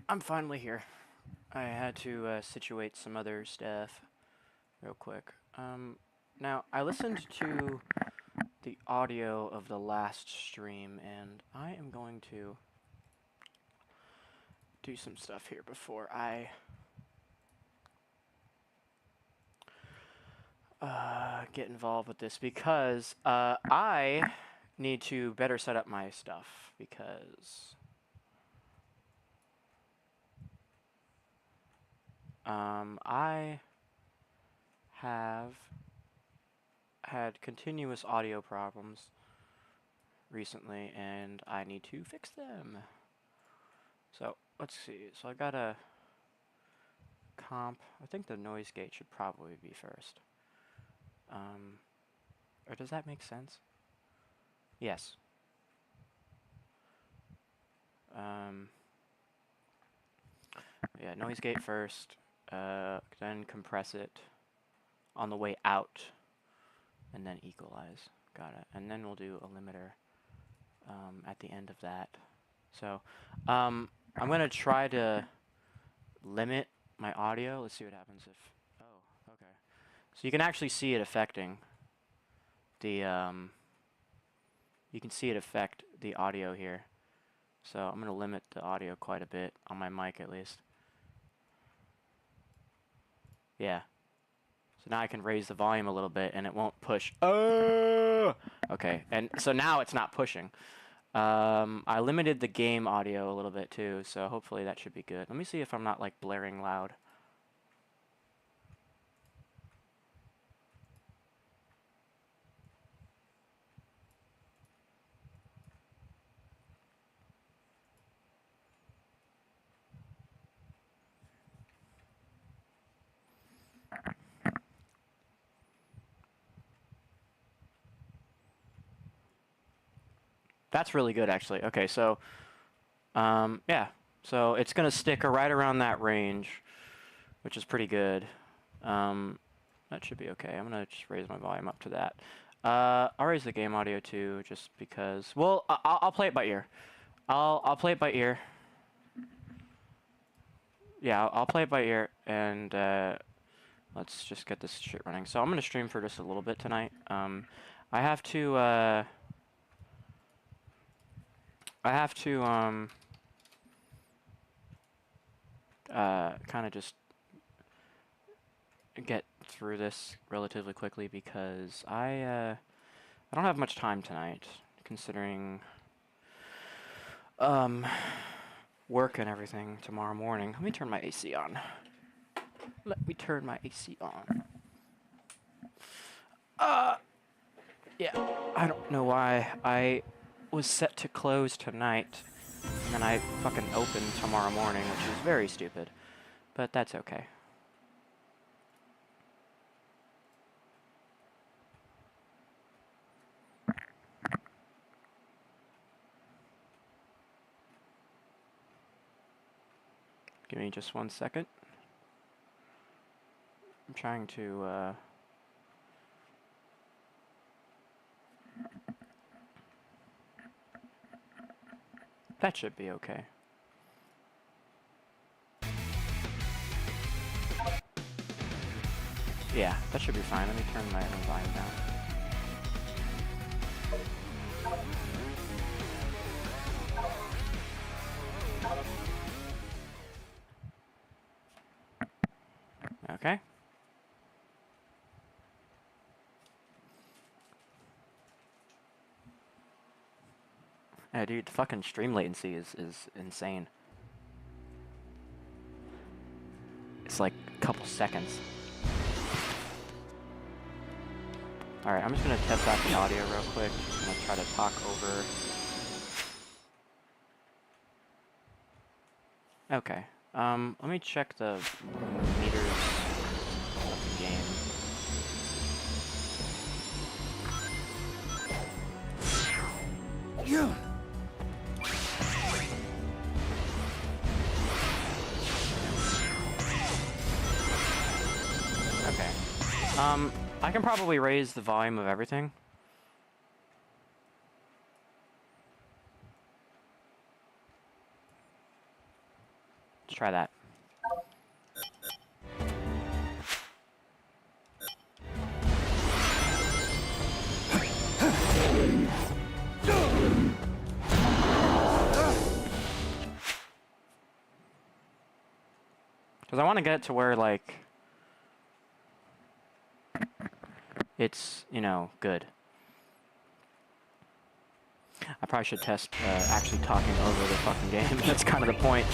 I'm finally here. I had to situate some other stuff real quick. Now, I listened to the audio of the last stream, and I am going to do some stuff here before I get involved with this, because I need to better set up my stuff, because I have had continuous audio problems recently, and I need to fix them. So, let's see. So I got a comp. I think the noise gate should probably be first. Or does that make sense? Yes. Yeah, noise gate first, then compress it on the way out, and then equalize. Got it. And then we'll do a limiter at the end of that. So, I'm going to try to limit my audio. Let's see what happens if... Oh, okay. So you can actually see it affecting the... you can see it affect the audio here. So I'm going to limit the audio quite a bit, on my mic at least. Yeah. So now I can raise the volume a little bit and it won't push. Oh! Okay, and so now it's not pushing. I limited the game audio a little bit too, so hopefully that should be good. Let me see if I'm not like blaring loud. That's really good, actually. Okay, so, yeah. So it's going to stick right around that range, which is pretty good. That should be okay. I'm going to just raise my volume up to that. I'll raise the game audio too, just because... Well, I'll play it by ear. I'll play it by ear. Yeah, I'll play it by ear, and let's just get this shit running. So I'm going to stream for just a little bit tonight. I have to kind of just get through this relatively quickly, because I don't have much time tonight, considering work and everything tomorrow morning. Let me turn my AC on. Let me turn my AC on. Yeah, I don't know why I was set to close tonight, and then I fucking open tomorrow morning, which is very stupid. But that's okay. Give me just 1 second. I'm trying to, that should be okay. Yeah, that should be fine. Let me turn my own volume down. Okay. Yeah, dude, fucking stream latency is insane. It's like a couple seconds. Alright, I'm just gonna test out the audio real quick. Just gonna try to talk over. Okay. Let me check the meters of the game. Yeah. Okay. I can probably raise the volume of everything. Let's try that. Because I want to get it to where, like, it's, you know, good. I probably should test actually talking over the fucking game. That's kind of the point.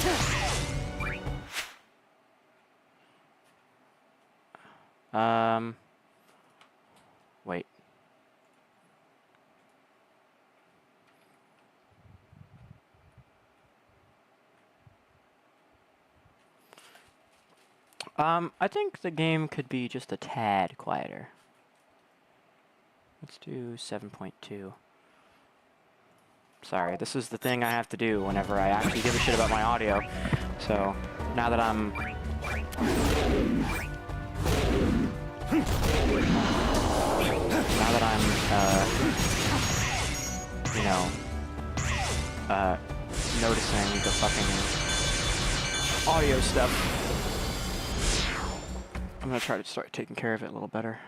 Wait. I think the game could be just a tad quieter. Let's do 7.2. Sorry, this is the thing I have to do whenever I actually give a shit about my audio. So, now that I'm... you know, noticing the fucking audio stuff, I'm gonna try to start taking care of it a little better.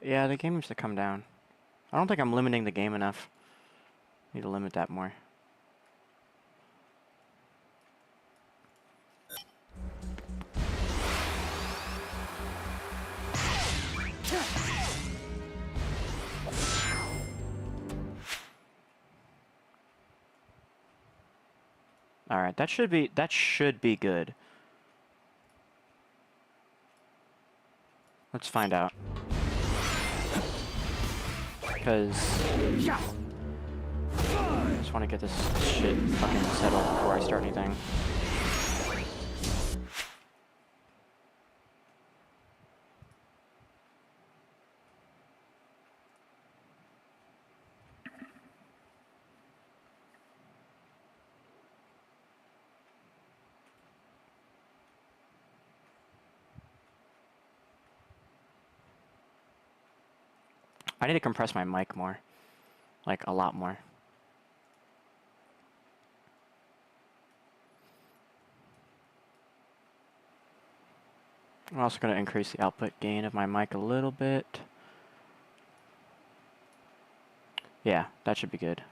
Yeah, the game needs to come down. I don't think I'm limiting the game enough. Need to limit that more. Alright, that should be good. Let's find out. Because I just want to get this shit fucking settled before I start anything. I need to compress my mic more. Like, a lot more. I'm also going to increase the output gain of my mic a little bit. Yeah, that should be good.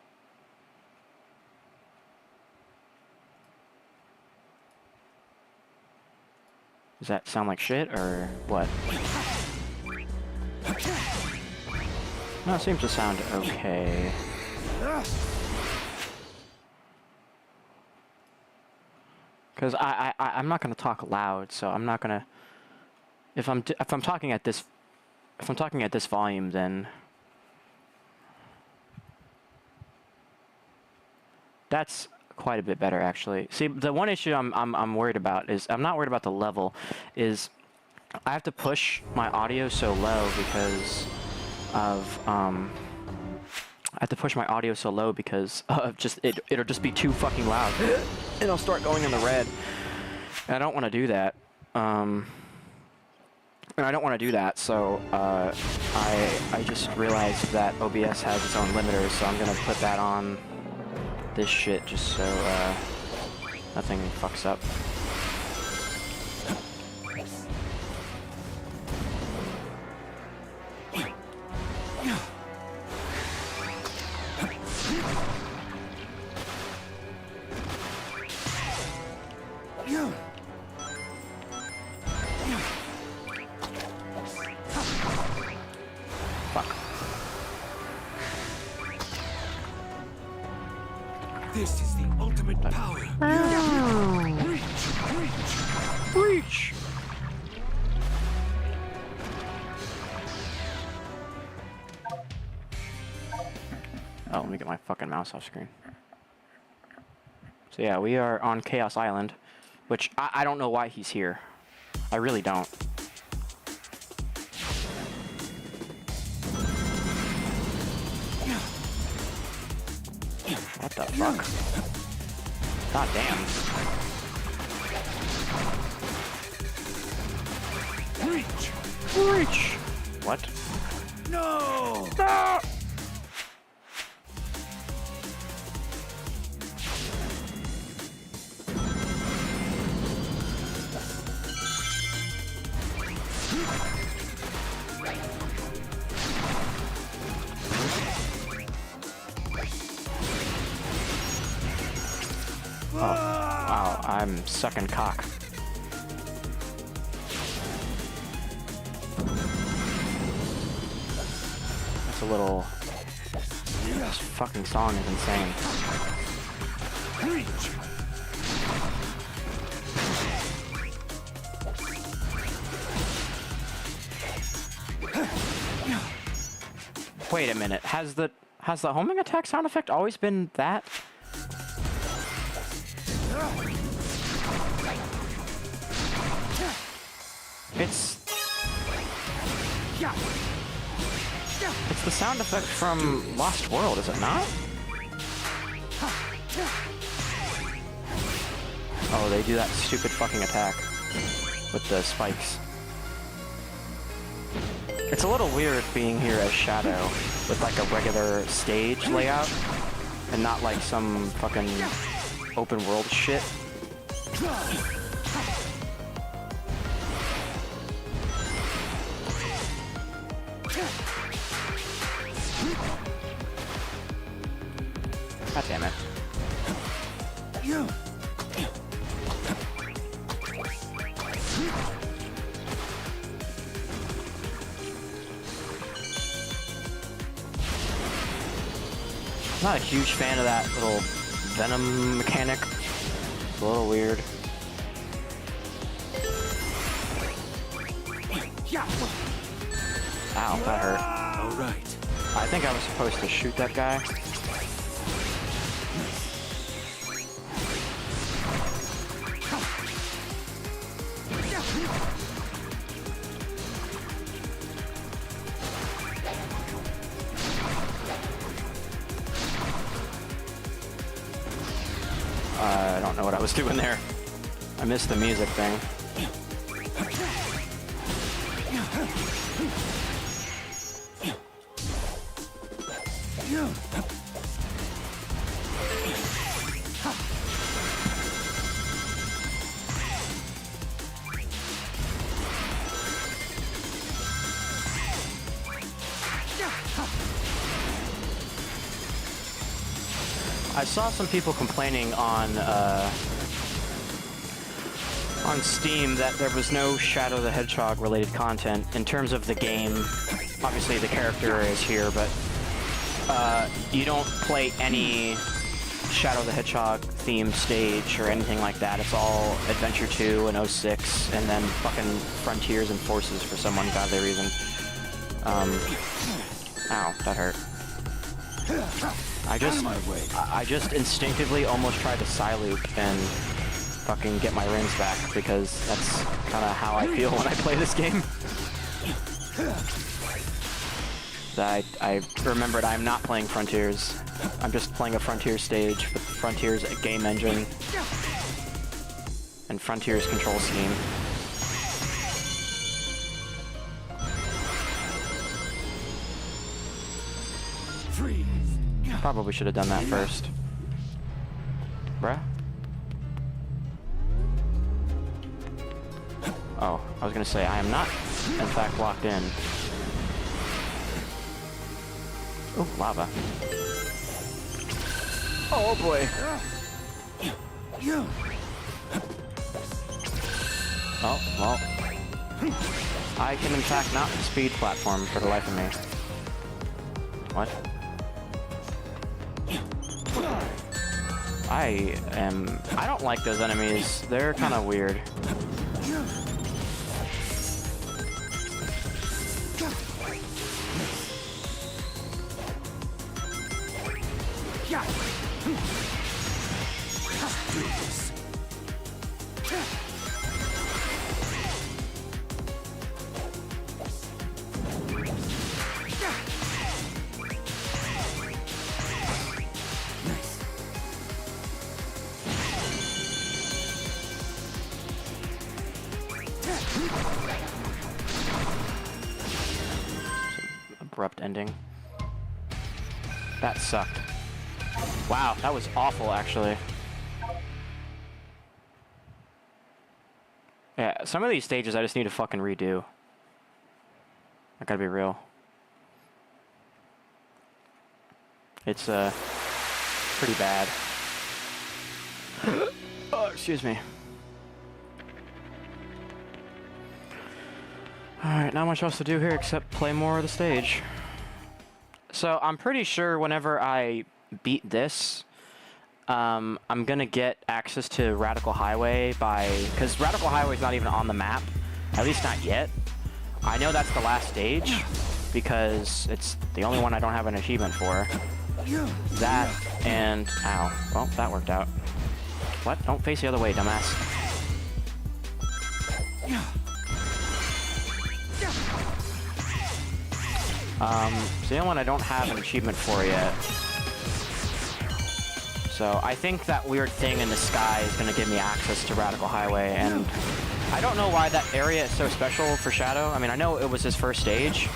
Does that sound like shit, or what? No, it seems to sound okay. Because I'm not gonna talk loud, so I'm not gonna. If I'm talking at this volume, then that's quite a bit better, actually. See, the one issue I'm worried about is I'm not worried about the level. Is I have to push my audio so low because of I have to push my audio so low because it'll just be too fucking loud. It'll start going in the red. And I don't want to do that. So I just realized that OBS has its own limiters, so I'm gonna put that on this shit just so nothing fucks up. This is the ultimate power. Reach! Oh, let me get my fucking mouse off screen. So yeah, we are on Chaos Island, which I don't know why he's here. I really don't. What the fuck? God damn. Reach! Reach! What? No! Ah! Oh, wow, I'm sucking cock. That's a little... This fucking song is insane. Reach! Wait a minute, has the homing attack sound effect always been that? It's the sound effect from Lost World, is it not? Oh, they do that stupid fucking attack with the spikes. It's a little weird being here as Shadow with like a regular stage layout and not like some fucking open world shit. God damn it. I'm not a huge fan of that little venom mechanic. It's a little weird. Ow, that hurt. All right. I think I was supposed to shoot that guy. I don't know what I was doing there. I missed the music thing. I saw some people complaining on Steam that there was no Shadow the Hedgehog related content in terms of the game. Obviously the character is here, but you don't play any Shadow the Hedgehog themed stage or anything like that. It's all Adventure 2 and 06 and then fucking Frontiers and Forces for some ungodly reason. Ow, that hurt. I just instinctively almost tried to Psyloop and fucking get my rings back because that's kind of how I feel when I play this game. I remembered I'm not playing Frontiers. I'm just playing a Frontier stage with Frontiers game engine and Frontiers control scheme. Probably should have done that first. Bruh? Oh, I was gonna say, I am not, in fact, locked in. Oh, lava. Oh boy. Oh, well. I can, in fact, not speed platform for the life of me. What? I don't like those enemies. They're kind of weird. abrupt ending. That sucked. Wow, that was awful, actually. Yeah, some of these stages I just need to fucking redo. I gotta be real. It's, pretty bad. Oh, excuse me. Alright, not much else to do here except play more of the stage. So, I'm pretty sure whenever I beat this, I'm gonna get access to Radical Highway because Radical Highway is not even on the map, at least not yet. I know that's the last stage, because it's the only one I don't have an achievement for. That, and, ow, well, that worked out. What? Don't face the other way, dumbass. So the only one I don't have an achievement for yet. So I think that weird thing in the sky is going to give me access to Radical Highway, and I don't know why that area is so special for Shadow. I mean, I know it was his first stage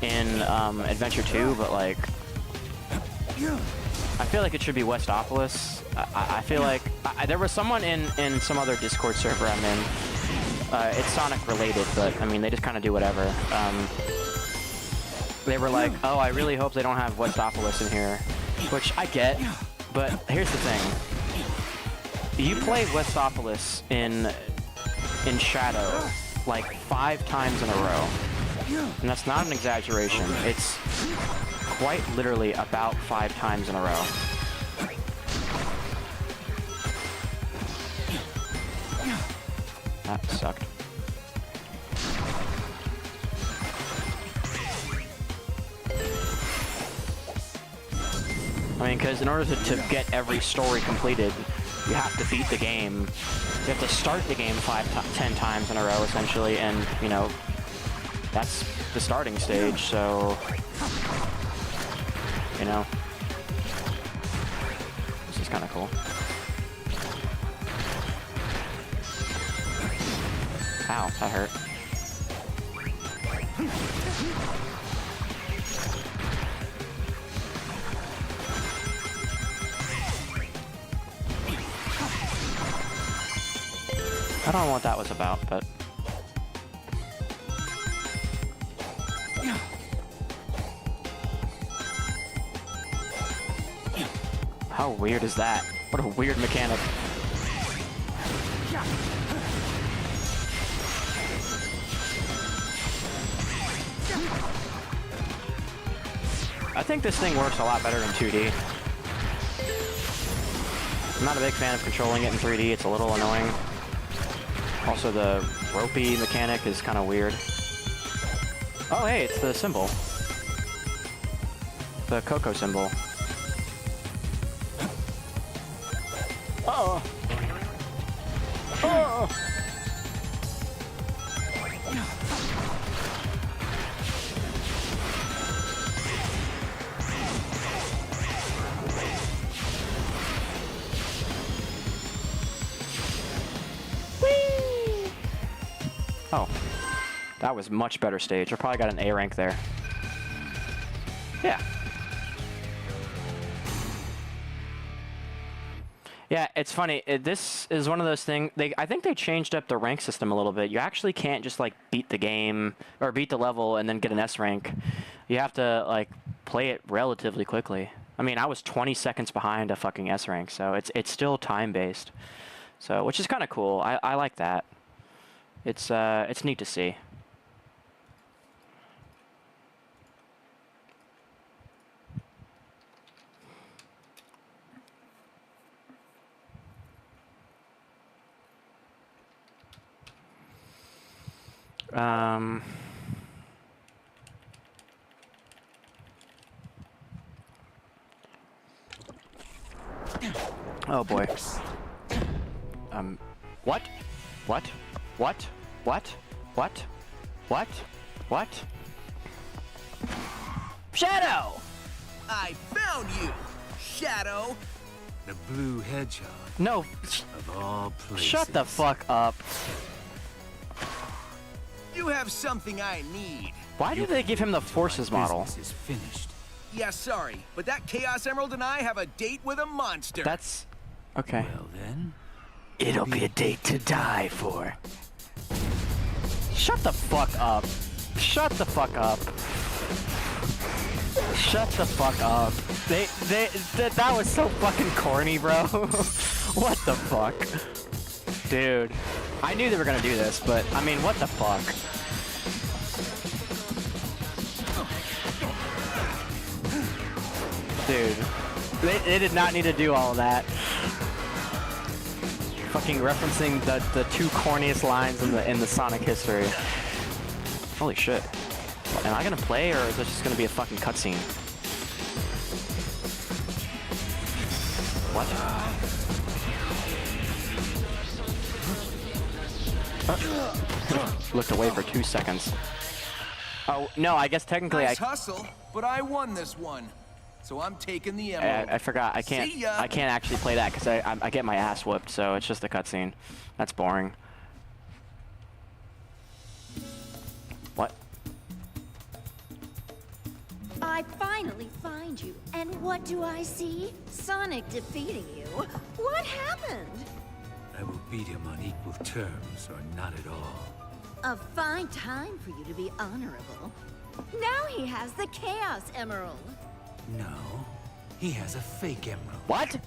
in Adventure 2, but like, I feel like it should be Westopolis. I feel like there was someone in some other Discord server I'm in. It's Sonic related, but I mean, they just kind of do whatever. They were like, oh, I really hope they don't have Westopolis in here, which I get. But here's the thing. You play Westopolis in Shadow like 5 times in a row. And that's not an exaggeration. It's quite literally about 5 times in a row. That sucked. I mean, because in order to get every story completed, you have to beat the game. You have to start the game 10 times in a row, essentially, and, you know, that's the starting stage, so, you know, this is kind of cool. Ow, that hurt. I don't know what that was about, but... How weird is that? What a weird mechanic. I think this thing works a lot better in 2D. I'm not a big fan of controlling it in 3D, it's a little annoying. Also, the ropey mechanic is kind of weird. Oh, hey, it's the symbol. The Coco symbol. Oh! Oh! Oh, that was much better stage. I probably got an A rank there. Yeah. Yeah, it's funny. This is one of those things. I think they changed up the rank system a little bit. You actually can't just like beat the game or beat the level and then get an S rank. You have to like play it relatively quickly. I mean, I was 20 seconds behind a fucking S rank, so it's still time based. So, which is kind of cool. I like that. It's neat to see. Oh boy. What? What? What? What? What? What? What? Shadow! I found you, Shadow! The blue hedgehog. No. Of all places. Shut the fuck up. You have something I need. Why do they give him the Forces model? Business is finished. Yeah, sorry, but that Chaos Emerald and I have a date with a monster. That's... okay. Well then, It'll be a date to die for. Shut the fuck up. Shut the fuck up. Shut the fuck up. That was so fucking corny, bro. What the fuck? Dude. I knew they were gonna do this, but, I mean, what the fuck? Dude. They did not need to do all of that. Fucking referencing the two corniest lines in the Sonic history. Holy shit. Am I gonna play, or is this just gonna be a fucking cutscene? What? Looked away for 2 seconds. Oh, no, I guess technically Nice hustle, but I won this one. So I'm taking the emerald. I forgot. I can't actually play that because I get my ass whooped, so it's just a cutscene. That's boring. What? I finally find you, and what do I see? Sonic defeating you. What happened? I will beat him on equal terms or not at all. A fine time for you to be honorable. Now he has the Chaos Emerald. No, he has a fake emerald. What?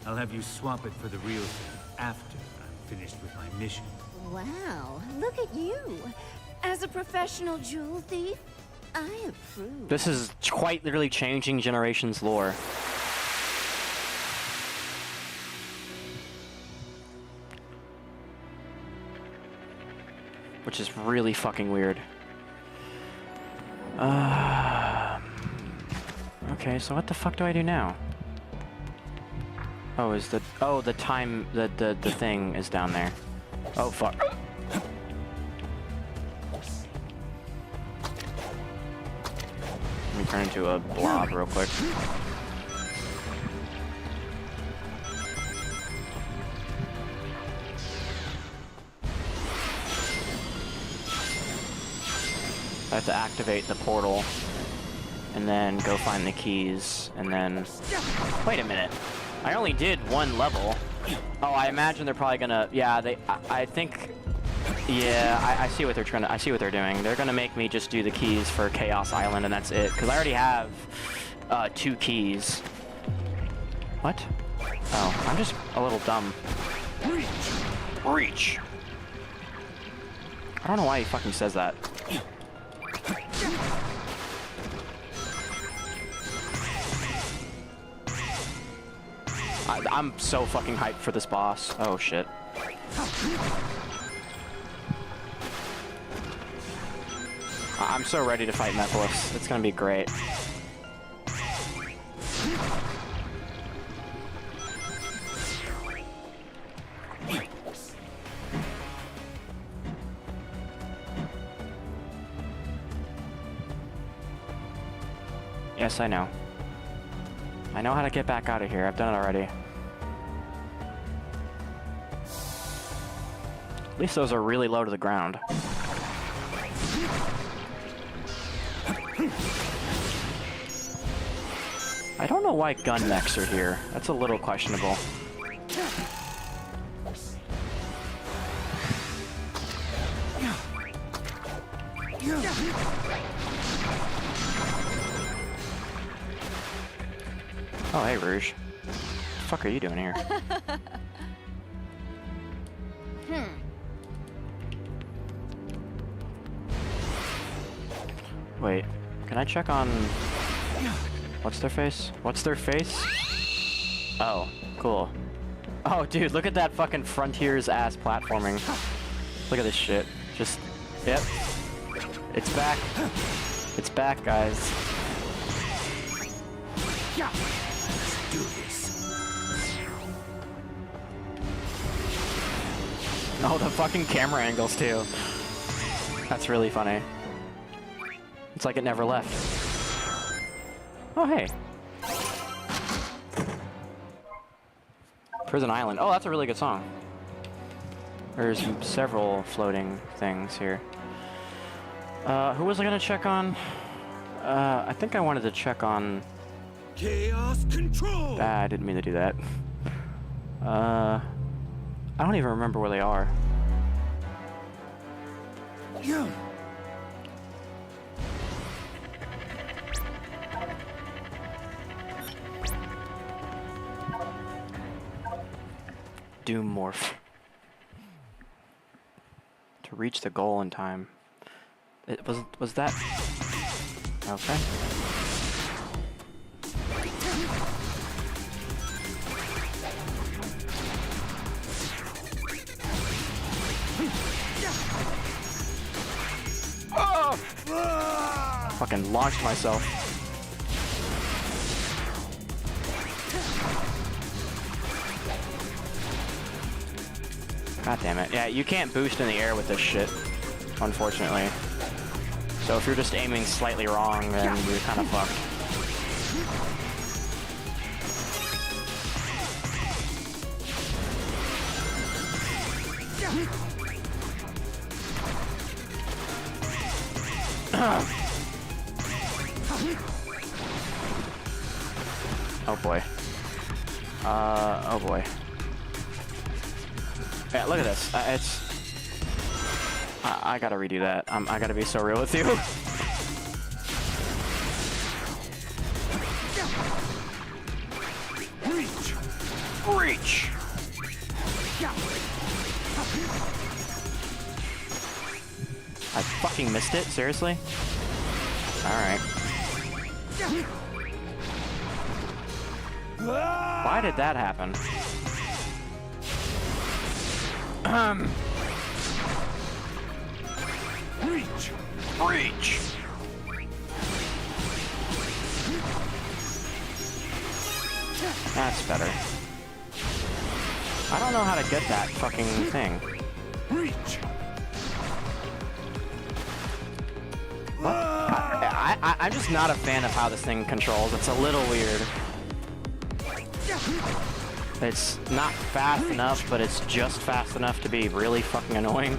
I'll have you swap it for the real thing after I'm finished with my mission. Wow, look at you. As a professional jewel thief, I approve. This is quite literally changing Generations lore. Which is really fucking weird. Okay, so what the fuck do I do now? Oh, the time, the thing is down there. Oh, fuck. Let me turn into a blob real quick. I have to activate the portal and then go find the keys and then... Wait a minute. I only did one level. Oh, I imagine they're probably gonna... Yeah, I think... Yeah, I see what they're trying to... I see what they're doing. They're gonna make me just do the keys for Chaos Island and that's it. Because I already have 2 keys. What? Oh, I'm just a little dumb. Reach! I don't know why he fucking says that. I'm so fucking hyped for this boss. Oh shit. I'm so ready to fight Mephiles. It's gonna be great. Yes, I know. I know how to get back out of here. I've done it already. At least those are really low to the ground. I don't know why gun mechs are here. That's a little questionable. Oh, hey, Rouge. What the fuck are you doing here? Wait, can I check on... What's their face? What's their face? Oh, cool. Oh, dude, look at that fucking Frontiers-ass platforming. Look at this shit. Just... Yep. It's back. It's back, guys. Let's do this. Oh, the fucking camera angles, too. That's really funny. It's like it never left. Oh, hey. Prison Island. Oh, that's a really good song. There's several floating things here. Who was I gonna check on? I think I wanted to check on... Chaos control. Ah, I didn't mean to do that. I don't even remember where they are. Yeah. Doom morph. To reach the goal in time. It was that... Okay. Oh! Fucking launched myself. God damn it. Yeah, you can't boost in the air with this shit, unfortunately. So if you're just aiming slightly wrong, then you're kind of fucked. Oh boy. Oh boy. Yeah, look at this. It's... I gotta redo that. I gotta be so real with you. Reach! I fucking missed it? Seriously? Alright. Why did that happen? Reach. Reach! That's better. I don't know how to get that fucking thing. Reach. I'm just not a fan of how this thing controls. It's a little weird. It's not fast enough, but it's just fast enough to be really fucking annoying.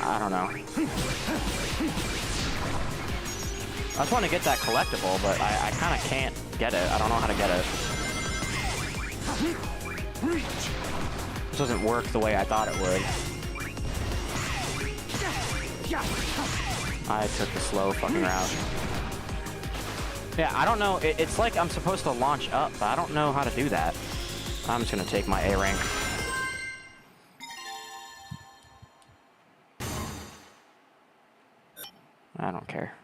I don't know. I just want to get that collectible, but I kind of can't get it. I don't know how to get it. This doesn't work the way I thought it would. I took the slow fucking route. Yeah, I don't know. It's like I'm supposed to launch up, but I don't know how to do that. I'm just gonna take my A rank. I don't care.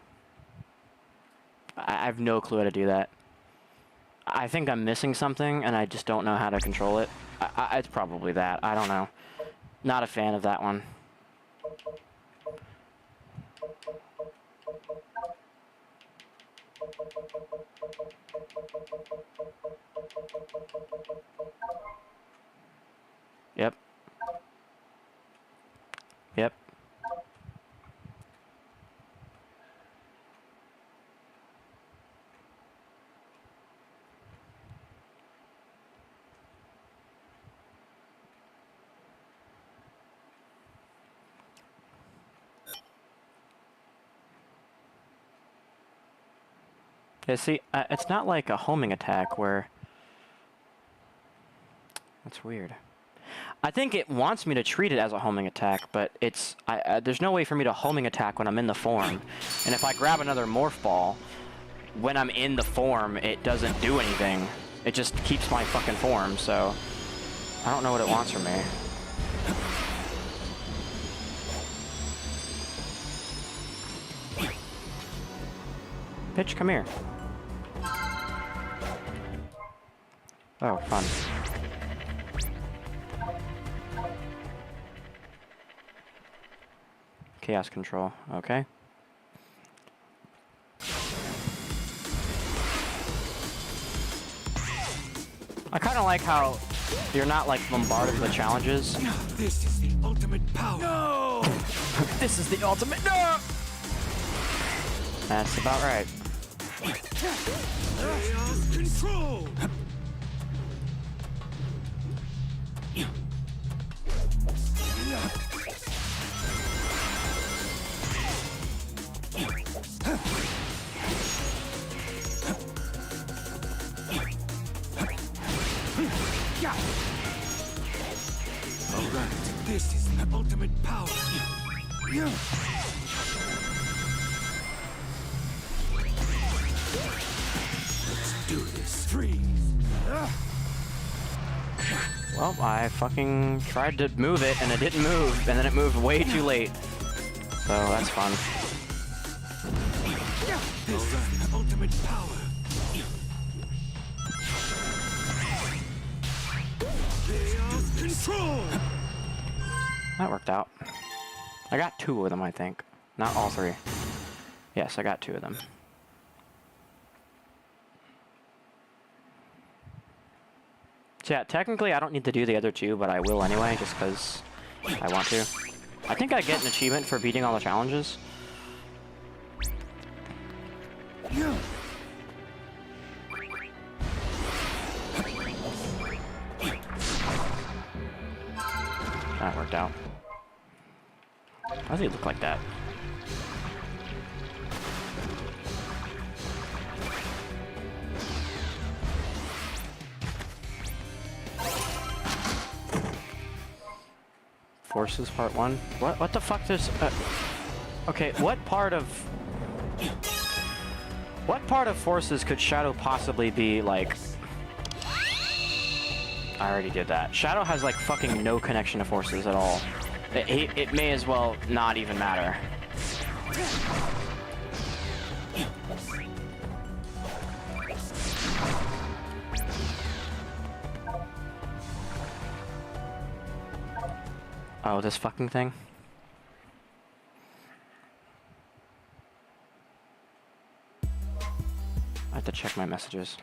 I have no clue how to do that. I think I'm missing something, and I just don't know how to control it. It's probably that. I don't know. Not a fan of that one. Yep. Yep. Yeah, see, it's not like a homing attack where... That's weird. I think it wants me to treat it as a homing attack, but it's... there's no way for me to homing attack when I'm in the form. And if I grab another morph ball, when I'm in the form, it doesn't do anything. It just keeps my fucking form, so... I don't know what it wants from me. Pitch, come here. Oh, fun. Chaos control, okay. I kind of like how you're not like bombarded with challenges. This is the ultimate power. No! This is the ultimate. No! That's about right. Chaos control. Alright, this is the ultimate power. Let's do this. Freeze. Well, I fucking tried to move it and it didn't move, and then it moved way too late. So that's fun. This is the ultimate power. Chaos control. That worked out. I got 2 of them, I think. Not all 3. Yes, I got 2 of them. So yeah, technically I don't need to do the other 2, but I will anyway, just because I want to. I think I get an achievement for beating all the challenges. That worked out. Why does he look like that? Forces Part 1? What the fuck does... okay, what part of Forces could Shadow possibly be, like... I already did that. Shadow has, like, fucking no connection to Forces at all. It may as well not even matter. Oh, this fucking thing? I have to check my messages.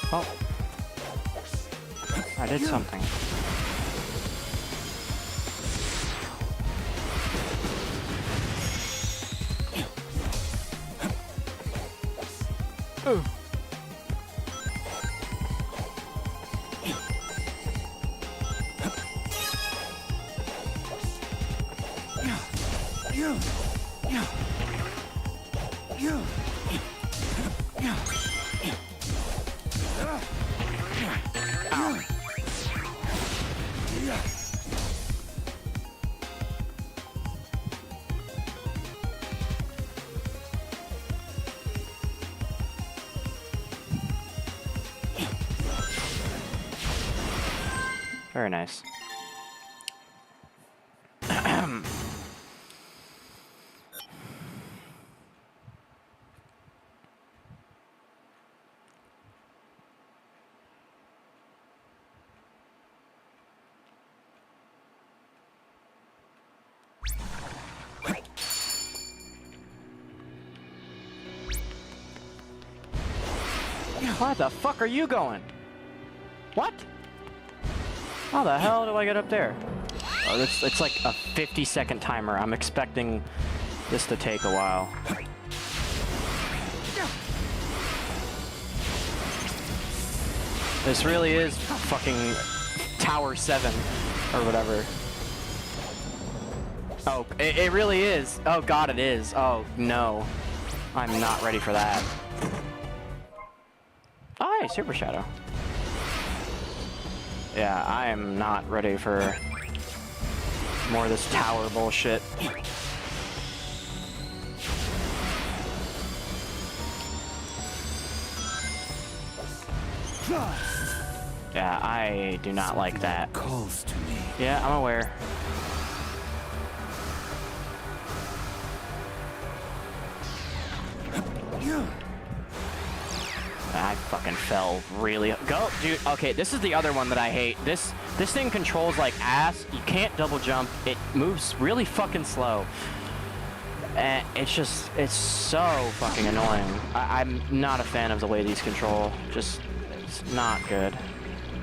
Oh. I did something. Ooh. Very nice. Where the fuck are you going? What? How the hell do I get up there? Oh, it's like a 50-second timer. I'm expecting this to take a while. This really is fucking Tower 7 or whatever. Oh, it really is. Oh god, it is. Oh no. I'm not ready for that. Oh, hey, Super Shadow. Yeah, I am not ready for more of this tower bullshit. Yeah, I do not like that. Calls to me. Yeah, I'm aware. I fucking fell really... Go, dude. Okay, this is the other one that I hate. This thing controls like ass. You can't double jump. It moves really fucking slow. And it's so fucking annoying. I'm not a fan of the way these control. Just, it's not good.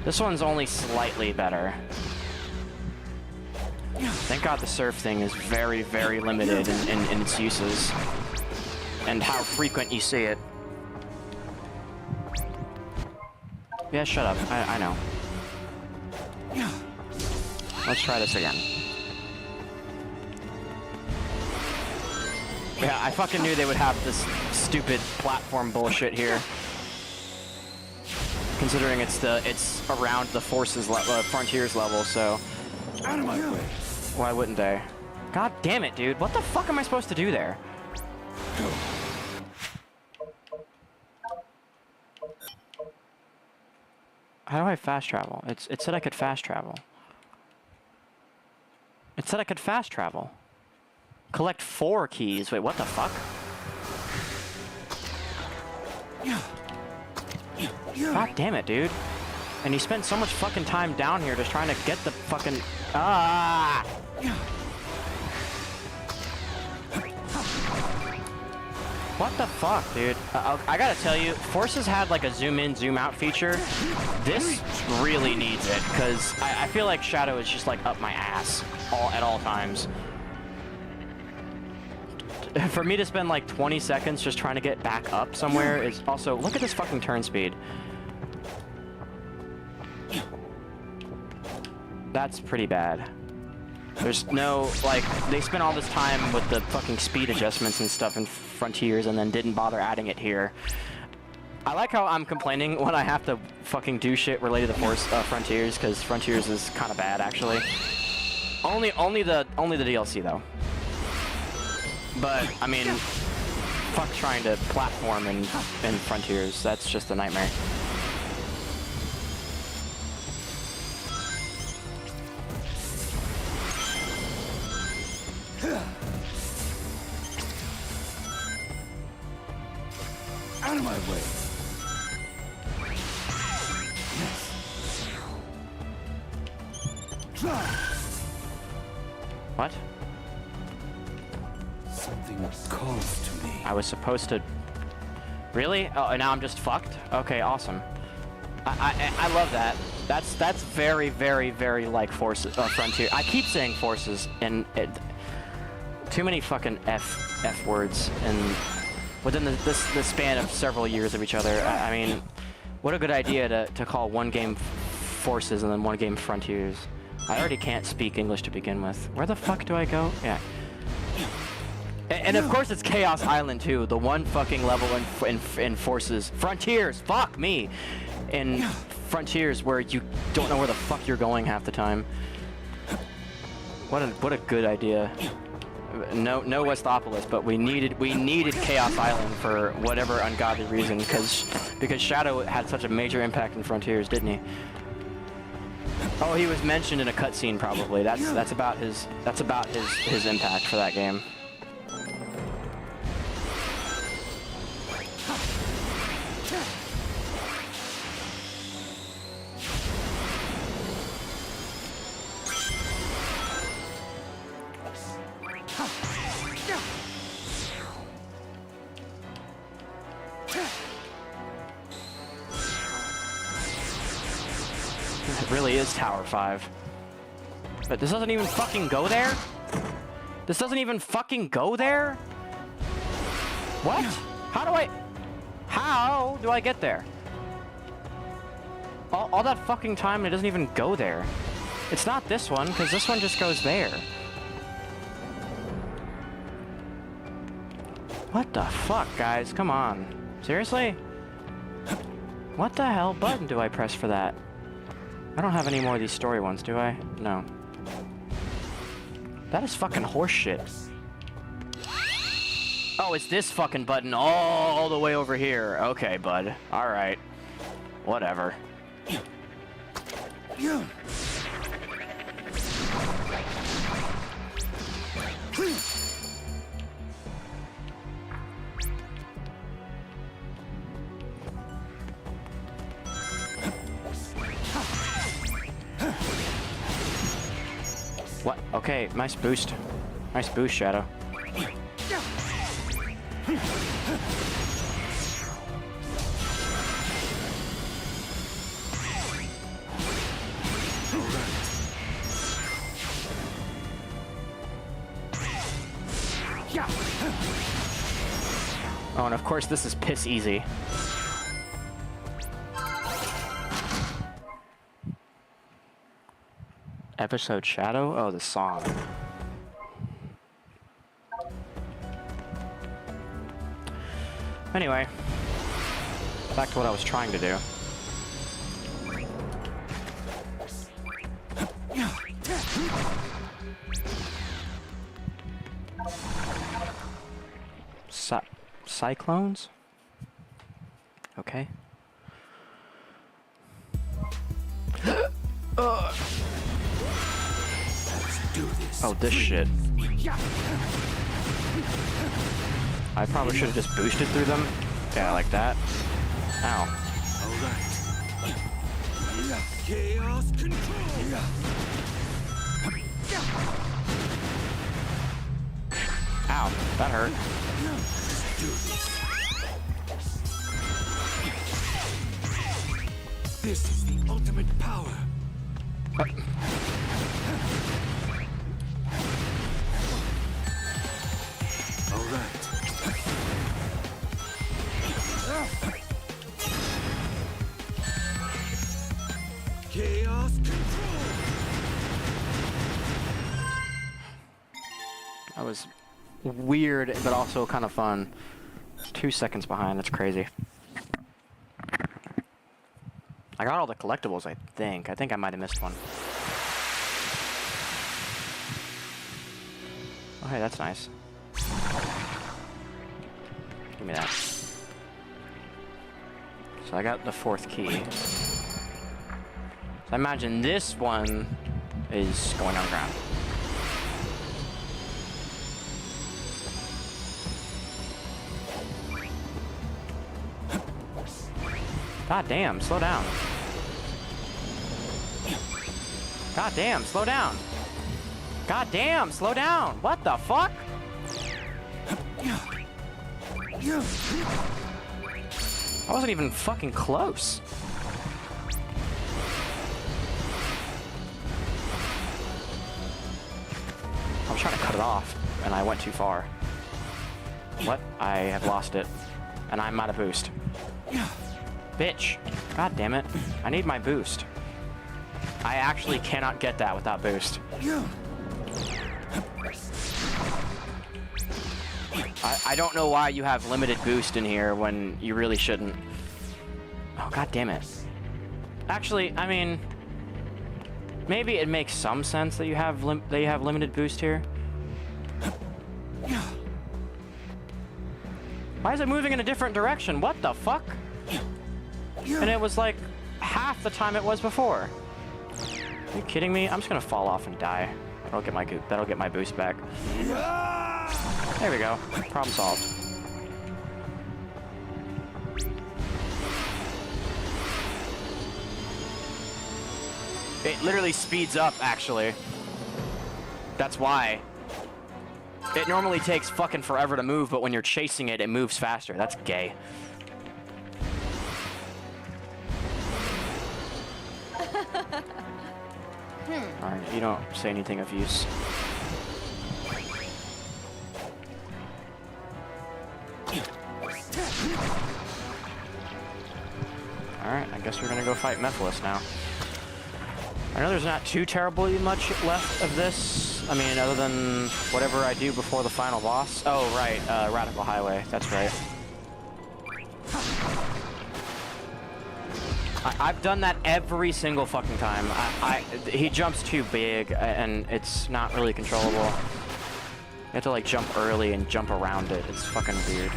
This one's only slightly better. Thank God the surf thing is very, very limited in its uses. And how frequent you see it. Yeah, shut up. I know. Let's try this again. Yeah, I fucking knew they would have this stupid platform bullshit here. Considering it's around the Forces Frontiers level, so Out of my way. why wouldn't they? God damn it, dude! What the fuck am I supposed to do there? How do I fast travel? It said I could fast travel. It said I could fast travel. Collect 4 keys. Wait, what the fuck? God damn it, dude. And you spend so much fucking time down here just trying to get the fucking... Ah! What the fuck, dude? I gotta tell you, Forces had like a zoom in, zoom out feature. This really needs it, because I feel like Shadow is just like up my ass at all times. For me to spend like 20 seconds just trying to get back up somewhere is also... Look at this fucking turn speed. That's pretty bad. There's no, like, they spent all this time with the fucking speed adjustments and stuff in Frontiers and then didn't bother adding it here. I like how I'm complaining when I have to fucking do shit related to Frontiers, because Frontiers is kind of bad, actually. Only the DLC, though. But, I mean, fuck trying to platform in Frontiers. That's just a nightmare. Out of my way. What? Something calls to me. I was supposed to... Really? Oh, and now I'm just fucked? Okay, awesome. I love that. That's very, very, very like Forces, Frontier. I keep saying Forces, and too many fucking F words, and within the span of several years of each other. I mean, what a good idea to call one game Forces and then one game Frontiers. I already can't speak English to begin with. Where the fuck do I go? Yeah. And of course it's Chaos Island too, the one fucking level in Forces. Frontiers, fuck me! In Frontiers where you don't know where the fuck you're going half the time. What a good idea. No Westopolis, but we needed Chaos Island for whatever ungodly reason, because Shadow had such a major impact in Frontiers, didn't he? Oh, he was mentioned in a cutscene probably. That's about his impact for that game. It really is Tower 5. But this doesn't even fucking go there? This doesn't even fucking go there? What? How do I get there? All that fucking time and it doesn't even go there. It's not this one, because this one just goes there. What the fuck, guys? Come on. Seriously? What the hell button do I press for that? I don't have any more of these story ones, do I? No. That is fucking horseshit. Oh, it's this fucking button all the way over here. Okay, bud. Alright. Whatever. What? Okay, nice boost. Nice boost, Shadow. Oh, and of course this is piss easy. Episode Shadow? Oh, the song. Anyway, back to what I was trying to do. Cyclones? Okay. Oh, this shit. I probably should have just boosted through them. Yeah, like that. Ow. Alright. Chaos control! Ow, that hurt. This is the ultimate power. All right. Chaos control. That was weird, but also kind of fun. 2 seconds behind, that's crazy. I got all the collectibles, I think. I think I might have missed one. Oh, hey, that's nice. Give me that. So I got the 4th key. So I imagine this one is going underground. God damn, slow down. God damn, slow down. God damn, slow down. What the fuck? I wasn't even fucking close. I was trying to cut it off, and I went too far. What? I have lost it. And I'm out of boost. Bitch. God damn it. I need my boost. I actually cannot get that without boost. I don't know why you have limited boost in here when you really shouldn't. Oh, god damn it. Actually, I mean, maybe it makes some sense that you have limited boost here. Why is it moving in a different direction? What the fuck? And it was like half the time it was before. Are you kidding me? I'm just gonna fall off and die. That'll get my boost back. There we go. Problem solved. It literally speeds up, actually. That's why. It normally takes fucking forever to move, but when you're chasing it, it moves faster. That's gay. Alright, you don't say anything of use. Alright, I guess we're gonna go fight Mephiles now. I know there's not too terribly much left of this. I mean, other than whatever I do before the final boss. Oh, right, Radical Highway. That's right. I've done that every single fucking time. He jumps too big, and it's not really controllable. You have to, like, jump early and jump around it. It's fucking weird.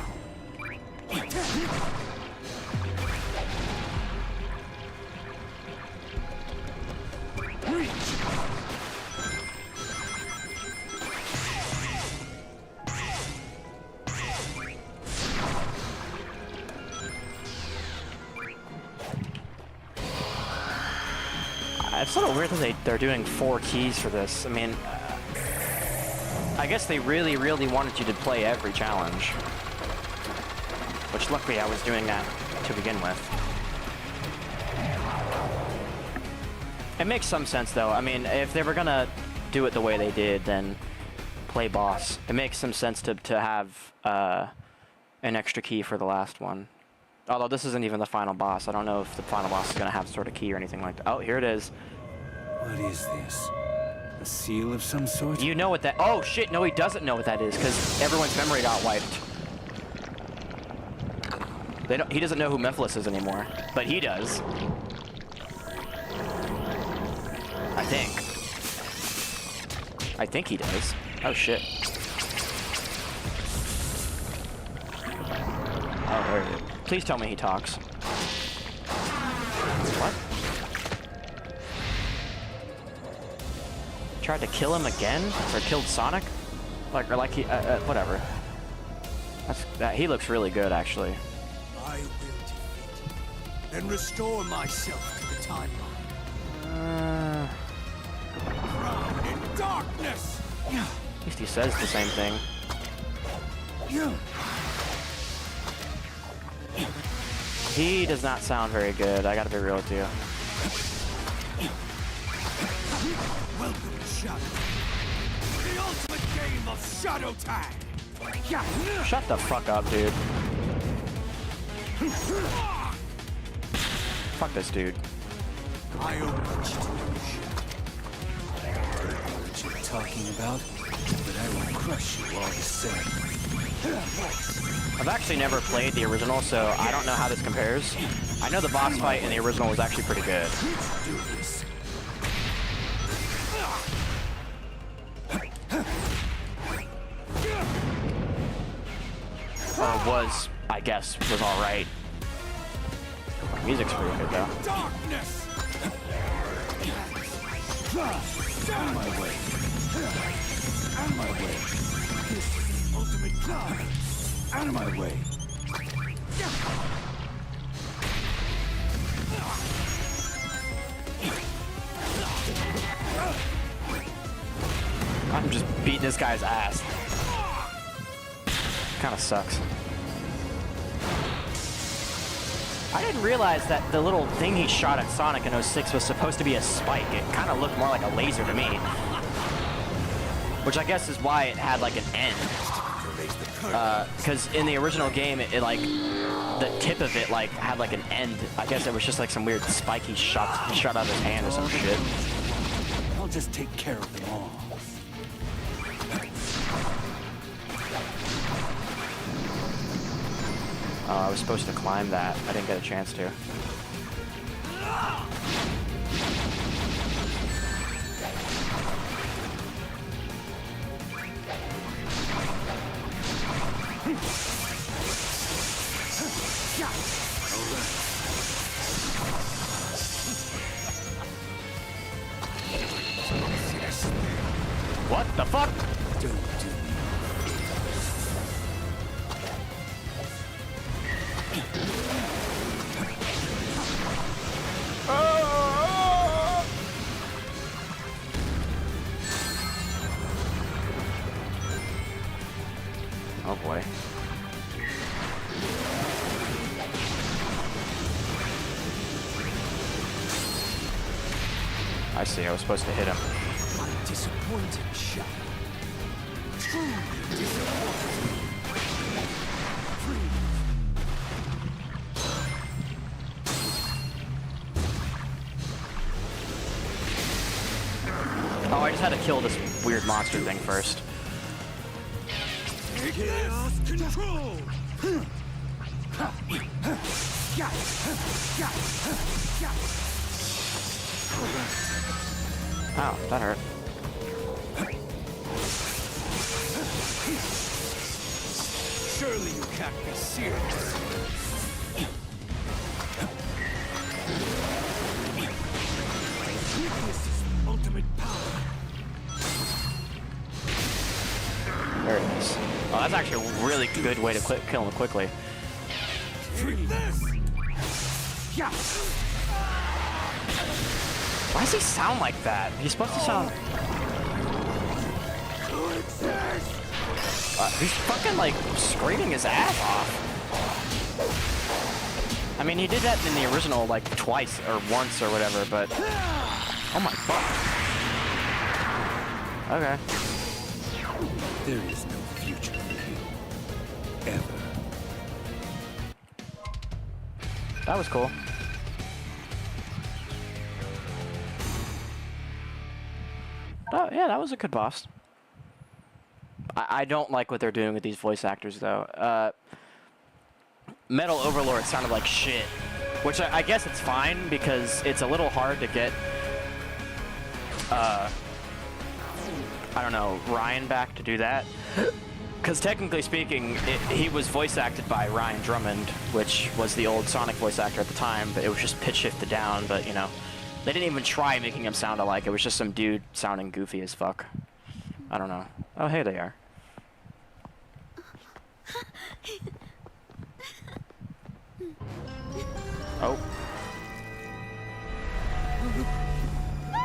It's a little weird that they're doing 4 keys for this. I mean, I guess they really, really wanted you to play every challenge. which luckily I was doing that to begin with. It makes some sense though. I mean, if they were gonna do it the way they did, then play boss. It makes some sense to have an extra key for the last one. Although this isn't even the final boss. I don't know if the final boss is gonna have sort of key or anything like that. Oh, here it is. What is this? A seal of some sort? You know what that... Oh, shit. No, he doesn't know what that is, because everyone's memory got wiped. He doesn't know who Mephiles is anymore, but he does. I think he does. Oh, shit. Oh, there it is. Please tell me he talks. What? Tried to kill him again? Or killed Sonic? Whatever. He looks really good, actually. I will defeat him and restore myself to the timeline. Drown in darkness! At least he says the same thing. He does not sound very good, I gotta be real with you. Welcome to Shadow. The ultimate game of Shadow Tag! Shut the fuck up, dude. Fuck this dude. I owe much to you. I don't know what you're talking about, but I will crush you all the same. I've actually never played the original, so I don't know how this compares. I know the boss fight in the original was actually pretty good. Or was, I guess, was alright. Music's pretty good, though. Darkness! Out of my way. Out of my way. Ultimate power! Out of my way. I'm just beating this guy's ass. Kinda sucks. I didn't realize that the little thing he shot at Sonic in 06 was supposed to be a spike. It kind of looked more like a laser to me. Which I guess is why it had like an end. Because in the original game, it like, the tip of it like had like an end. I guess it was just like some weird spike he shot out of his hand or some shit. I'll just take care of them all. Oh, I was supposed to climb that. I didn't get a chance to. What the fuck? Don't do me. Oh boy. I see, I was supposed to hit him. I'm disappointed, Shadow. Truly disappointed. Oh, I just had to kill this weird monster thing first. Chaos control! Ow, that hurt. Surely you can't be serious. This is ultimate power. There it is. Oh, that's actually a really good way to kill him quickly. This! Why does he sound like that? He's supposed to sound... he's fucking like screaming his ass off. I mean, he did that in the original, like, twice or once or whatever, but... Oh my fuck. Okay. There is no future for you. Ever. That was cool. Oh, yeah, that was a good boss. I don't like what they're doing with these voice actors, though. Metal Overlord sounded like shit. Which I guess it's fine, because it's a little hard to get... I don't know, Ryan back to do that. Because technically speaking, he was voice acted by Ryan Drummond, which was the old Sonic voice actor at the time, but it was just pitch shifted down, but you know. They didn't even try making him sound alike, it was just some dude sounding goofy as fuck. I don't know. Oh, hey, they are. Oh.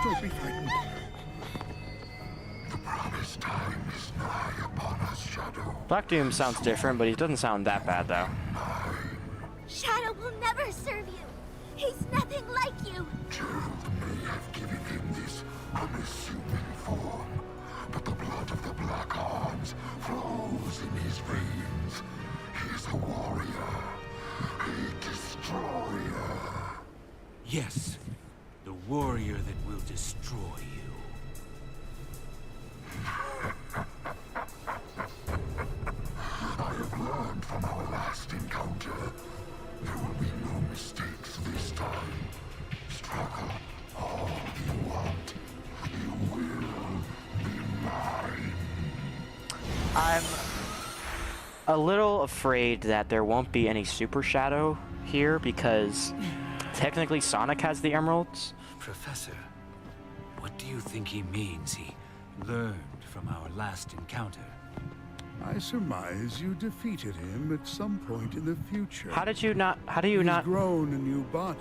Don't be frightened. The promised time is nigh upon us, Shadow. Black Doom sounds different, but he doesn't sound that bad, though. Shadow will never serve you. He's nothing like you. Gerald may have given him this unassuming form, but the blood of the Black Arms flows in his veins. He's a warrior, a destroyer. Yes, the warrior that will destroy you. I have learned from our last encounter. There will be no mistakes this time. Struggle all you want. You will be mine. I'm a little afraid that there won't be any Super Shadow here because technically Sonic has the emeralds. Professor, what do you think he means he learned from our last encounter? I surmise you defeated him at some point in the future. How do you He's not... grown a new body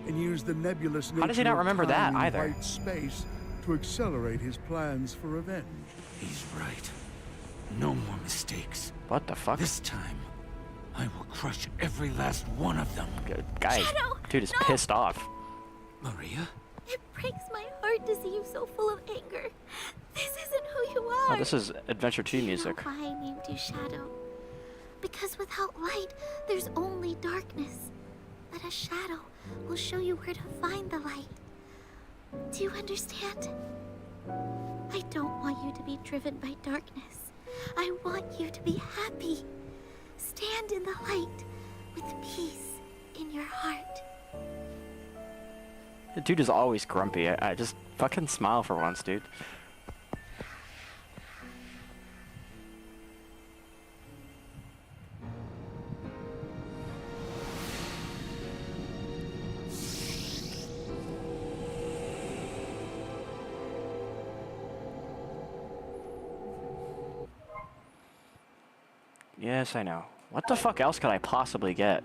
and used the nebulous nature How does he not of remember that time and either? white space to accelerate his plans for revenge. He's right. No more mistakes. What the fuck? This time, I will crush every last one of them. Guy, Shadow, dude is no! pissed off. Maria? It breaks my heart to see you so full of anger. This isn't who you are. Oh, this is Adventure 2 music. You know why I named you Shadow? Because without light, there's only darkness. But a shadow will show you where to find the light. Do you understand? I don't want you to be driven by darkness. I want you to be happy. Stand in the light with peace in your heart. The dude is always grumpy. I just fucking smile for once, dude. Yes, I know. What the fuck else could I possibly get?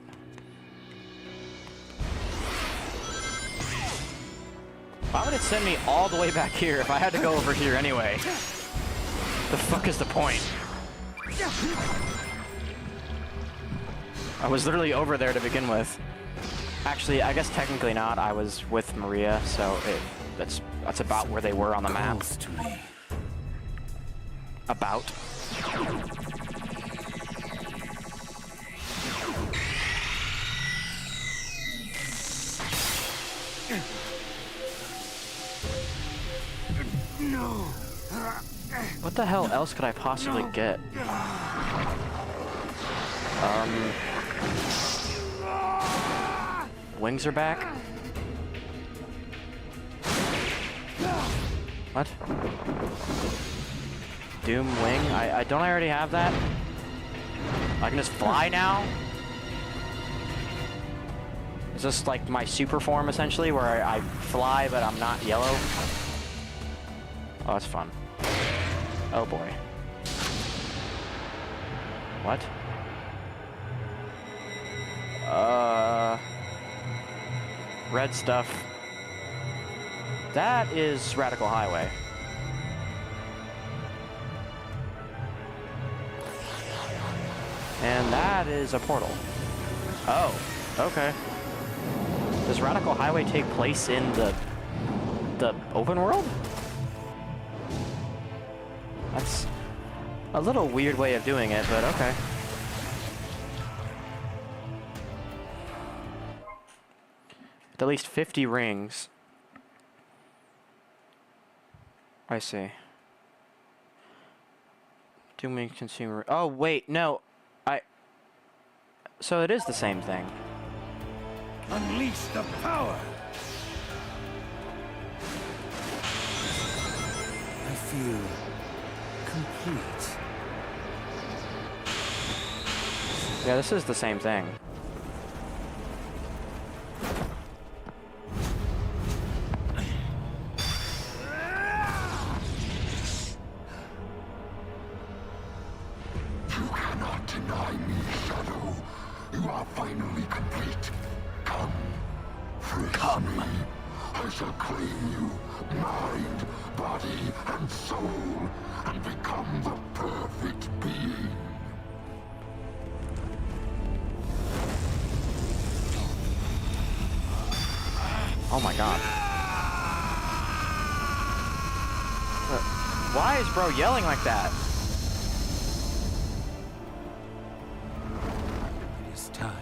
Why would it send me all the way back here if I had to go over here anyway? The fuck is the point? I was literally over there to begin with. Actually, I guess technically not. I was with Maria, so that's about where they were on the map. Calls to me. About. What the hell else could I possibly get? Wings are back? What? Doom wing? I don't I already have that? I can just fly now? Is this like my super form essentially, where I fly but I'm not yellow? Oh, that's fun. Oh boy. What? Red stuff. That is Radical Highway. And that is a portal. Oh. Okay. Does Radical Highway take place in the open world? That's a little weird way of doing it, but okay. With at least 50 rings. I see. Dooming consumer. Oh, wait, no. So it is the same thing. Unleash the power! I feel complete. Yeah, this is the same thing. You cannot deny me, Shadow. You are finally complete. Come. Face me. I shall claim you, mind, body, and soul, and become the perfect being. Oh my god. Why is bro yelling like that? It is time.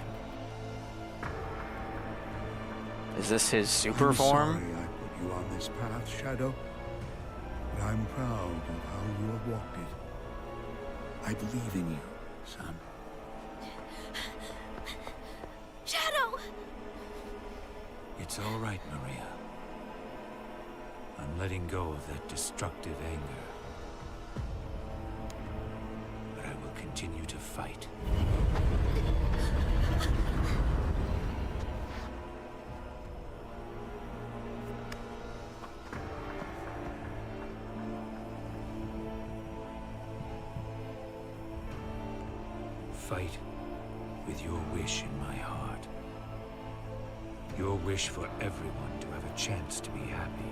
Is this his super I'm form? sorry I put you on this path, Shadow. But I'm proud of how you have walked it. I believe in you, son. Shadow! It's all right, Maria. I'm letting go of that destructive anger. But I will continue to fight. Fight with your wish in my heart. Your wish for everyone to have a chance to be happy.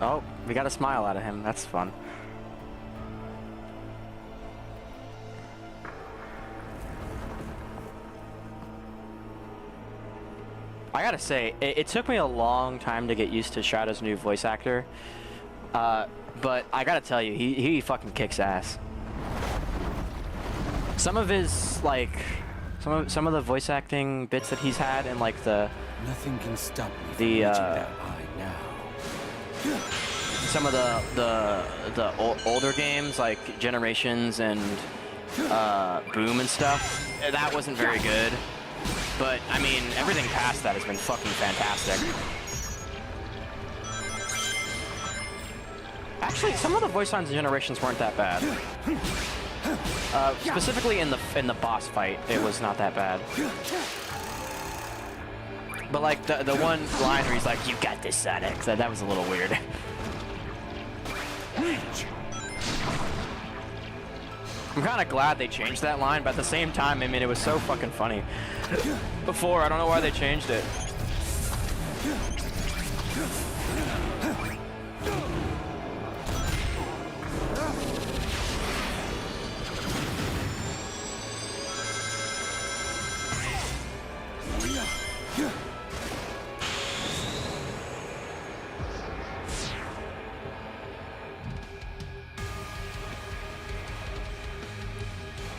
Oh, we got a smile out of him. That's fun. I gotta say, it took me a long time to get used to Shadow's new voice actor. But I gotta tell you, he fucking kicks ass. Some of his, like, some of the voice acting bits that he's had in, like, Nothing can stop me from The, reaching that high now. some of the older games like Generations and Boom and stuff, that wasn't very good. But I mean, everything past that has been fucking fantastic. Actually, some of the voice lines in Generations weren't that bad. Specifically in the boss fight, it was not that bad. But like the one line where he's like, "You got this, Sonic," that was a little weird. I'm kind of glad they changed that line, but at the same time, I mean, it was so fucking funny. Before, I don't know why they changed it.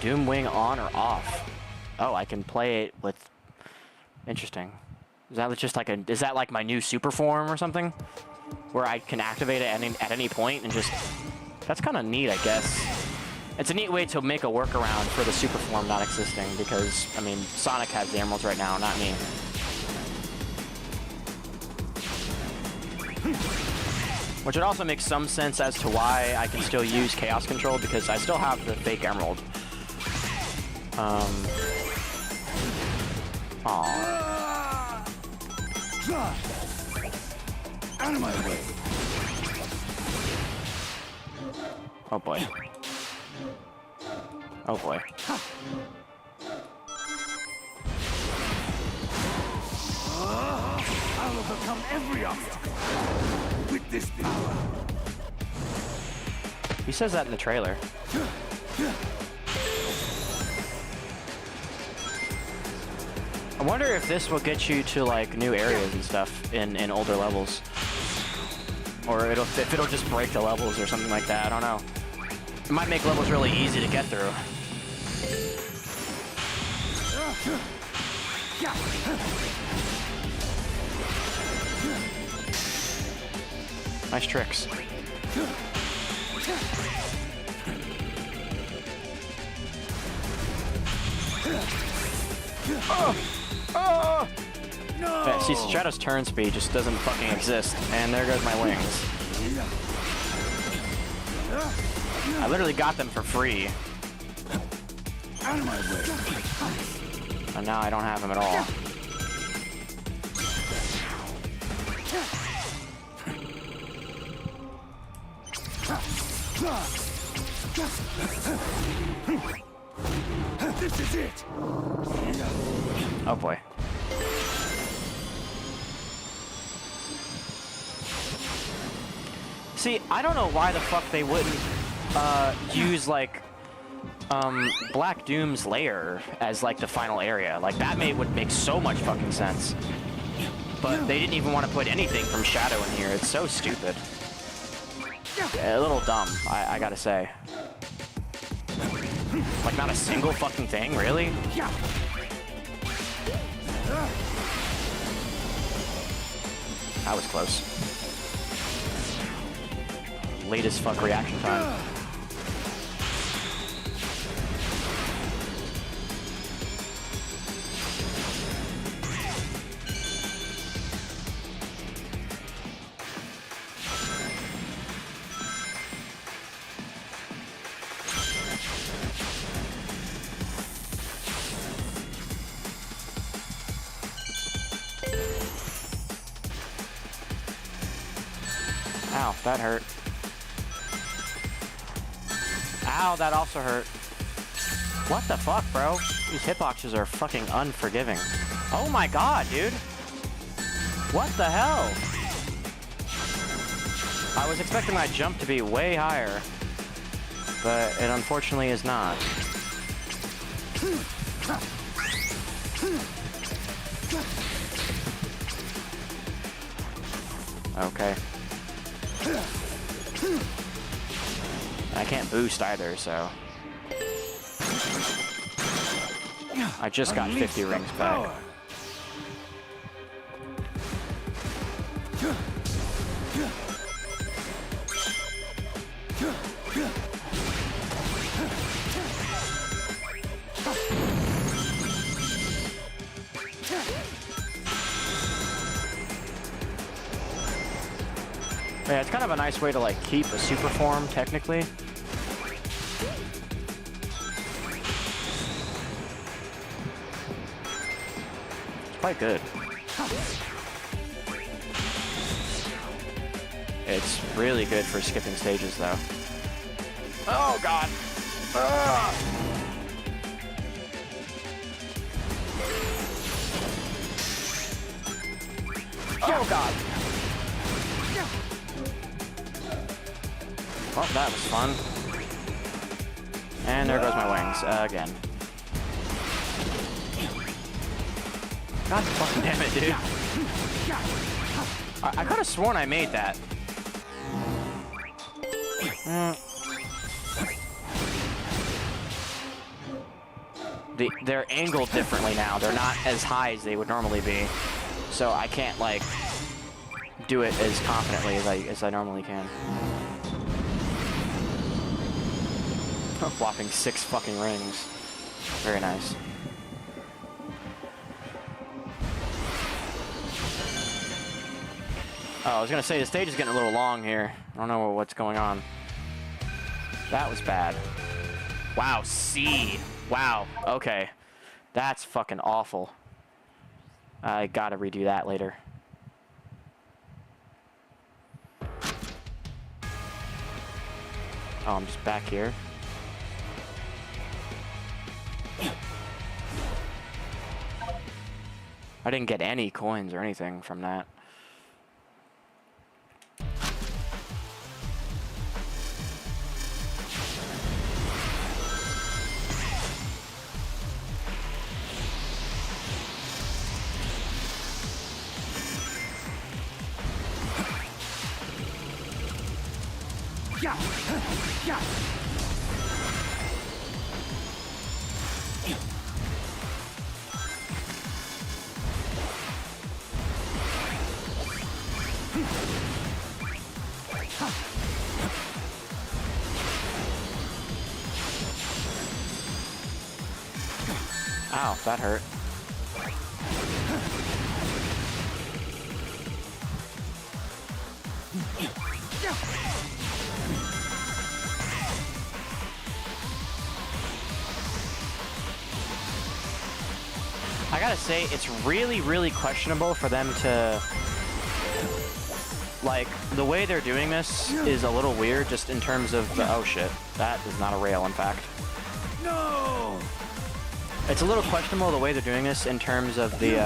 Doomwing on or off? Oh, I can play it with... Interesting. Is that just like is that like my new super form or something? Where I can activate it at any point and just... That's kind of neat, I guess. It's a neat way to make a workaround for the super form not existing because, I mean, Sonic has the emeralds right now, not me. Which would also make some sense as to why I can still use Chaos Control because I still have the fake emerald. Aww. Out of my way. Oh boy. Oh boy. I'll overcome every obstacle with this power. He says that in the trailer. wonder if this will get you to like new areas and stuff in older levels. Or if it'll just break the levels or something like that, I don't know. It might make levels really easy to get through. Nice tricks. Oh! No! Yeah, see, Shadow's turn speed just doesn't fucking exist. And there goes my wings. I literally got them for free. Out of my way. And now I don't have them at all. This is it. Oh boy. See, I don't know why the fuck they wouldn't use like Black Doom's lair as like the final area. Like that would make so much fucking sense. But they didn't even want to put anything from Shadow in here. It's so stupid. A little dumb, I gotta say. Like not a single fucking thing, really? That was close. Latest fuck reaction time. Ow, that hurt. Ow, that also hurt. What the fuck, bro? These hitboxes are fucking unforgiving. Oh my god, dude. What the hell? I was expecting my jump to be way higher, but it unfortunately is not. Okay. I can't boost either, so... I just got 50 rings back. Yeah, it's kind of a nice way to like keep a super form, technically. It's quite good. It's really good for skipping stages, though. Oh god! Ugh. Oh god! Well, that was fun. And there goes my wings, again. God fucking damn it, dude. I could have sworn I made that. They're angled differently now. They're not as high as they would normally be. So I can't, like, do it as confidently as I normally can. Whopping 6 fucking rings. Very nice. Oh, I was gonna say, the stage is getting a little long here. I don't know what's going on. That was bad. Wow, C. Wow, okay. That's fucking awful. I gotta redo that later. Oh, I'm just back here. I didn't get any coins or anything from that. Ow, that hurt. I gotta say, it's really, really questionable for them to... Like, the way they're doing this is a little weird, just in terms of the... Oh shit, that is not a rail, in fact. No! It's a little questionable the way they're doing this in terms of the,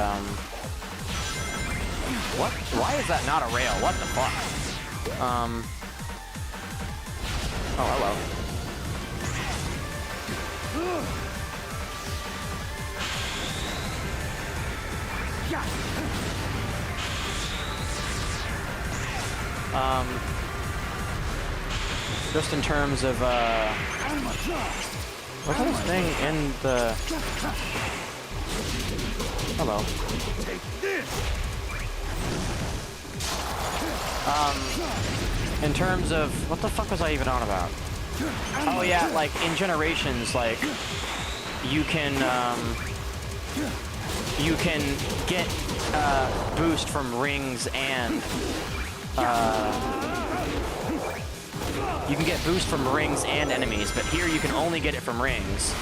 What? Why is that not a rail? What the fuck? Oh, hello. Just in terms of, what's this thing in the... Hello. In terms of... What the fuck was I even on about? Oh yeah, like, in Generations, like, you can get, boost from rings and, you can get boost from rings and enemies, but here you can only get it from rings.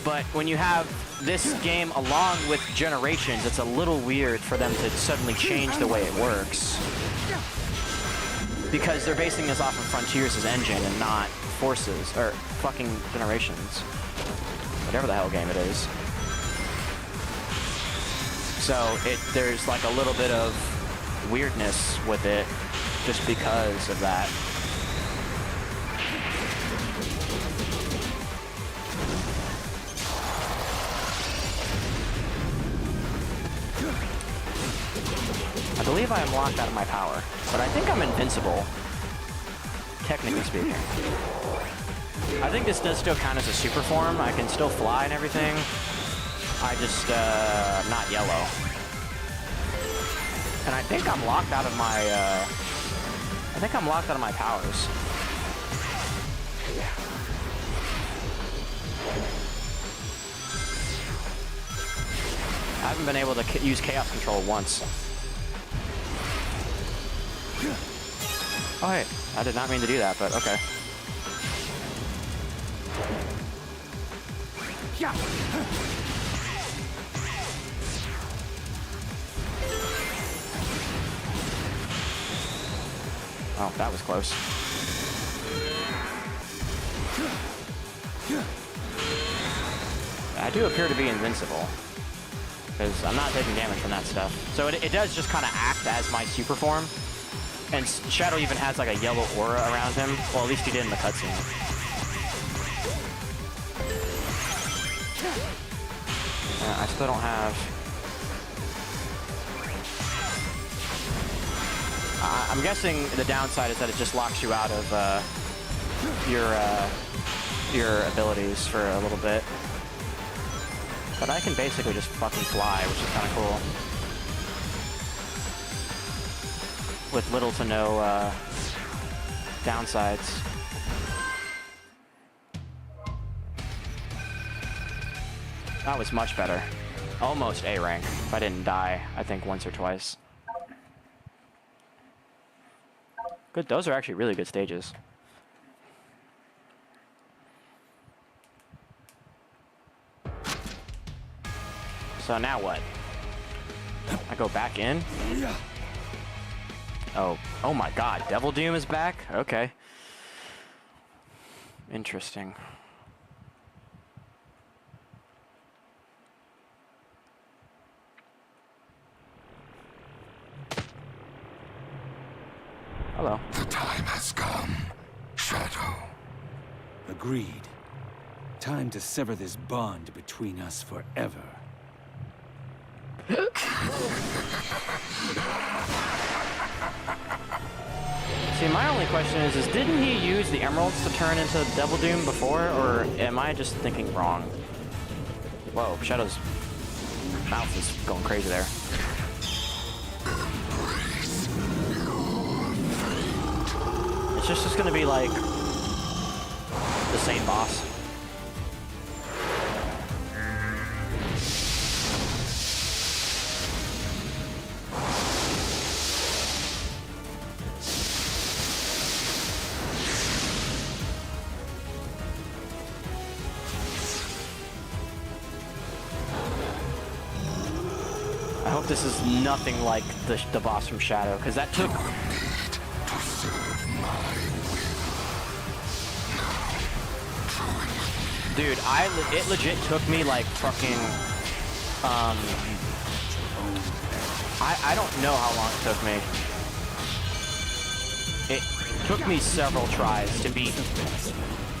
But when you have this game along with Generations, it's a little weird for them to suddenly change the way it works. Because they're basing this off of Frontiers' engine and not Forces, or fucking Generations. Whatever the hell game it is. So there's like a little bit of weirdness with it just because of that. I believe I am locked out of my power, but I think I'm invincible, technically speaking. I think this does still count as a super form. I can still fly and everything. I just, not yellow. And I think I'm locked out of my, powers. I haven't been able to use Chaos Control once. Oh, hey, I did not mean to do that, but okay. Oh, that was close. I do appear to be invincible, because I'm not taking damage from that stuff. So it does just kind of act as my super form. And Shadow even has like a yellow aura around him. Well, at least he did in the cutscene. I still don't have... I'm guessing the downside is that it just locks you out of your abilities for a little bit. But I can basically just fucking fly, which is kind of cool. With little to no downsides. That was much better. Almost A rank, if I didn't die, I think once or twice. Good, those are actually really good stages. So now what? I go back in? Oh my god, Devil Doom is back? Okay. Interesting. Hello. The time has come, Shadow. Agreed. Time to sever this bond between us forever. See, See, my only question is didn't he use the emeralds to turn into Devil Doom before, or am I just thinking wrong? Whoa, Shadow's mouth is going crazy there. It's just gonna be like the same boss. I hope this is nothing like the boss from Shadow, because that took... Dude, it legit took me like fucking... I don't know how long it took me. It took me several tries to beat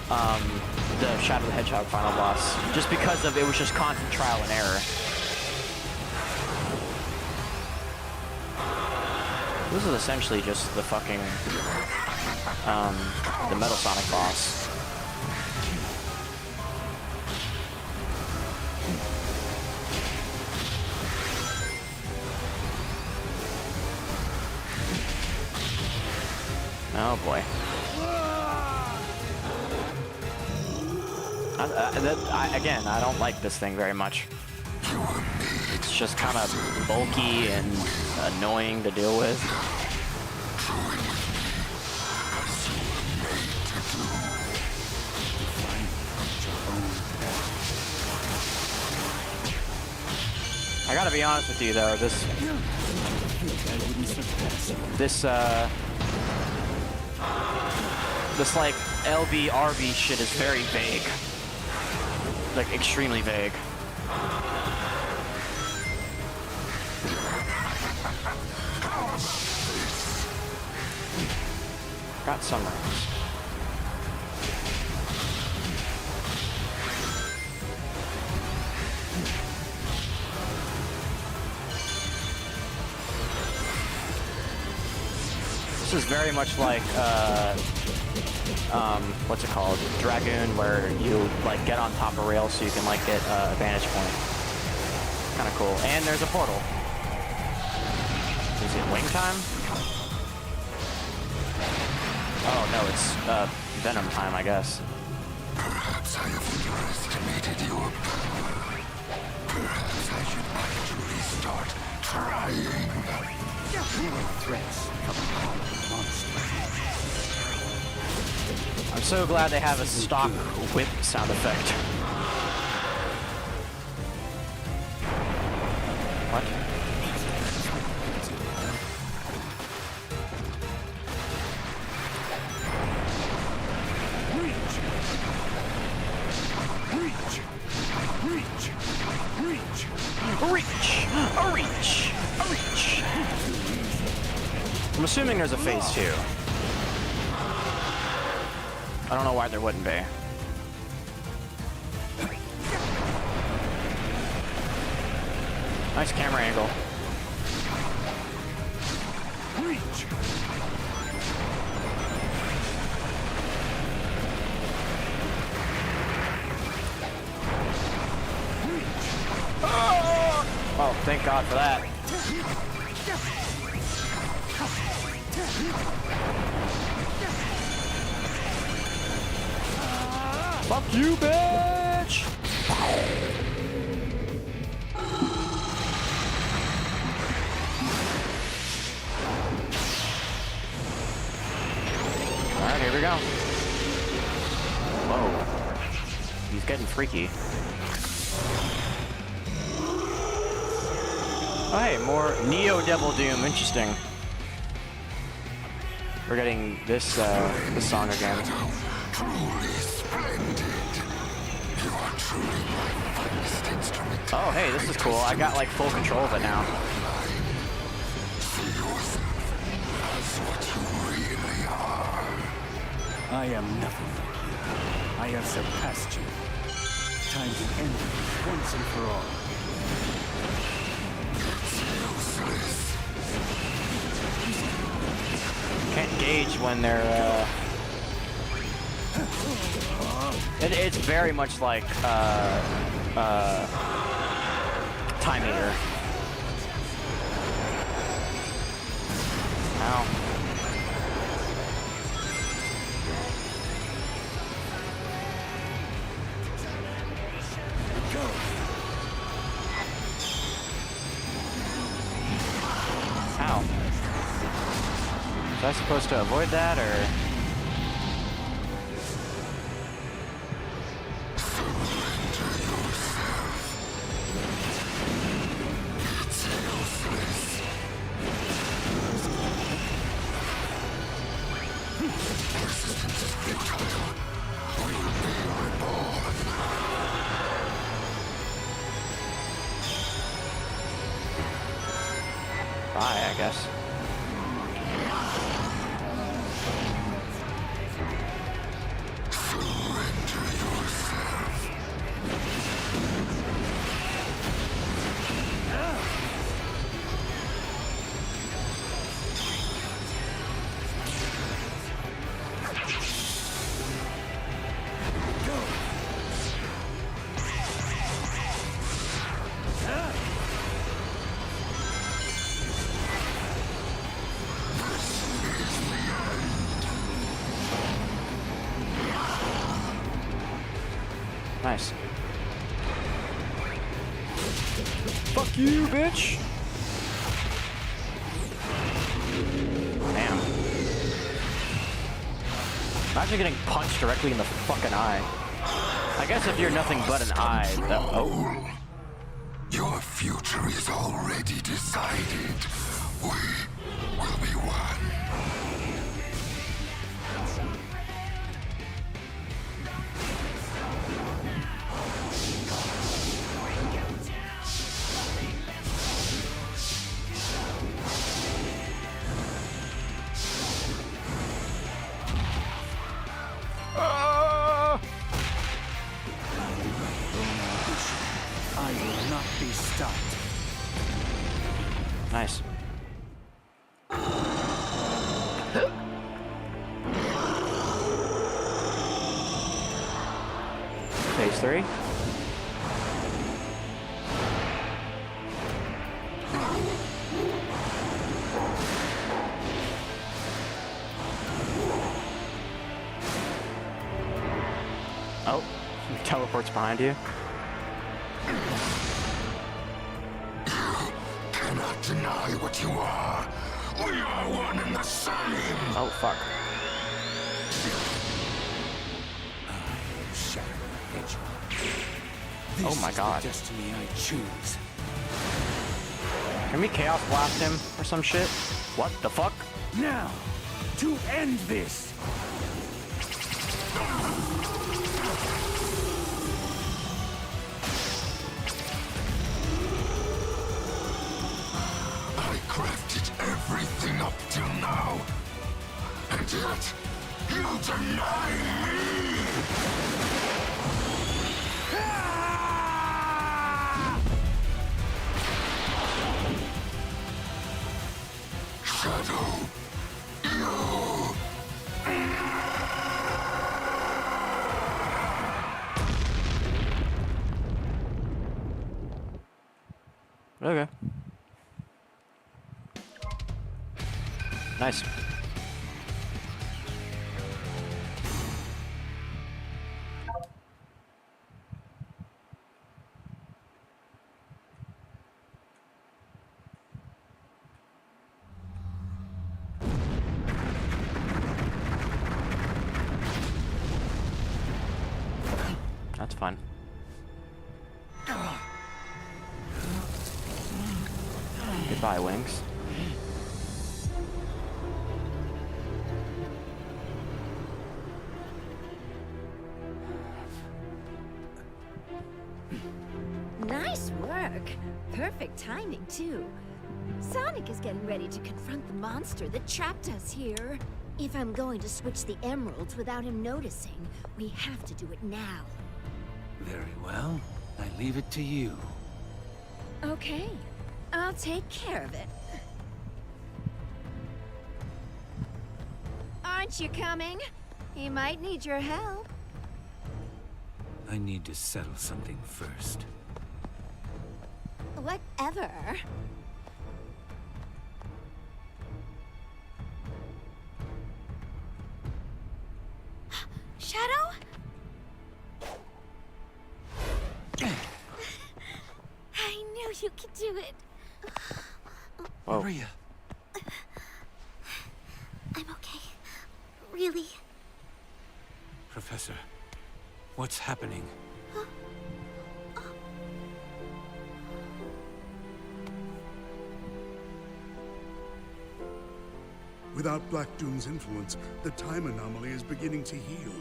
the Shadow the Hedgehog final boss, just because of it was just constant trial and error. This is essentially just the fucking, the Metal Sonic boss. Oh boy. Again, I don't like this thing very much. It's just kind of bulky and annoying to deal with. I gotta be honest with you though, this like LB-RB shit is very vague. Like extremely vague. Got sunrise. This is very much like what's it called? Dragoon, where you like get on top of rails so you can like get a vantage point. Kind of cool. And there's a portal. Is it wing time? Oh no, it's Venom time, I guess. Perhaps I have underestimated your power. Perhaps I should actually start trying. Threats from monsters. I'm so glad they have a stock whip sound effect. What? Reach! I'm assuming there's a phase 2. I don't know why there wouldn't be. Nice camera angle. Oh, thank God for that. Fuck you, bitch! Alright, here we go. Whoa. He's getting freaky. Oh, hey, more Neo Devil Doom. Interesting. We're getting this song again. Oh, hey, this is cool. I got like full control of it now. I am nothing like you. I have surpassed you. Time to end it once and for all. Can't gauge when they're, it's very much like, Time Eater. Ow. How? Was I supposed to avoid that, or? Bye, I guess. Nice. Fuck you, bitch! Damn. Imagine getting punched directly in the fucking eye. I guess if you're nothing but an eye, that— oh. Your future is already decided. We will be one. I will not be stopped. Nice. Phase 3. Oh, teleports behind you. Cannot deny what you are. We are one and the same. Oh, fuck. Shadow Hedgehog. Oh This my is God. the destiny I choose. Can we Chaos Blast him or some shit? What the fuck? Now, to end this. I crafted everything up till now. And yet, you deny me! Shadow, you... Okay. Nice. That's fun. Goodbye, Wings. Nice work. Perfect timing, too. Sonic is getting ready to confront the monster that trapped us here. If I'm going to switch the emeralds without him noticing, we have to do it now. Very well. I leave it to you. Okay. I'll take care of it. hunch you're coming. He might need your help. I need to settle something first. Whatever. Shadow? I knew you could do it. Whoa. Maria! I'm okay. Really. Professor, what's happening? Without Black Doom's influence, the time anomaly is beginning to heal.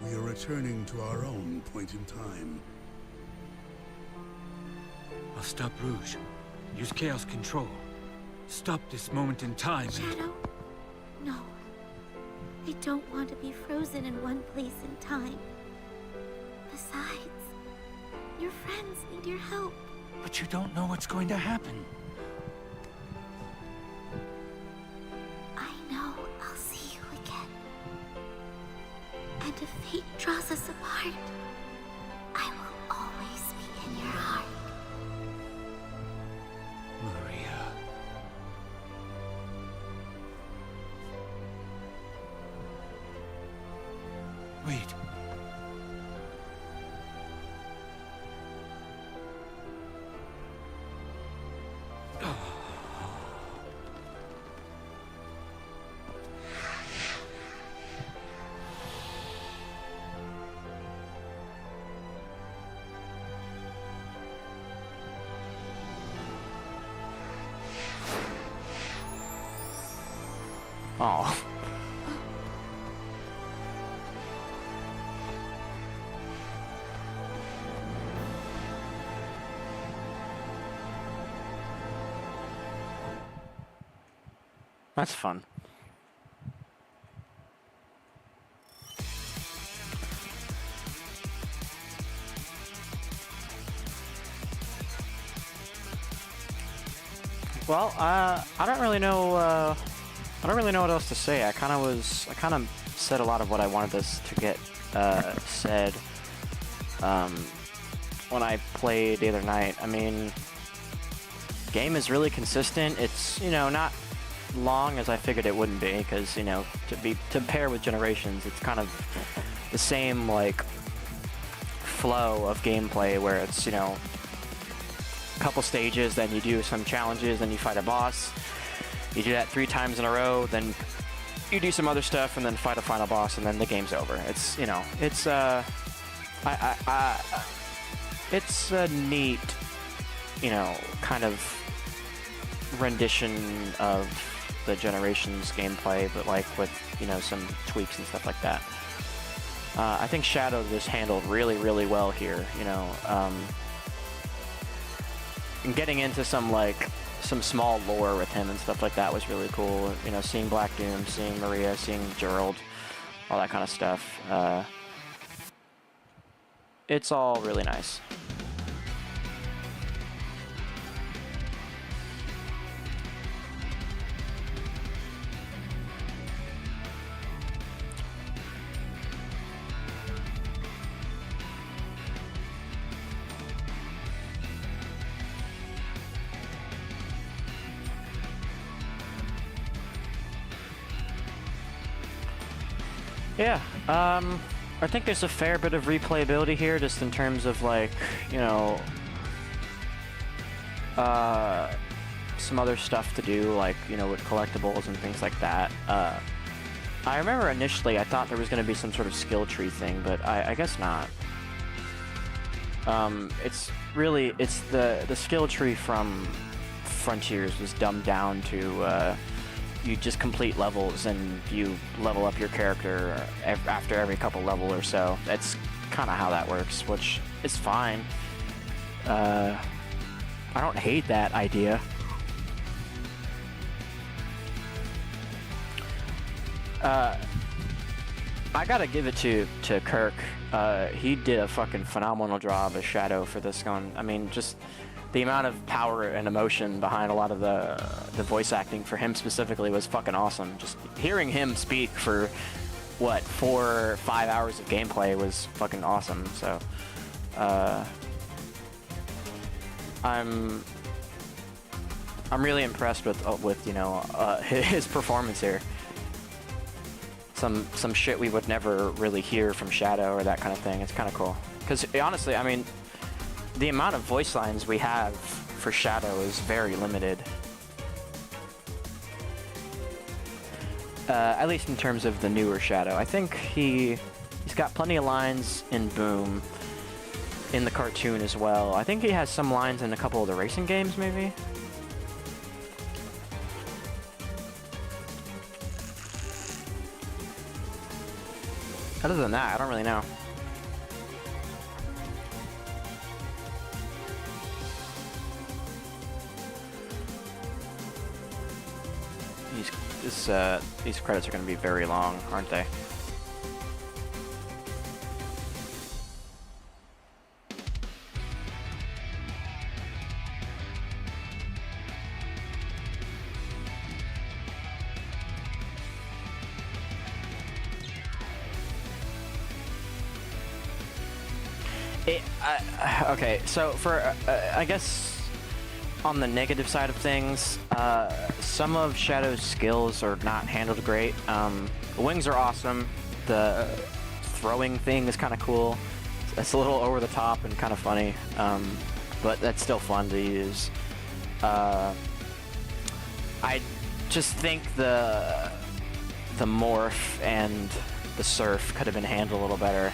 We are returning to our own point in time. I'll stop Rouge. Use Chaos Control. Stop this moment in time. Shadow? No. I don't want to be frozen in one place in time. Besides, your friends need your help. But you don't know what's going to happen. I know I'll see you again. And if fate draws us apart, I will always be in your heart. Maria. Wait. Oh. That's fun. Well, I don't really know. I don't really know what else to say. I kind of said a lot of what I wanted this to get said when I played the other night. I mean, game is really consistent. It's, you know, not long as I figured it wouldn't be, because, you know, to pair with Generations, it's kind of the same like flow of gameplay where it's, you know, a couple stages, then you do some challenges, then you fight a boss. You do that 3 times in a row, then you do some other stuff, and then fight a final boss, and then the game's over. It's, you know, it's it's a neat, you know, kind of rendition of the Generations gameplay, but like with, you know, some tweaks and stuff like that. I think Shadow just handled really, really well here, you know, and getting into some small lore with him and stuff like that was really cool. You know, seeing Black Doom, seeing Maria, seeing Gerald, all that kind of stuff. It's all really nice. Yeah, I think there's a fair bit of replayability here, just in terms of, like, you know, some other stuff to do, like, you know, with collectibles and things like that. I remember initially I thought there was going to be some sort of skill tree thing, but I guess not. It's the skill tree from Frontiers was dumbed down to, you just complete levels and you level up your character after every couple level or so. That's kind of how that works, which is fine. I don't hate that idea. I gotta give it to Kirk. He did a fucking phenomenal job as Shadow for this one. I mean, just the amount of power and emotion behind a lot of the voice acting for him specifically was fucking awesome. Just hearing him speak for what 4 or 5 hours of gameplay was fucking awesome. So I'm really impressed with you know his performance here. Some shit we would never really hear from Shadow or that kind of thing. It's kind of cool. Because honestly, I mean, the amount of voice lines we have for Shadow is very limited. At least in terms of the newer Shadow. I think he's got plenty of lines in Boom, in the cartoon as well. I think he has some lines in a couple of the racing games, maybe? Other than that, I don't really know. These credits are going to be very long, aren't they? Okay, so for I guess on the negative side of things, some of Shadow's skills are not handled great. The wings are awesome. The throwing thing is kind of cool. It's a little over the top and kind of funny, but that's still fun to use. I just think the morph and the surf could have been handled a little better.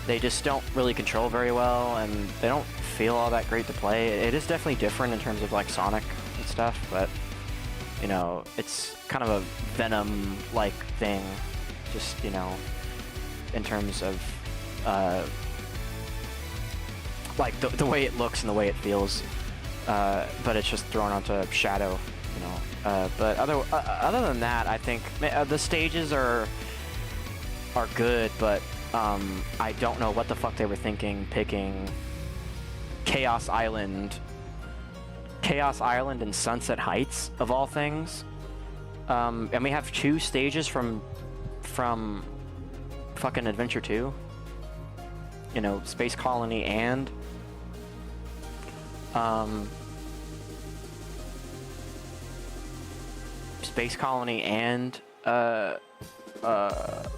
They just don't really control very well, and they don't feel all that great to play. It is definitely different in terms of like Sonic and stuff, but you know, it's kind of a Venom-like thing, just, you know, in terms of like the way it looks and the way it feels, but it's just thrown onto Shadow, you know. But other than that, I think the stages are good, but I don't know what the fuck they were thinking picking Chaos Island and Sunset Heights of all things. And we have 2 stages from fucking Adventure 2. You know, Space Colony and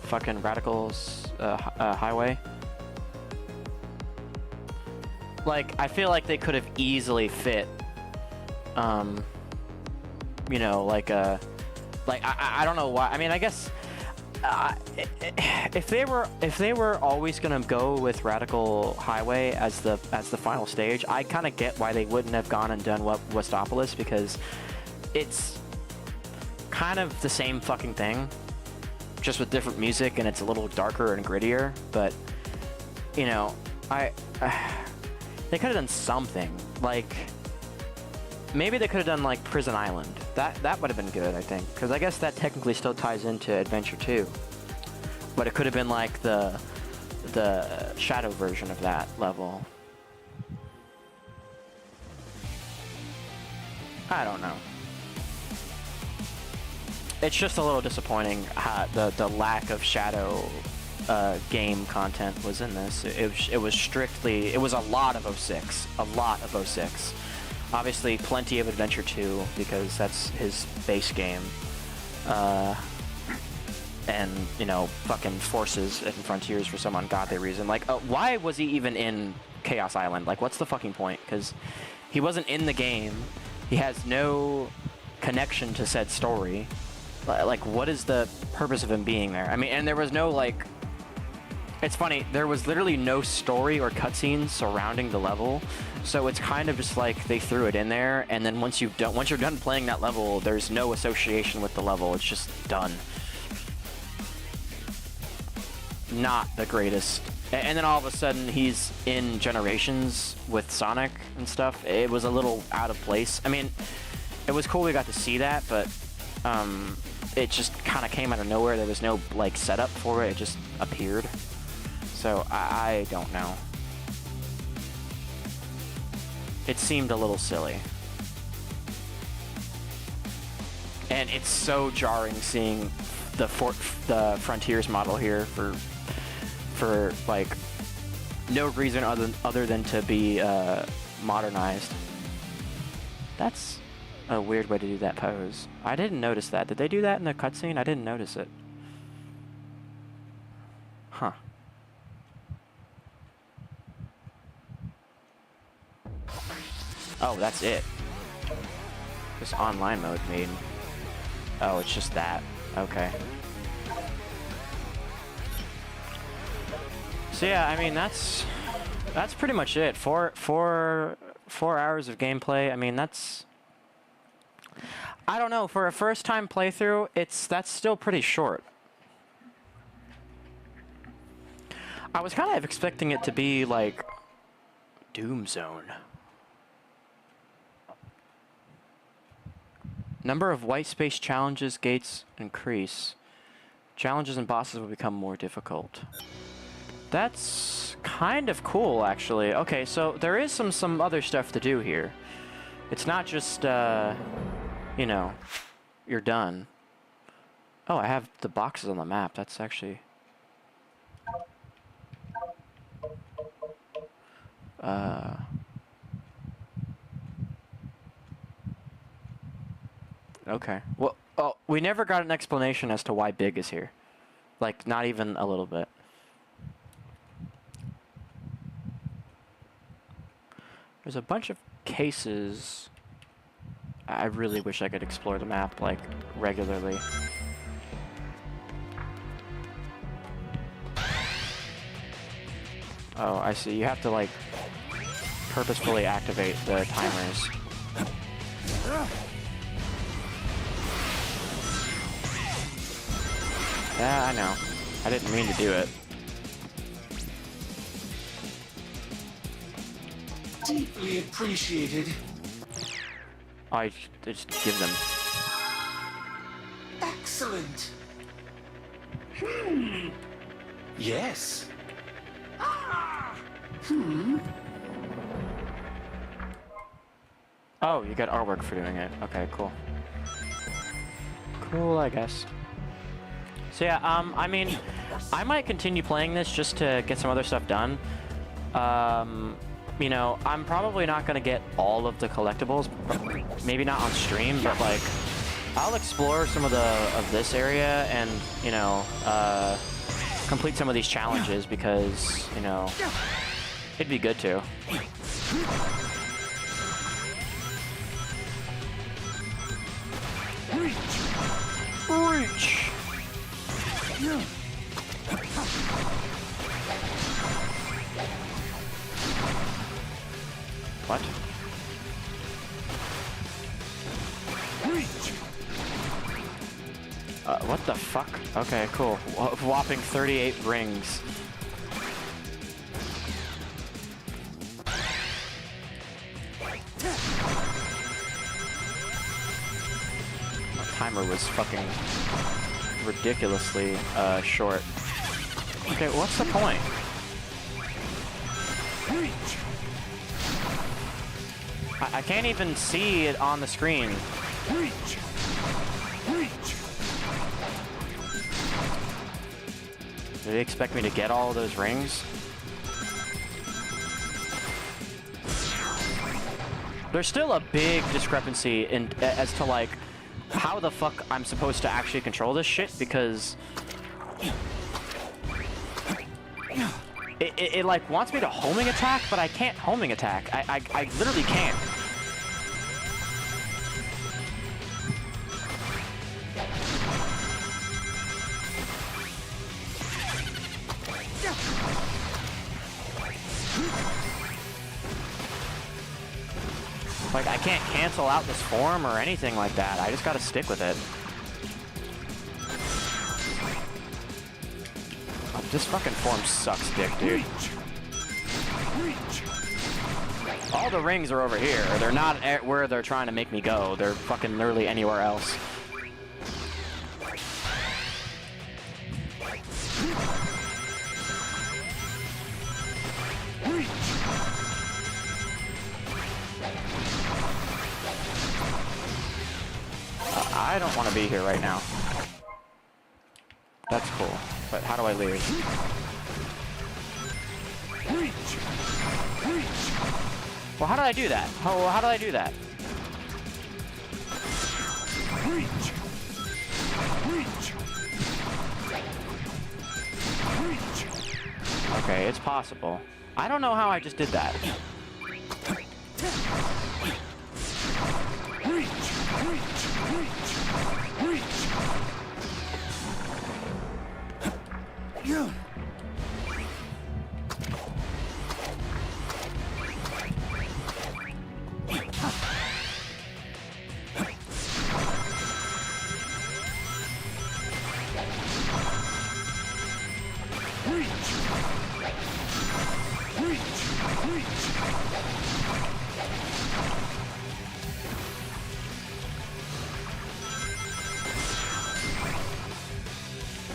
fucking Radicals Highway. Like, I feel like they could have easily fit, you know, like I don't know why. I mean, I guess if they were always gonna go with Radical Highway as the final stage, I kind of get why they wouldn't have gone and done Westopolis, because it's kind of the same fucking thing, just with different music, and it's a little darker and grittier. But you know, they could have done something, like maybe they could have done like Prison Island. That would have been good, I think, because I guess that technically still ties into Adventure 2. But it could have been like the Shadow version of that level. I don't know. It's just a little disappointing how the lack of Shadow game content was in this. It was a lot of 06. A lot of 06. Obviously, plenty of Adventure 2, because that's his base game. And, you know, fucking Forces and Frontiers for some ungodly reason. Like, why was he even in Chaos Island? Like, what's the fucking point? Because he wasn't in the game. He has no connection to said story. Like, what is the purpose of him being there? I mean, and there was no, like... It's funny, there was literally no story or cutscenes surrounding the level, so it's kind of just like they threw it in there, and then once you're done playing that level, there's no association with the level. It's just done. Not the greatest. And then all of a sudden, he's in Generations with Sonic and stuff. It was a little out of place. I mean, it was cool we got to see that, but it just kind of came out of nowhere. There was no like setup for it. It just appeared. So I don't know. it seemed a little silly. And it's so jarring seeing the Frontiers model here for like no reason other than to be modernized. That's a weird way to do that pose. I didn't notice that. Did they do that in the cutscene? I didn't notice it. Huh. Oh, that's it. This online mode made. Oh, it's just that. Okay. So yeah, I mean that's pretty much it. Four hours of gameplay. I mean that's. I don't know, for a first time playthrough, that's still pretty short. I was kind of expecting it to be like Doom Zone. Number of white space challenges, gates increase. Challenges and bosses will become more difficult. That's kind of cool, actually. Okay, so there is some other stuff to do here. It's not just, you know, you're done. Oh, I have the boxes on the map. That's actually... Okay. Well, oh, we never got an explanation as to why Big is here. Like, not even a little bit. There's a bunch of cases. I really wish I could explore the map, like, regularly. Oh, I see. You have to, like, purposefully activate the timers. Yeah, I know. I didn't mean to do it. Deeply appreciated. I just give them. Excellent. Yes. Oh, you got artwork for doing it. Okay, cool. Cool, I guess. So yeah, I mean, I might continue playing this just to get some other stuff done. You know, I'm probably not gonna get all of the collectibles, maybe not on stream, but like, I'll explore some of this area and, you know, complete some of these challenges because, you know, it'd be good to. Reach! What? What the fuck? Okay, cool. Whopping 38 rings. My timer was fucking ridiculously short. Okay, what's the point? I can't even see it on the screen. Do they expect me to get all of those rings? There's still a big discrepancy as to like how the fuck I'm supposed to actually control this shit, because it like wants me to homing attack, but I can't homing attack. I literally can't. Like, I can't cancel out this form or anything like that. I just gotta stick with it. Oh, this fucking form sucks dick, dude. All the rings are over here. They're not at where they're trying to make me go. They're fucking literally anywhere else. I don't want to be here right now. That's cool. But how do I leave? Well, how did I do that? How did I do that? Okay, it's possible. I don't know how I just did that.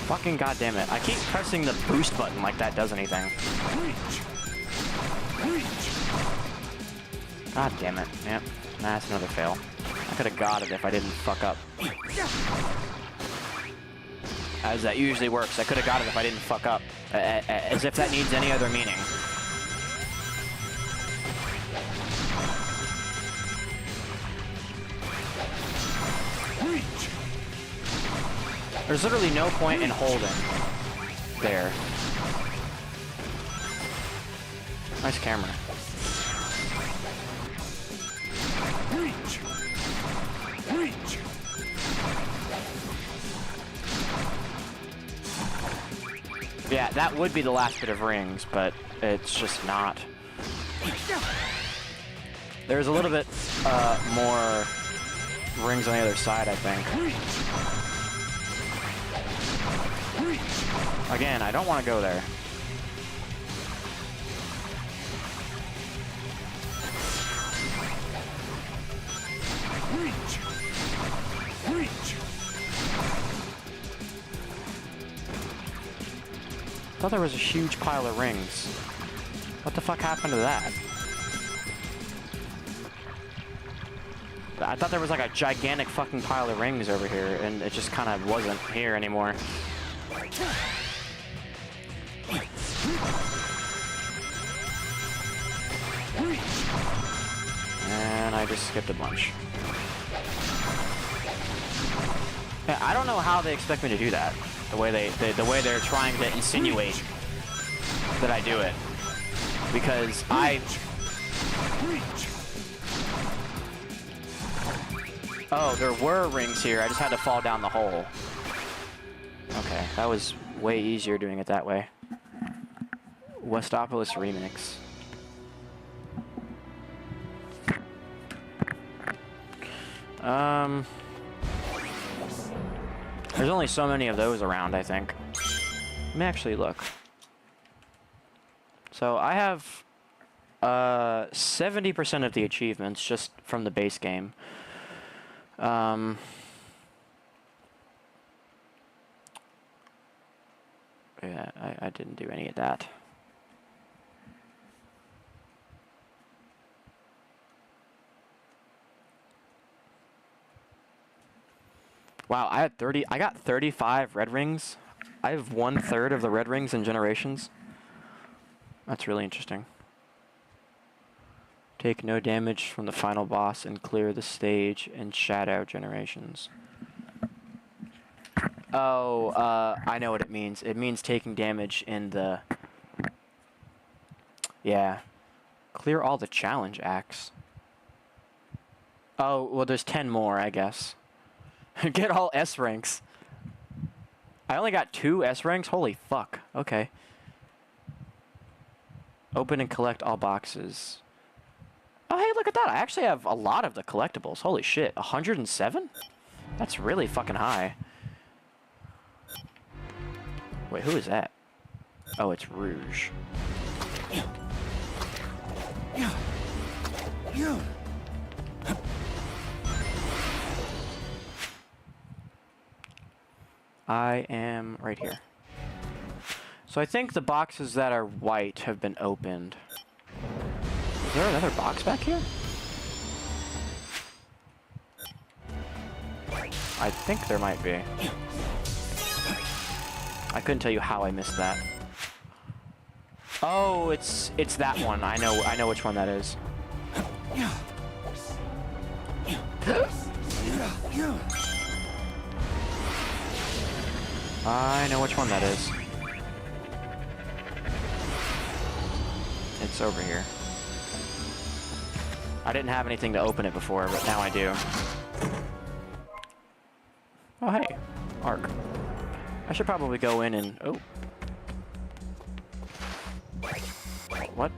Fucking goddamn it. I keep pressing the boost button like that does anything. God damn it. Yep. That's another fail. I could have got it if I didn't fuck up. As that usually works. I could have got it if I didn't fuck up. As if that needs any other meaning. There's literally no point in holding there. Nice camera. Yeah, that would be the last bit of rings, but it's just not. There's a little bit more rings on the other side, I think. Again, I don't want to go there. I thought there was a huge pile of rings. What the fuck happened to that? I thought there was like a gigantic fucking pile of rings over here, and it just kind of wasn't here anymore. And I just skipped a bunch. Yeah, I don't know how they expect me to do that. The way they're trying to insinuate that I do it, because oh, there were rings here. I just had to fall down the hole. Okay, that was way easier doing it that way. Westopolis Remix. There's only so many of those around, I think. Let me actually look. So I have 70% of the achievements just from the base game. Yeah, I didn't do any of that. Wow, I got 35 red rings. I have 1/3 of the red rings in Generations. That's really interesting. Take no damage from the final boss and clear the stage in Shadow Generations. Oh, I know what it means. It means taking damage in the... Yeah. Clear all the challenge acts. Oh, well, there's 10 more, I guess. Get all S ranks. I only got 2 S ranks? Holy fuck. Okay. Open and collect all boxes. Oh, hey, look at that. I actually have a lot of the collectibles. Holy shit. 107? That's really fucking high. Wait, who is that? Oh, it's Rouge. I am right here. So I think the boxes that are white have been opened. Is there another box back here? I think there might be. I couldn't tell you how I missed that. Oh, it's that one. I know which one that is. I know which one that is. It's over here. I didn't have anything to open it before, but now I do. Oh, hey. Arc. I should probably go in and... Oh. What?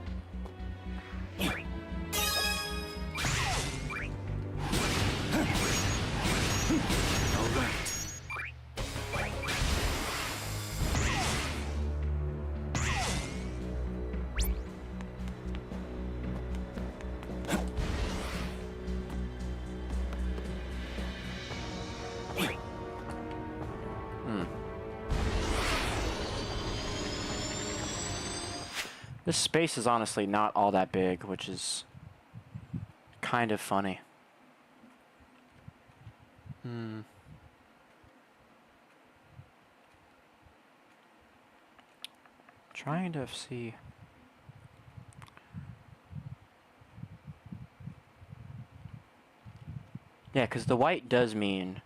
This space is honestly not all that big, which is kind of funny. Trying to see. Yeah, because the white does mean...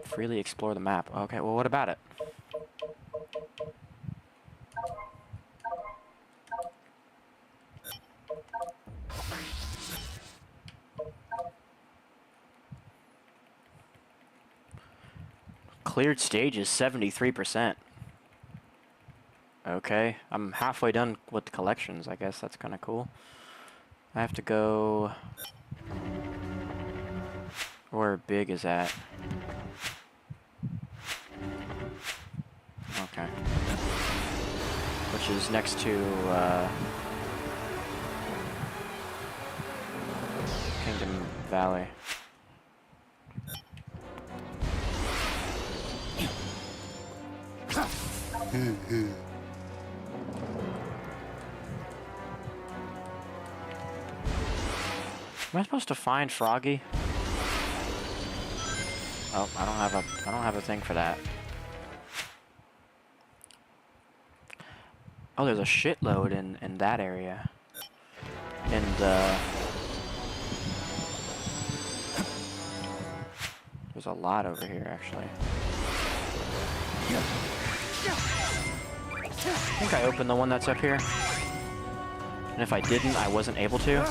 Freely explore the map. Okay, well, what about it? Cleared stage is 73%. Okay, I'm halfway done with the collections. I guess that's kind of cool. I have to go... Where big is at? Okay. Which is next to, Kingdom Valley. Am I supposed to find Froggy? Oh, I don't have a thing for that. Oh, there's a shitload in that area. And there's a lot over here actually. I think I opened the one that's up here. And if I didn't, I wasn't able to.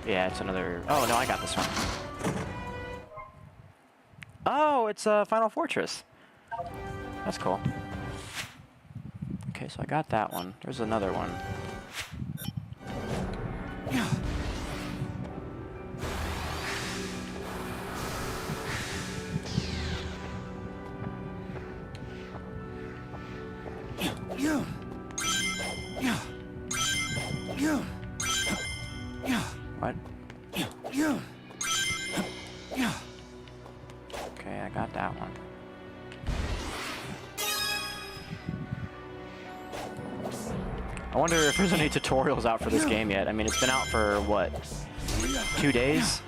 Yeah, it's another... Oh, no, I got this one. Oh, it's Final Fortress. That's cool. Okay, so I got that one. There's another one. What? Okay, I got that one. I wonder if there's any tutorials out for this game yet. I mean, it's been out for, what, 2 days?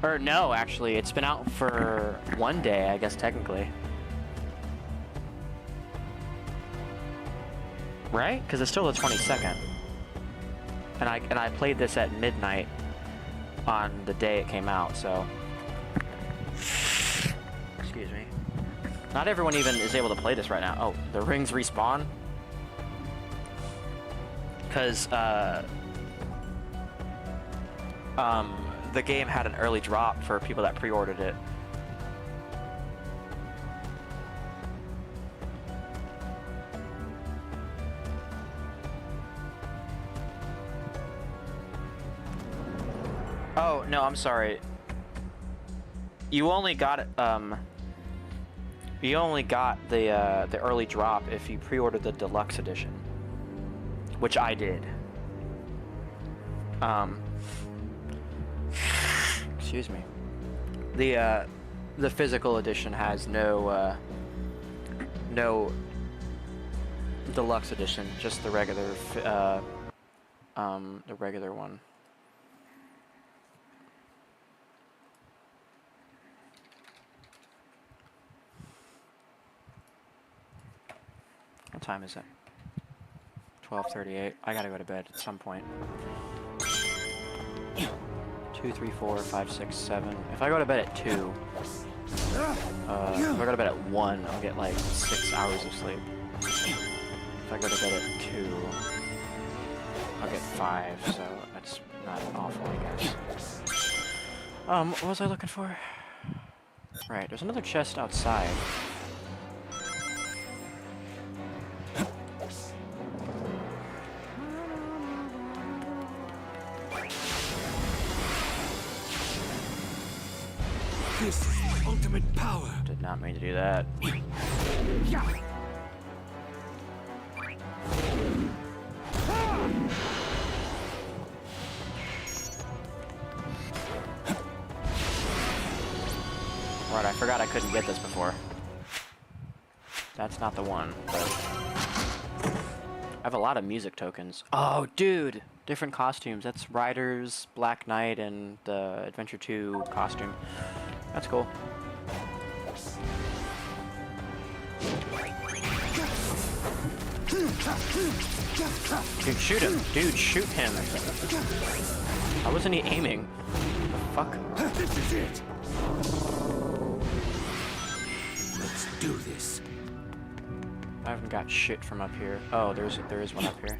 Or no, actually, it's been out for 1 day, I guess, technically. Right? Because it's still the 22nd. And I played this at midnight on the day it came out, so... Excuse me. Not everyone even is able to play this right now. Oh, the rings respawn? Because, the game had an early drop for people that pre-ordered it. Oh, no, I'm sorry. You only got it, you only got the early drop if you pre-ordered the deluxe edition. Which I did. Excuse me. the physical edition has no deluxe edition, just the regular one. What time is it? 12:38. I gotta go to bed at some point. 2, 3, 4, 5, 6, 7. If I go to bed at 2, if I go to bed at 1, I'll get like 6 hours of sleep. If I go to bed at 2, I'll get 5, so that's not awful, I guess. What was I looking for? Right, there's another chest outside. This is the ultimate power. Did not mean to do that. Right, I forgot I couldn't get this before. That's not the one, but I have a lot of music tokens. Oh, dude! Different costumes. That's Riders, Black Knight, and the Adventure 2 costume. That's cool. Dude, shoot him. Dude, shoot him. How wasn't he aiming? The fuck? This is it. Let's do this. I haven't got shit from up here. Oh, there is one up here.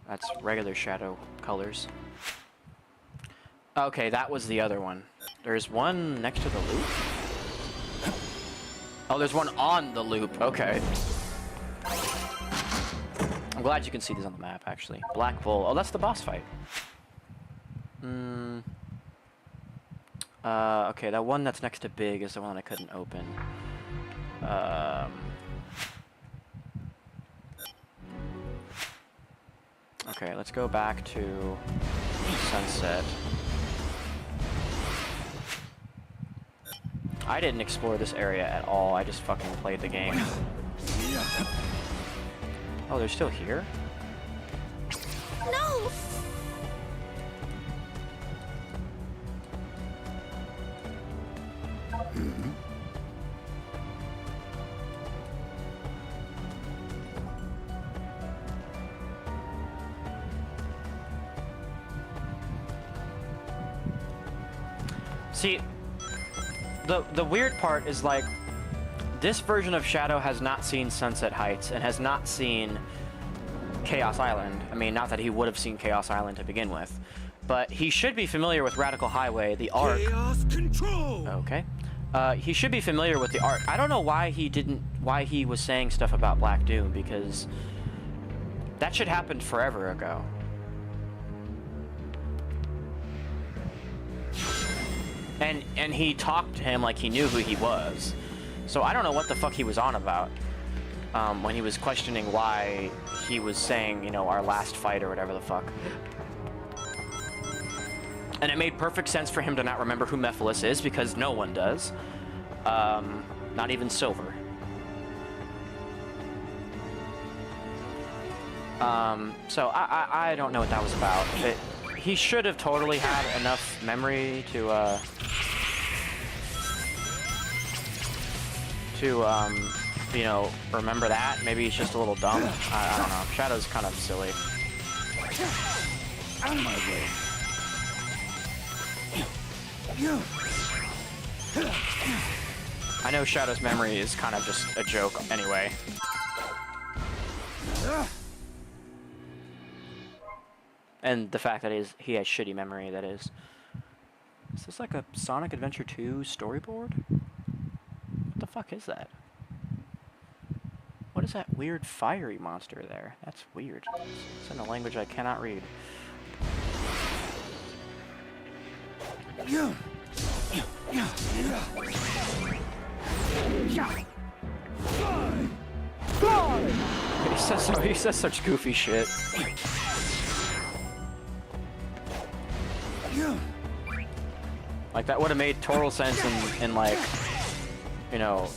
That's regular shadow colors. Okay, that was the other one. There's one next to the loop? Oh, there's one on the loop. Okay. I'm glad you can see these on the map, actually. Black Bull. Oh, that's the boss fight. Okay, that one that's next to Big is the one I couldn't open. Okay, let's go back to Sunset. I didn't explore this area at all, I just fucking played the game. Oh, they're still here? No! See, the weird part is, like, this version of Shadow has not seen Sunset Heights and has not seen Chaos Island. I mean, not that he would have seen Chaos Island to begin with, but he should be familiar with Radical Highway, the arc. Chaos control. Okay. He should be familiar with the arc. I don't know why he was saying stuff about Black Doom, because that should happen forever ago. And he talked to him like he knew who he was. So I don't know what the fuck he was on about when he was questioning why he was saying, you know, our last fight or whatever the fuck. And it made perfect sense for him to not remember who Mephiles is, because no one does. Not even Silver. So I don't know what that was about. He should have totally had enough memory to you know, remember that. Maybe he's just a little dumb. I don't know. Shadow's kind of silly. Out of my way. I know Shadow's memory is kind of just a joke anyway. And the fact that he has shitty memory, that is. Is this like a Sonic Adventure 2 storyboard? What the fuck is that? What is that weird fiery monster there? That's weird. It's in a language I cannot read. He says such goofy shit. Like, that would have made total sense in like, you know,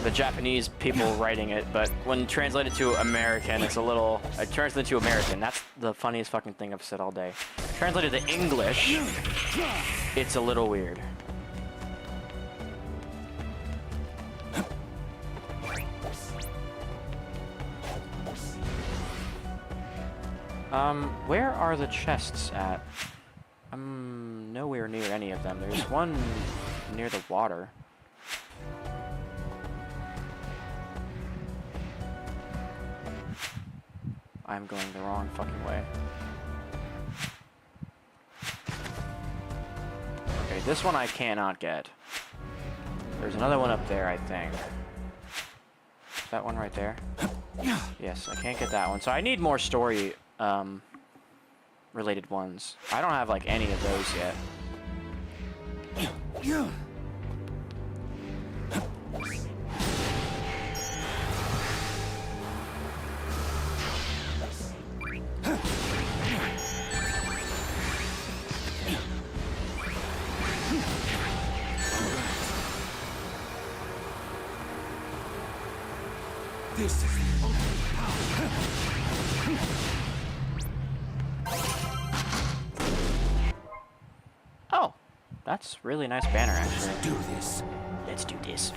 the Japanese people writing it, but when translated to American, it's a little... translated to American, that's the funniest fucking thing I've said all day. Translated to English, it's a little weird. Where are the chests at? I'm nowhere near any of them. There's one near the water. I'm going the wrong fucking way. Okay, this one I cannot get. There's another one up there, I think. Is that one right there? Yes, I can't get that one. So I need more story, related ones. I don't have, like, any of those yet. This is the ultimate power. Oh, that's really nice banner, actually. Let's do this. Let's do this.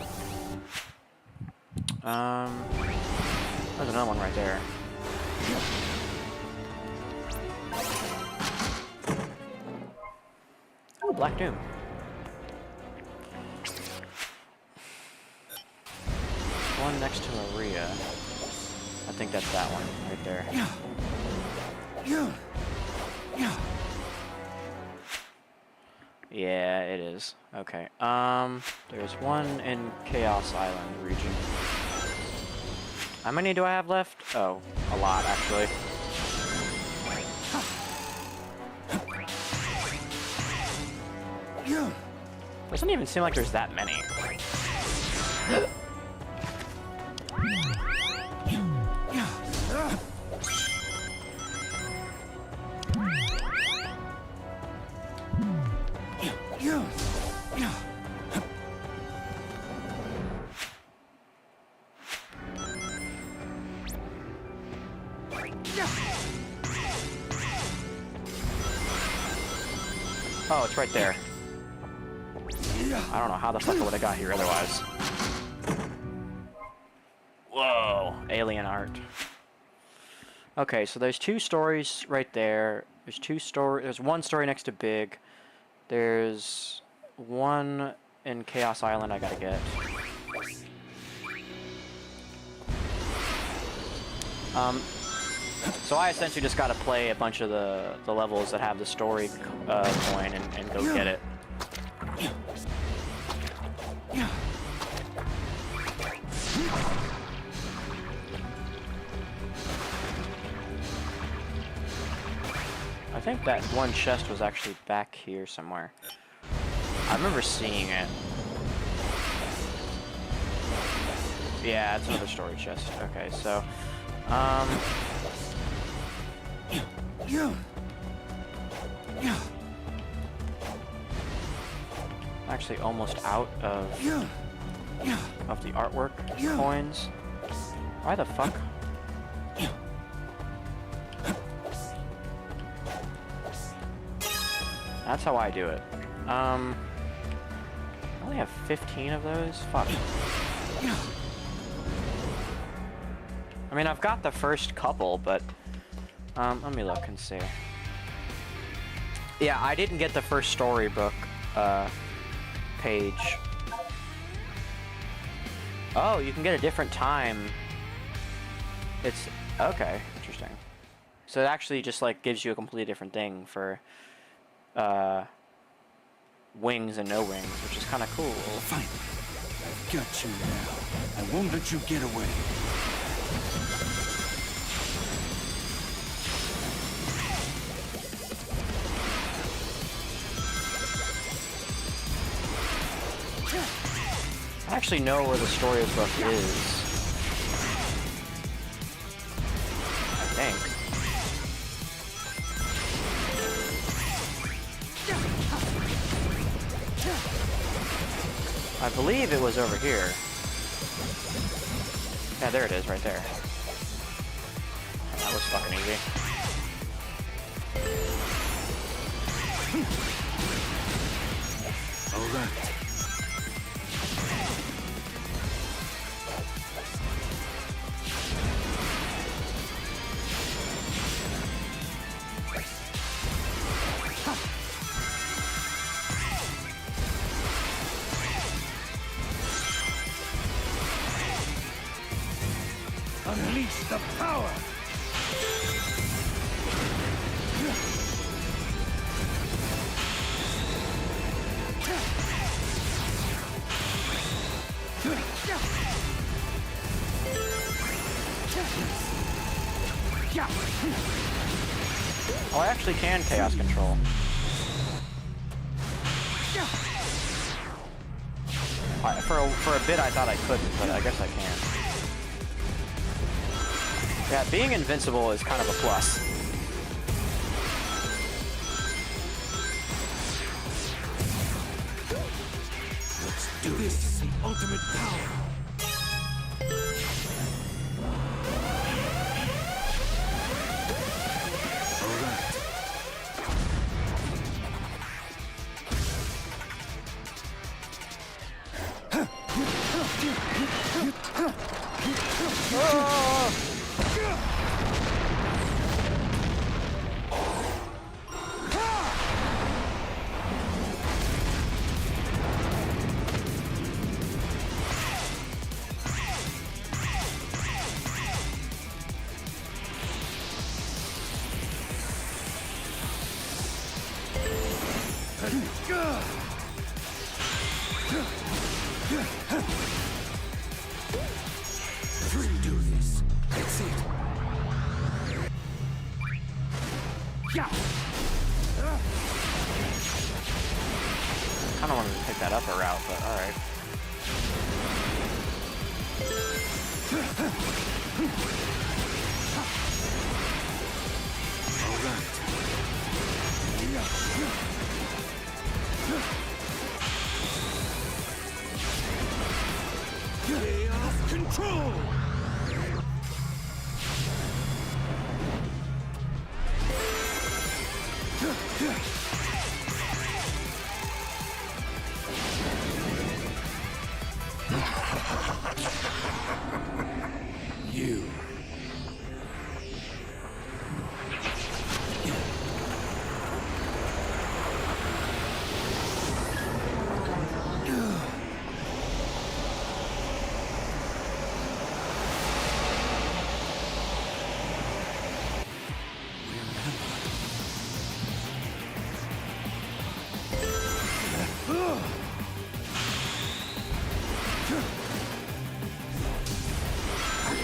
There's another one right there. Oh, Black Doom. One next to Maria. I think that's that one right there. Yeah, it is. Okay. There's one in Chaos Island region. How many do I have left? Oh, a lot, actually. Doesn't even seem like there's that many. Oh, it's right there. I don't know how the fuck I would have got here otherwise. Whoa, alien art. Okay, so there's two stories right there. There's one story next to Big. There's one in Chaos Island I gotta get. So I essentially just gotta play a bunch of the levels that have the story coin and go get it. I think that one chest was actually back here somewhere. I remember seeing it. Yeah, it's another story chest. Okay, so, actually almost out of the artwork coins. Why the fuck? That's how I do it. I only have 15 of those? Fuck. I mean, I've got the first couple, but... let me look and see. Yeah, I didn't get the first storybook, page. Oh, you can get a different time. It's... okay, interesting. So it actually just, like, gives you a completely different thing for... wings and no wings, which is kind of cool. Finally, I've got you now. I won't let you get away. I actually know where the storybook is. I think. I believe it was over here. Yeah, there it is, right there. That was fucking easy. All right. Unleash the power! Oh, I actually can chaos control. For a bit I thought I couldn't, but I guess I can. Yeah, being invincible is kind of a plus. Let's do this! The ultimate power! All right. Do this. That's it. Kinda wanted to pick that upper route, but alright. All right. Chaos control! You.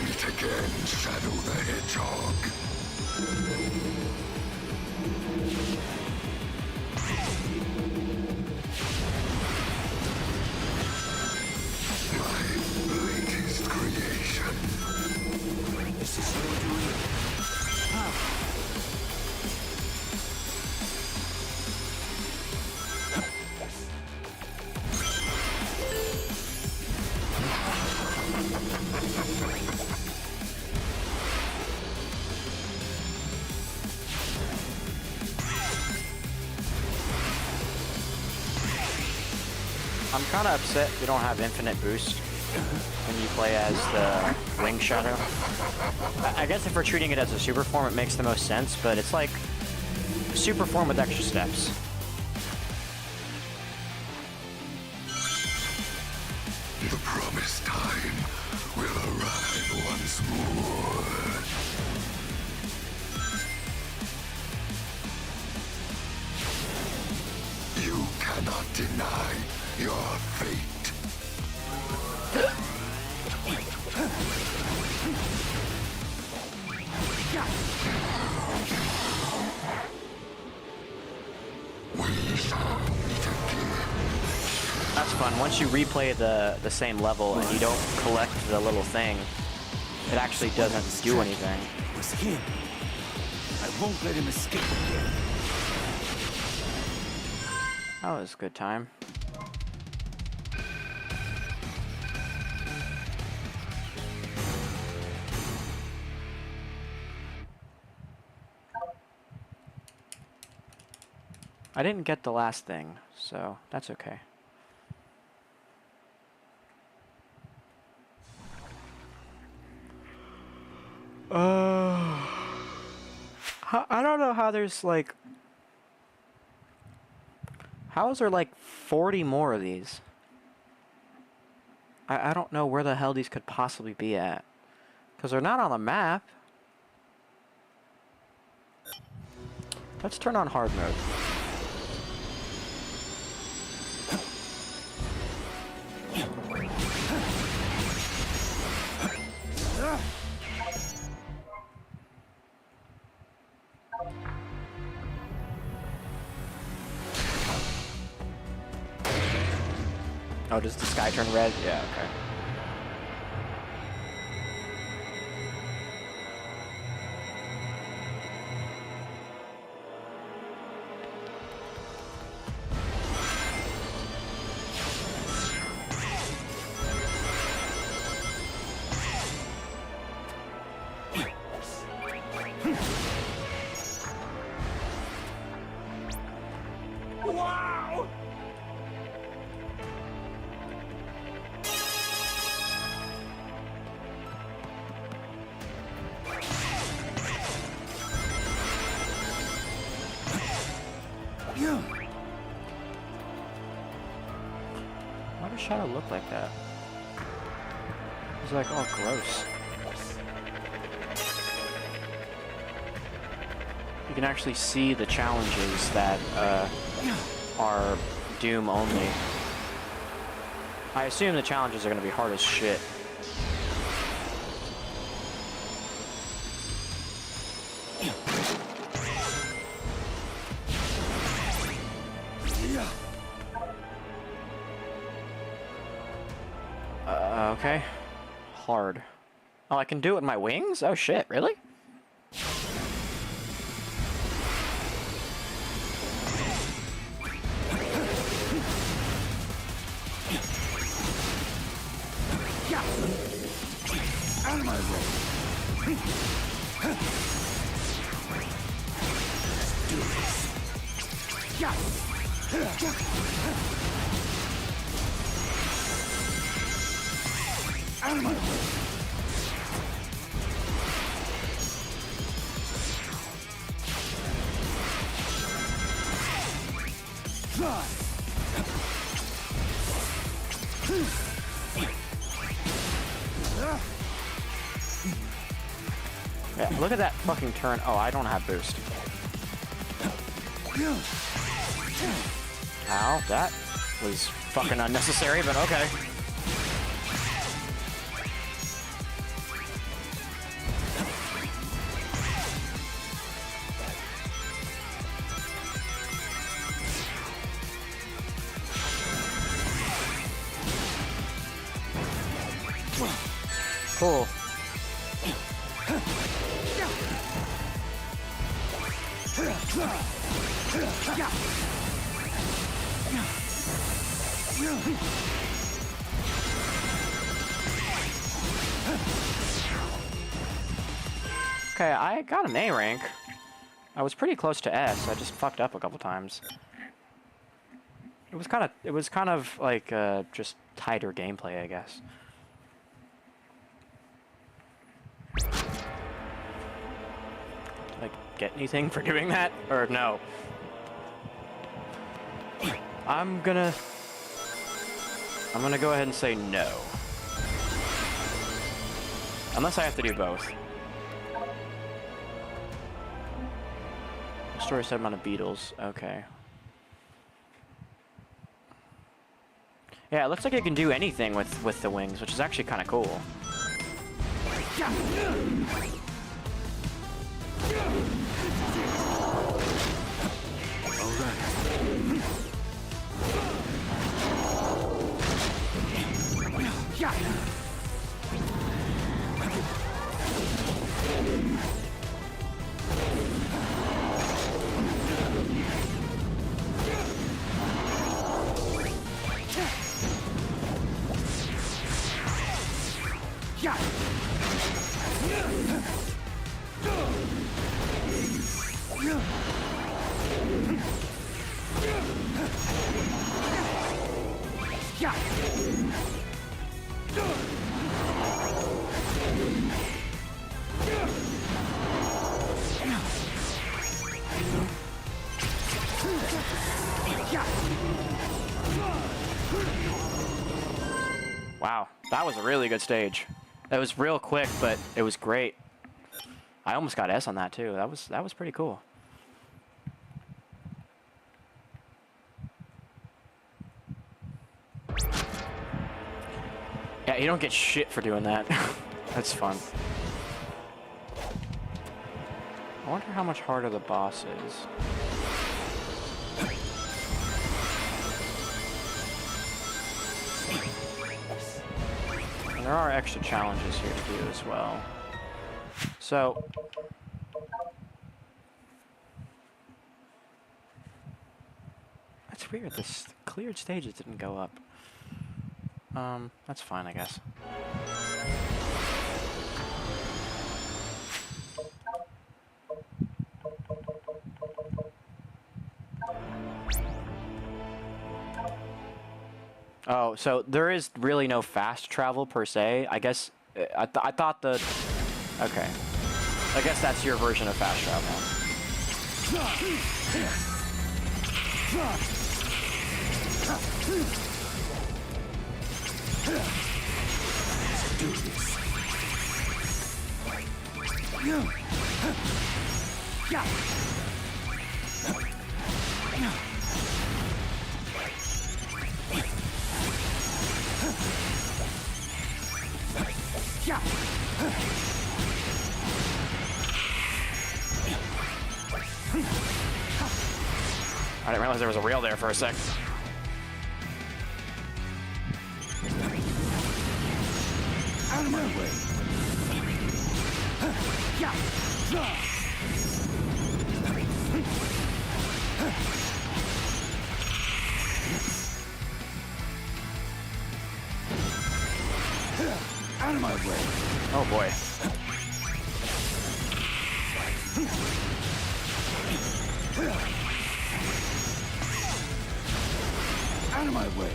Meet again, Shadow the Hedgehog. My latest creation. This is your doing. I'm kinda upset we don't have infinite boost when you play as the Wing Shadow. I guess if we're treating it as a super form, it makes the most sense, but it's like a super form with extra steps. The promised time will arrive once more. You cannot deny your fate. We shall meet again. That's fun. Once you replay the same level and you don't collect the little thing, it actually doesn't do anything. It was him. I won't let him escape again. That was a good time. I didn't get the last thing, so that's okay. I don't know how there's like... How is there like 40 more of these? I don't know where the hell these could possibly be at. Because they're not on the map. Let's turn on hard mode. Oh, does the sky turn red? Yeah, okay. Wow! Why does Shadow look like that? He's like all gross. You can actually see the challenges that are Doom only. I assume the challenges are going to be hard as shit. Okay. Hard. Oh, I can do it with my wings? Oh shit, really? Out of my way. Let's do this. Out of my way. Yeah, look at that fucking turn. Oh, I don't have boost. Ow, that was fucking unnecessary, but okay. Cool. Okay, I got an A rank. I was pretty close to S. I just fucked up a couple times. It was kind of like just tighter gameplay, I guess. Like, get anything for doing that? Or no? I'm gonna go ahead and say no. Unless I have to do both. Story set amount of beetles. Okay. Yeah, it looks like it can do anything with the wings, which is actually kind of cool. Wow, that was a really good stage. That was real quick, but it was great. I almost got S on that too. That was pretty cool. Yeah, you don't get shit for doing that. That's fun. I wonder how much harder the boss is. And there are extra challenges here to do as well. So, that's weird. This cleared stages didn't go up. That's fine, I guess. Oh, so there is really no fast travel per se. I guess I thought the. Okay, I guess that's your version of fast travel. Let's do this. I didn't realize there was a rail there for a sec. Out of my way. Out of my way. Oh boy. Out of my way.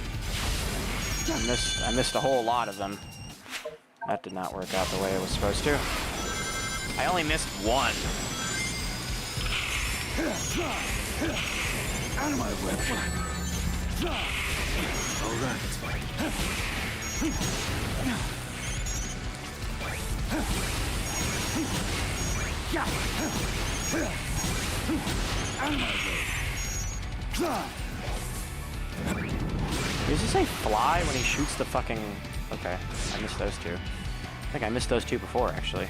I missed a whole lot of them. That did not work out the way it was supposed to. I only missed one. Out of my way. All right. Out of my way. Does he say fly when he shoots the fucking... Okay, I missed those two. I think I missed those two before, actually.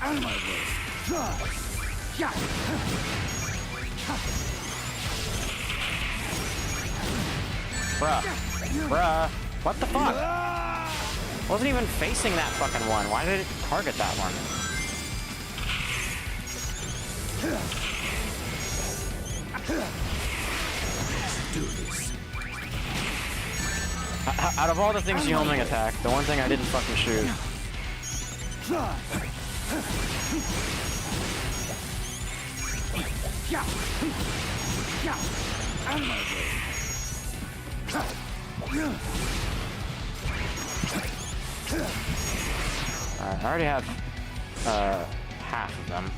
Out of my way. Bruh. Bruh. What the fuck? Wasn't even facing that fucking one. Why did it target that one? Do this. Out of all the things you homing attack, the one thing I didn't fucking shoot. Out of my way. I already have half of them.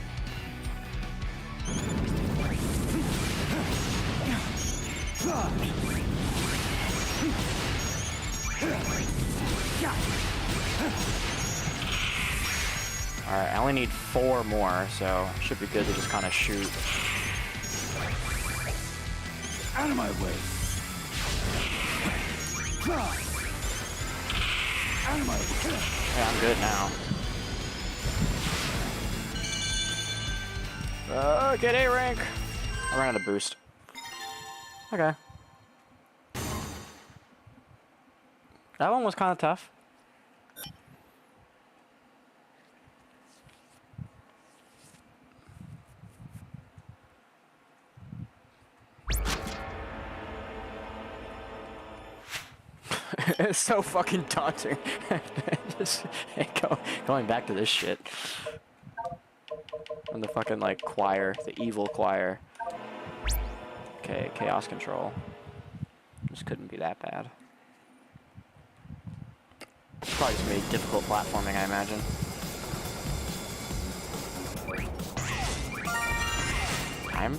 Alright, I only need 4 more, so it should be good to just kind of shoot. Out of my way. Out of my way. Yeah, I'm good now. Get A rank! I ran out of boost. Okay. That one was kind of tough. It's so fucking daunting. Just going back to this shit. And the fucking like choir, the evil choir. Okay, chaos control. This couldn't be that bad. Probably just made difficult platforming, I imagine. Time?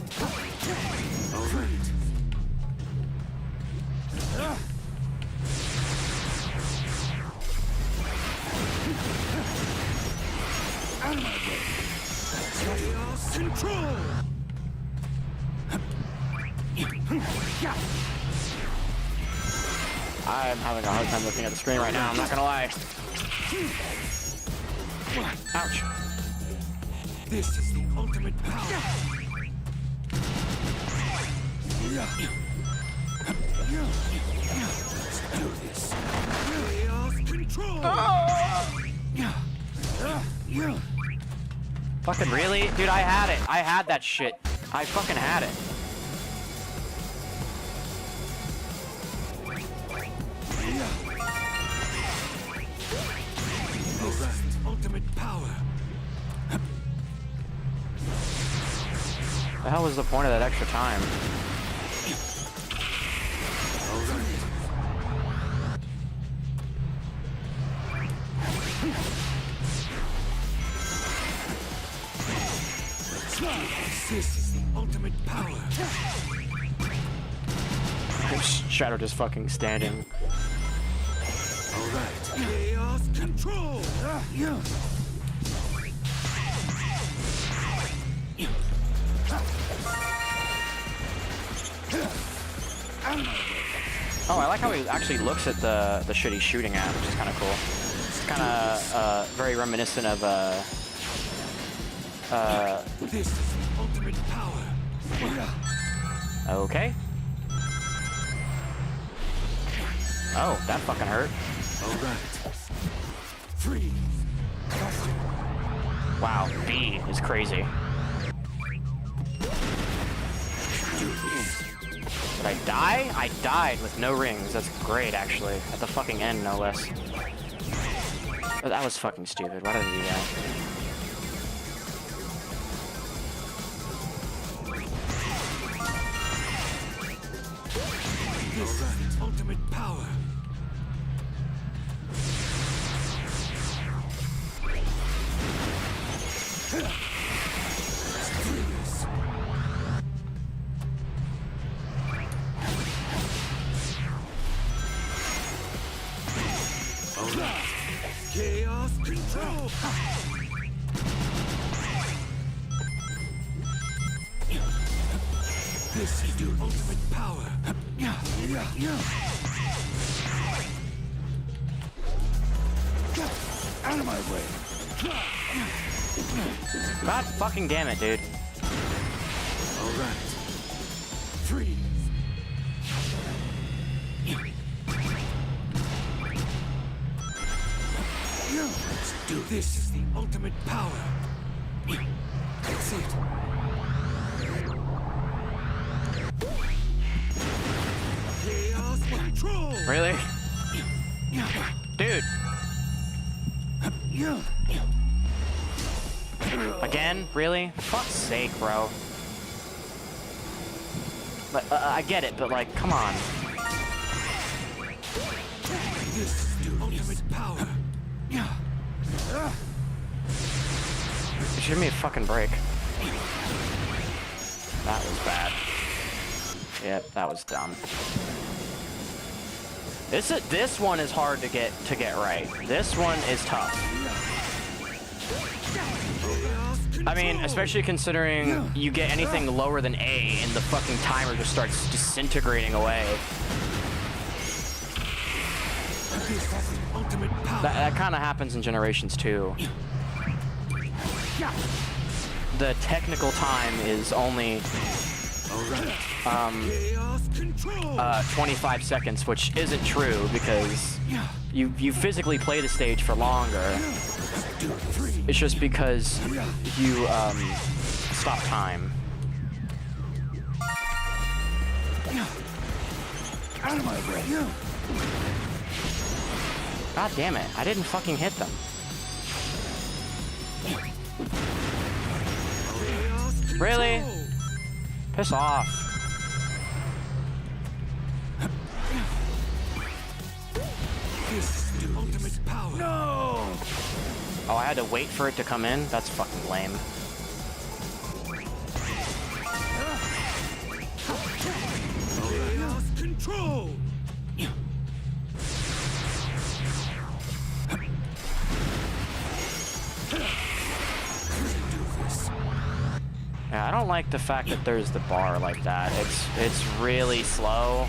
Chaos control! I'm having a hard time looking at the screen right now, I'm not gonna lie. Ouch. This is the ultimate power. Let's do this. Chaos control! Fucking really? Dude, I had it. I had that shit. I fucking had it. Ultimate power. The hell was the point of that extra time? This is the ultimate power. Shadow just fucking standing. Alright. Chaos control! Oh, I like how he actually looks at the shit he's shooting at, which is kind of cool. It's kind of very reminiscent of This is the ultimate power. Okay. Oh, that fucking hurt. Alright. Freeze. Wow, B is crazy. Did I die? I died with no rings. That's great, actually. At the fucking end, no less. But that was fucking stupid. Why did I do that? This is the ultimate power. Freeze. Alright. Chaos control. This is your ultimate power. Out of my way. God fucking damn it, dude. Alright. Freeze. Let's do this. Is the ultimate power. That's it. Chaos control. Really? Dude. Again? Really? Fuck's sake, bro. But, I get it, but like, come on. This is the ultimate power. Give me a fucking break. That was bad. Yep, that was dumb. This one is hard to get right. This one is tough. I mean, especially considering you get anything lower than A and the fucking timer just starts disintegrating away. That kind of happens in Generations 2. The technical time is only 25 seconds, which isn't true because you physically play the stage for longer. It's just because you stop time. Out of my way. God damn it, I didn't fucking hit them. Really? Piss off. This is the ultimate power. No! Oh, I had to wait for it to come in? That's fucking lame. Chaos control. Yeah, I don't like the fact that there's the bar like that. It's really slow.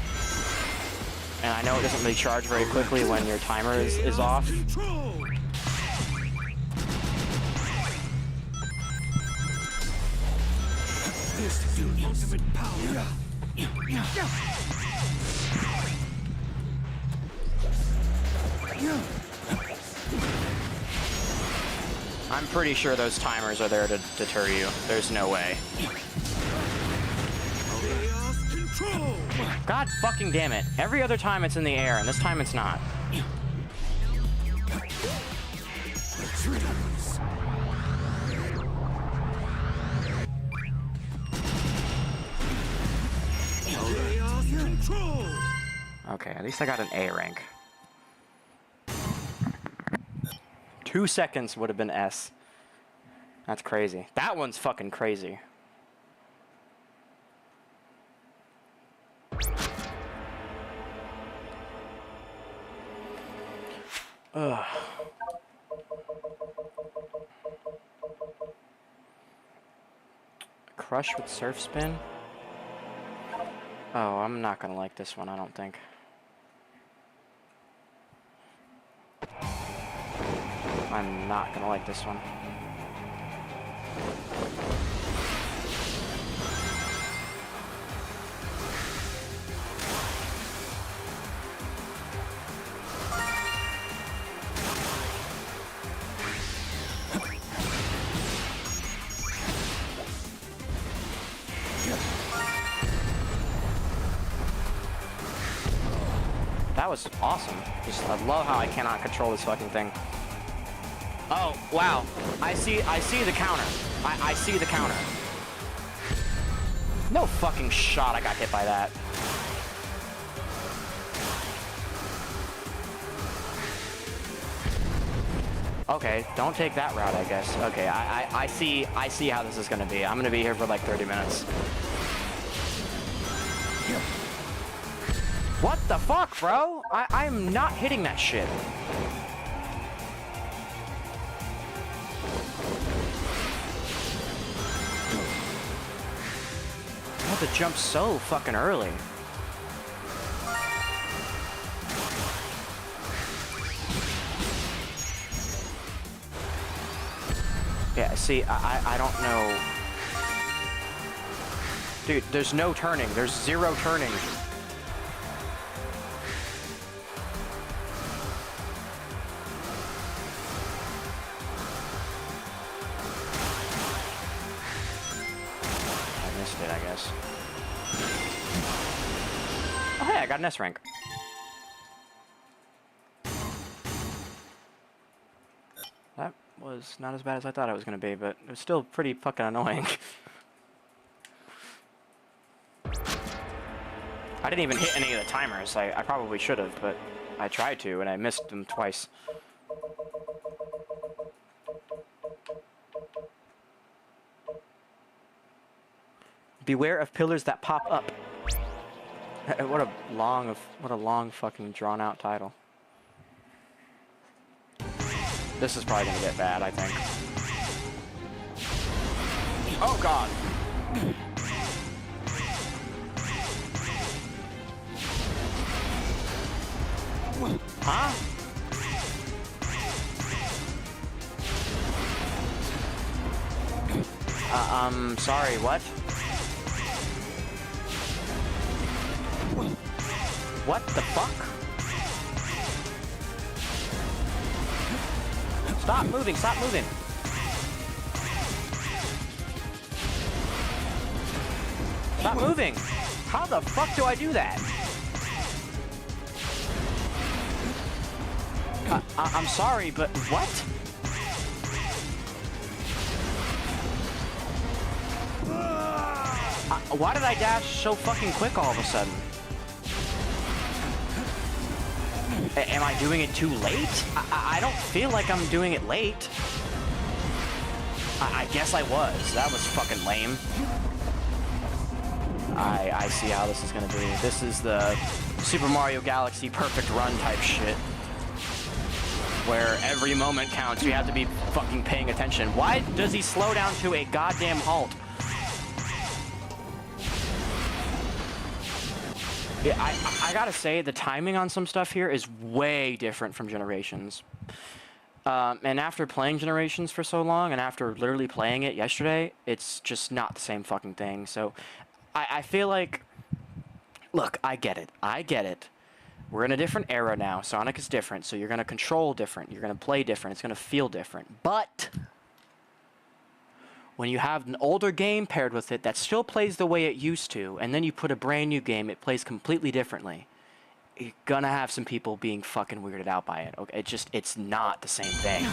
And I know it doesn't really charge very quickly when your timer is off. Control. This is the ultimate power. I'm pretty sure those timers are there to deter you. There's no way. Chaos control. God fucking damn it. Every other time it's in the air, and this time it's not. Trees. Chaos control. Okay, at least I got an A rank. 2 seconds would have been S. That's crazy. That one's fucking crazy. Ugh. Crush with surf spin? Oh, I'm not gonna like this one, I don't think. I'm not gonna like this one. That was awesome. Just, I love how I cannot control this fucking thing. Oh, wow. I see the counter. I see the counter. No fucking shot I got hit by that. Okay, don't take that route, I guess. Okay, I see how this is gonna be. I'm gonna be here for like 30 minutes. What the fuck, bro? I'm not hitting that shit. I had to jump so fucking early. Yeah, see, I don't know. Dude, there's no turning. There's zero turning. I missed it, I guess. Oh, hey, I got an S rank. That was not as bad as I thought it was going to be, but it was still pretty fucking annoying. I didn't even hit any of the timers. I probably should have, but I tried to, and I missed them twice. Beware of pillars that pop up. What a long fucking drawn out title. This is probably gonna get bad, I think. Oh god! Huh? Sorry, what? What the fuck? Stop moving, stop moving. Stop moving. How the fuck do I do that? I'm sorry, but what? Why did I dash so fucking quick all of a sudden? Am I doing it too late? I don't feel like I'm doing it late. I guess I was. That was fucking lame. I see how this is gonna be. This is the Super Mario Galaxy perfect run type shit. Where every moment counts. You have to be fucking paying attention. Why does he slow down to a goddamn halt? Yeah, I gotta say, the timing on some stuff here is way different from Generations. And after playing Generations for so long, and after literally playing it yesterday, it's just not the same fucking thing. So, I feel like... Look, I get it. I get it. We're in a different era now. Sonic is different, so you're gonna control different. You're gonna play different. It's gonna feel different. But... when you have an older game paired with it that still plays the way it used to, and then you put a brand new game, it plays completely differently, you're gonna have some people being fucking weirded out by it. Okay, it's not the same thing.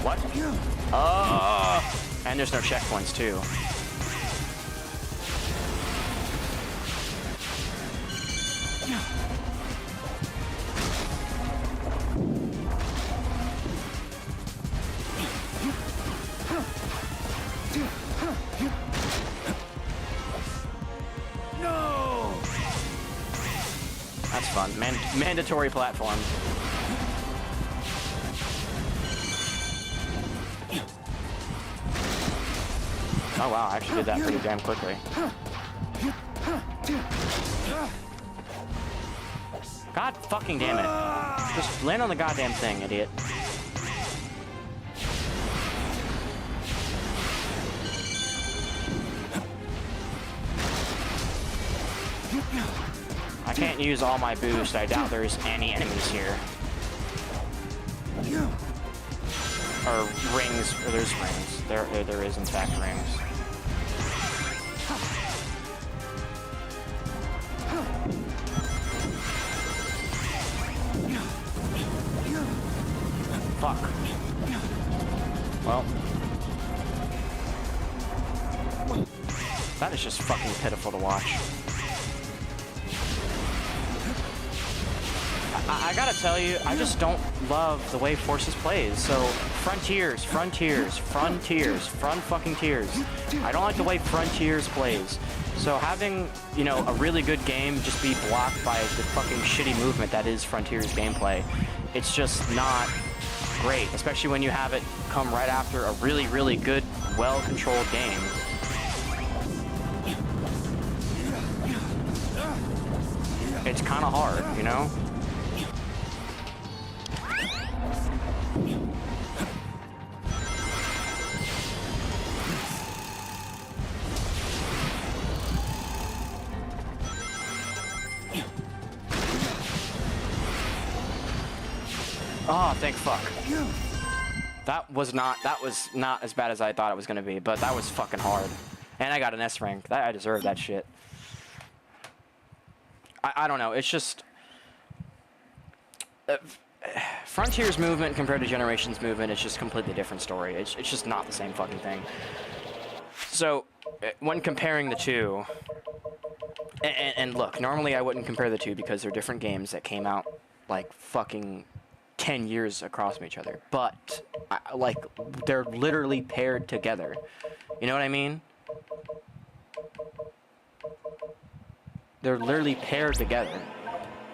What? And there's no checkpoints too. No! That's fun. Mandatory platform. Oh wow, I actually did that pretty damn quickly. God fucking damn it. Just land on the goddamn thing, idiot. I can't use all my boost. I doubt there's any enemies here. Or rings, or there's rings. There is in fact rings. Fuck. Well. That is just fucking pitiful to watch. I gotta tell you, I just don't love the way Forces plays. So, Frontiers, Frontiers, Frontiers, Front fucking Tiers. I don't like the way Frontiers plays. So having, you know, a really good game just be blocked by the fucking shitty movement that is Frontiers gameplay, it's just not great, especially when you have it come right after a really, really good, well-controlled game. It's kind of hard, you know? Oh, thank fuck. That was not as bad as I thought it was gonna be, but that was fucking hard. And I got an S rank. I deserve that shit. I don't know, it's just... Frontiers movement compared to Generations movement is just a completely different story. It's just not the same fucking thing. So, when comparing the two... And look, normally I wouldn't compare the two because they're different games that came out like fucking 10 years across from each other. But, like, they're literally paired together. You know what I mean? They're literally paired together.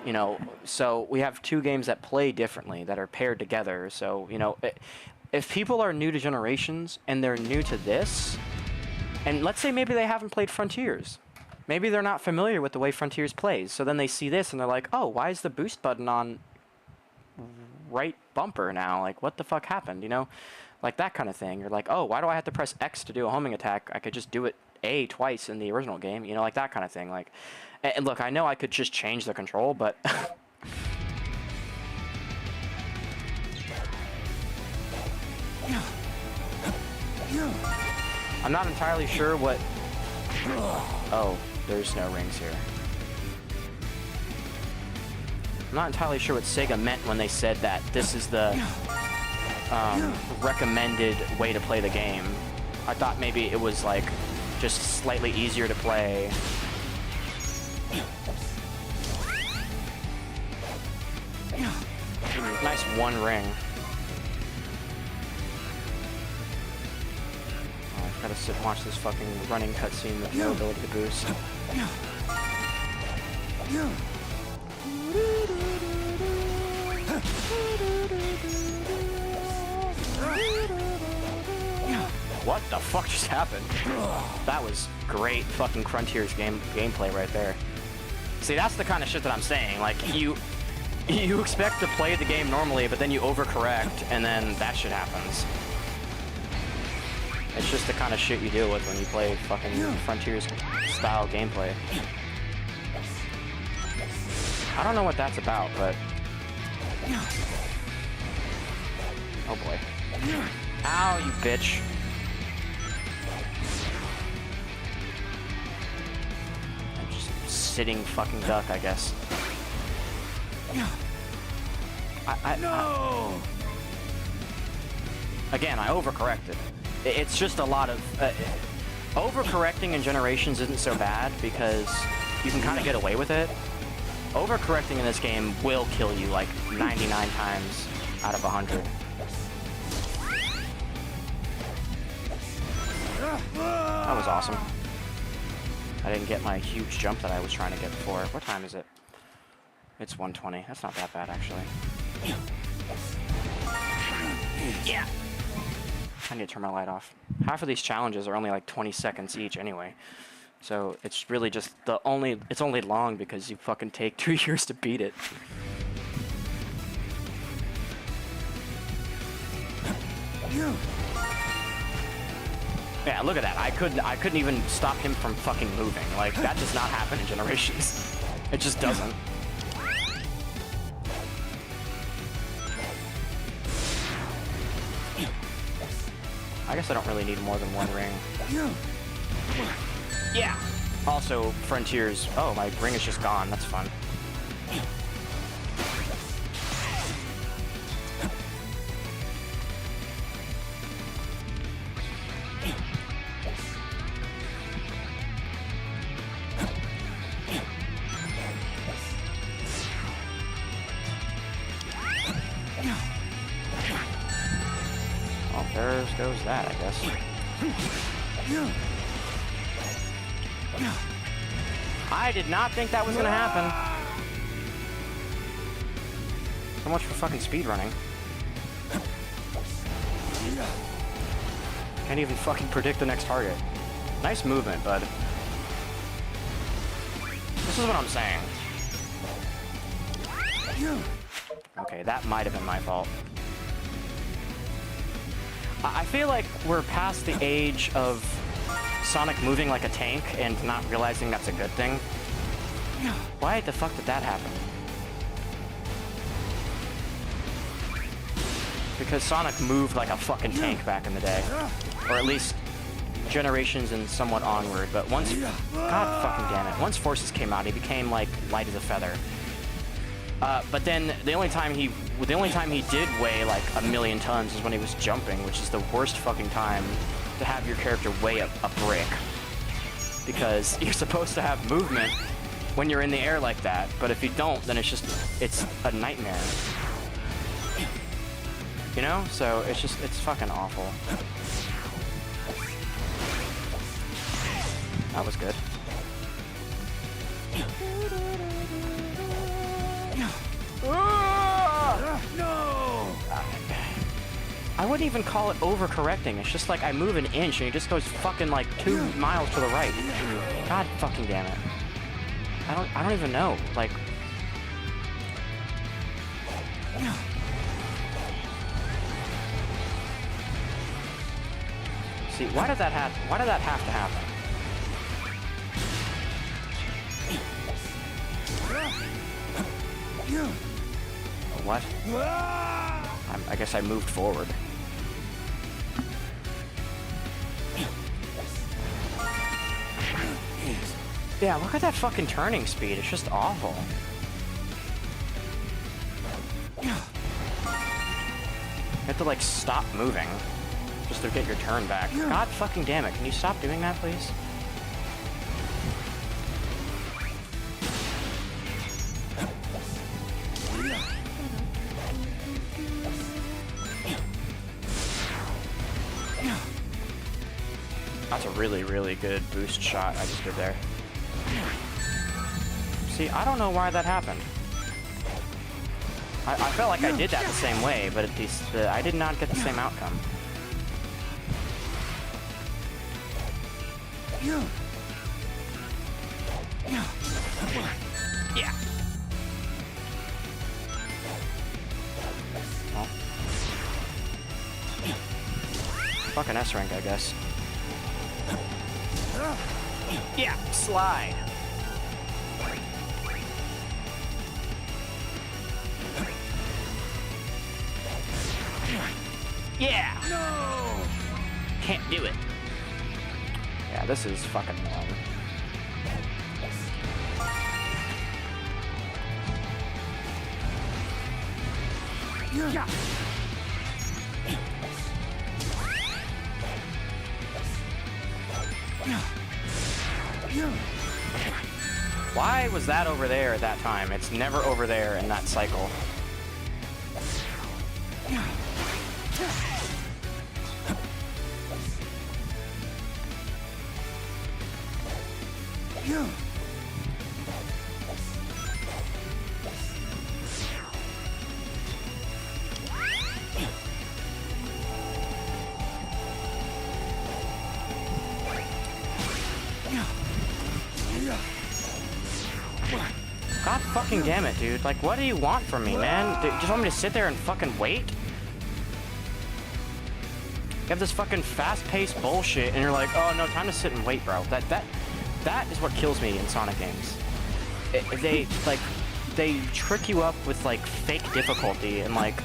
You know, so we have two games that play differently, that are paired together. So, you know, if people are new to Generations and they're new to this, and let's say maybe they haven't played Frontiers. Maybe they're not familiar with the way Frontiers plays. So then they see this and they're like, oh, why is the boost button on right bumper now? Like, what the fuck happened, you know? Like that kind of thing. You're like, oh, why do I have to press X to do a homing attack? I could just do it A twice in the original game, you know, like that kind of thing. Like, and look, I know I could just change the control, but I'm not entirely sure what... Oh, there's no rings here. I'm not entirely sure what Sega meant when they said that this is the recommended way to play the game. I thought maybe it was like just slightly easier to play. Nice one ring. Oh, I've got to sit and watch this fucking running cutscene with no ability to boost. What the fuck just happened? That was great fucking Frontiers gameplay right there. See, that's the kind of shit that I'm saying. Like, you expect to play the game normally, but then you overcorrect, and then that shit happens. It's just the kind of shit you deal with when you play fucking Frontiers-style gameplay. I don't know what that's about, but... Oh boy. Ow, you bitch. I'm just sitting fucking duck, I guess. No! Again, I overcorrected. It's just a lot of... overcorrecting in Generations isn't so bad because you can kind of get away with it. Overcorrecting in this game will kill you like 99 times out of 100. That was awesome. I didn't get my huge jump that I was trying to get before. What time is it? It's 1:20. That's not that bad, actually. Yeah! I need to turn my light off. Half of these challenges are only like 20 seconds each anyway. So it's really just it's only long because you fucking take 2 years to beat it. Yeah, look at that. I couldn't even stop him from fucking moving. Like, that does not happen in Generations. It just doesn't. I guess I don't really need more than one ring. Yeah! Also, Frontiers... Oh, my ring is just gone. That's fun. Well, there goes that, I guess. I did not think that was gonna happen. So much for fucking speedrunning. Can't even fucking predict the next target. Nice movement, bud. This is what I'm saying. Okay, that might have been my fault. I feel like we're past the age of Sonic moving like a tank and not realizing that's a good thing. Why the fuck did that happen? Because Sonic moved like a fucking tank back in the day. Or at least Generations and somewhat onward, but once... God fucking damn it. Once Forces came out, he became like light as a feather. But then the only time he did weigh like 1,000,000 tons is when he was jumping, which is the worst fucking time to have your character weigh a brick. Because you're supposed to have movement when you're in the air like that, but if you don't, then it's a nightmare. You know? So it's fucking awful. That was good. No! I wouldn't even call it overcorrecting. It's just like I move an inch and it just goes fucking like 2 miles to the right. God fucking damn it. I don't even know. Like... See, why did that have to happen? What? I guess I moved forward. Yeah, look at that fucking turning speed. It's just awful. You have to like stop moving just to get your turn back. God fucking damn it. Can you stop doing that, please? That's a really, really good boost shot I just did there. See, I don't know why that happened. I felt like I did that the same way, but at least I did not get the same outcome. Yeah. Well. Fucking S rank, I guess. Yeah, slide. Yeah! No! Can't do it. Yeah, this is fucking long. Yeah. Why was that over there at that time? It's never over there in that cycle. God fucking damn it, dude. Like, what do you want from me, man? Do you just want me to sit there and fucking wait? You have this fucking fast-paced bullshit, and you're like, oh, no, time to sit and wait, bro. That is what kills me in Sonic games. They trick you up with, like, fake difficulty, and like,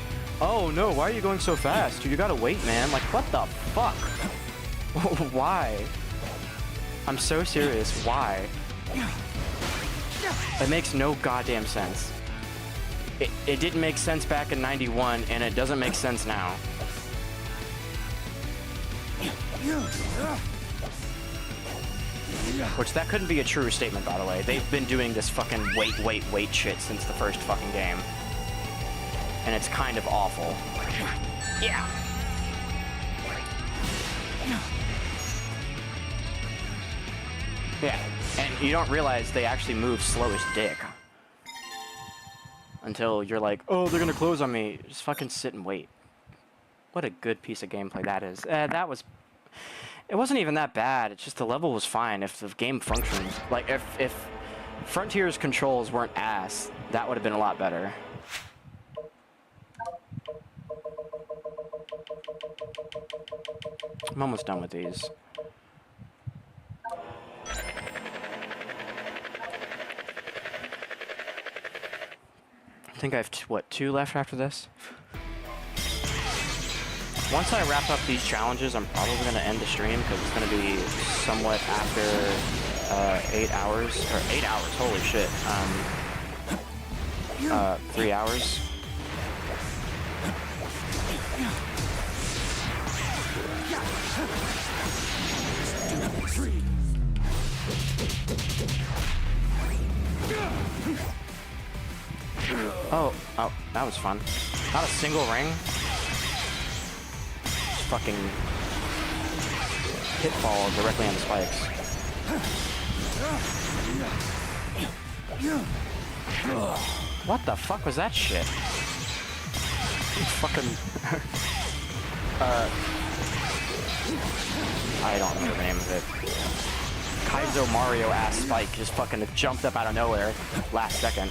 oh, no, why are you going so fast? Dude, you gotta wait, man. Like, what the fuck? Why? I'm so serious. Why? It makes no goddamn sense. It didn't make sense back in 91, and it doesn't make sense now. Which, that couldn't be a true statement, by the way. They've been doing this fucking wait shit since the first fucking game. And it's kind of awful. Yeah! Yeah, and you don't realize they actually move slow as dick. Until you're like, oh, they're gonna close on me. Just fucking sit and wait. What a good piece of gameplay that is. It wasn't even that bad. It's just the level was fine if the game functioned. Like, if Frontier's controls weren't ass, that would have been a lot better. I'm almost done with these. I think I have, two left after this? Once I wrap up these challenges, I'm probably going to end the stream because it's going to be somewhat after 8 hours. Or 8 hours, holy shit. 3 hours. Oh, that was fun. Not a single ring. Just fucking pitfall directly on the spikes. What the fuck was that shit? Fucking... I don't remember the name of it. Kaizo Mario ass spike just fucking jumped up out of nowhere last second.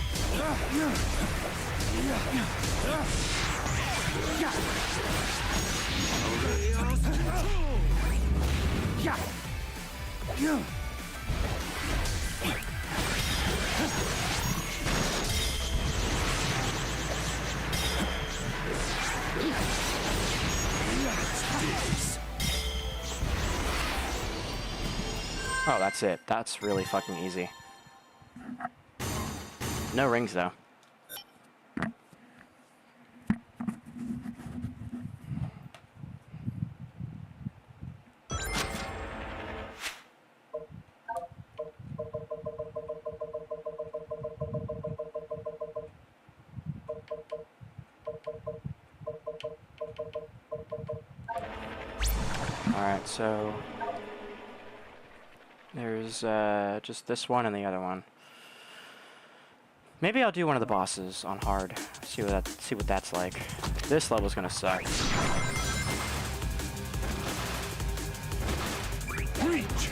Oh, that's it. That's really fucking easy. No rings, though. Alright, so there's just this one and the other one. Maybe I'll do one of the bosses on hard. See what that's like. This level's gonna suck. Reach!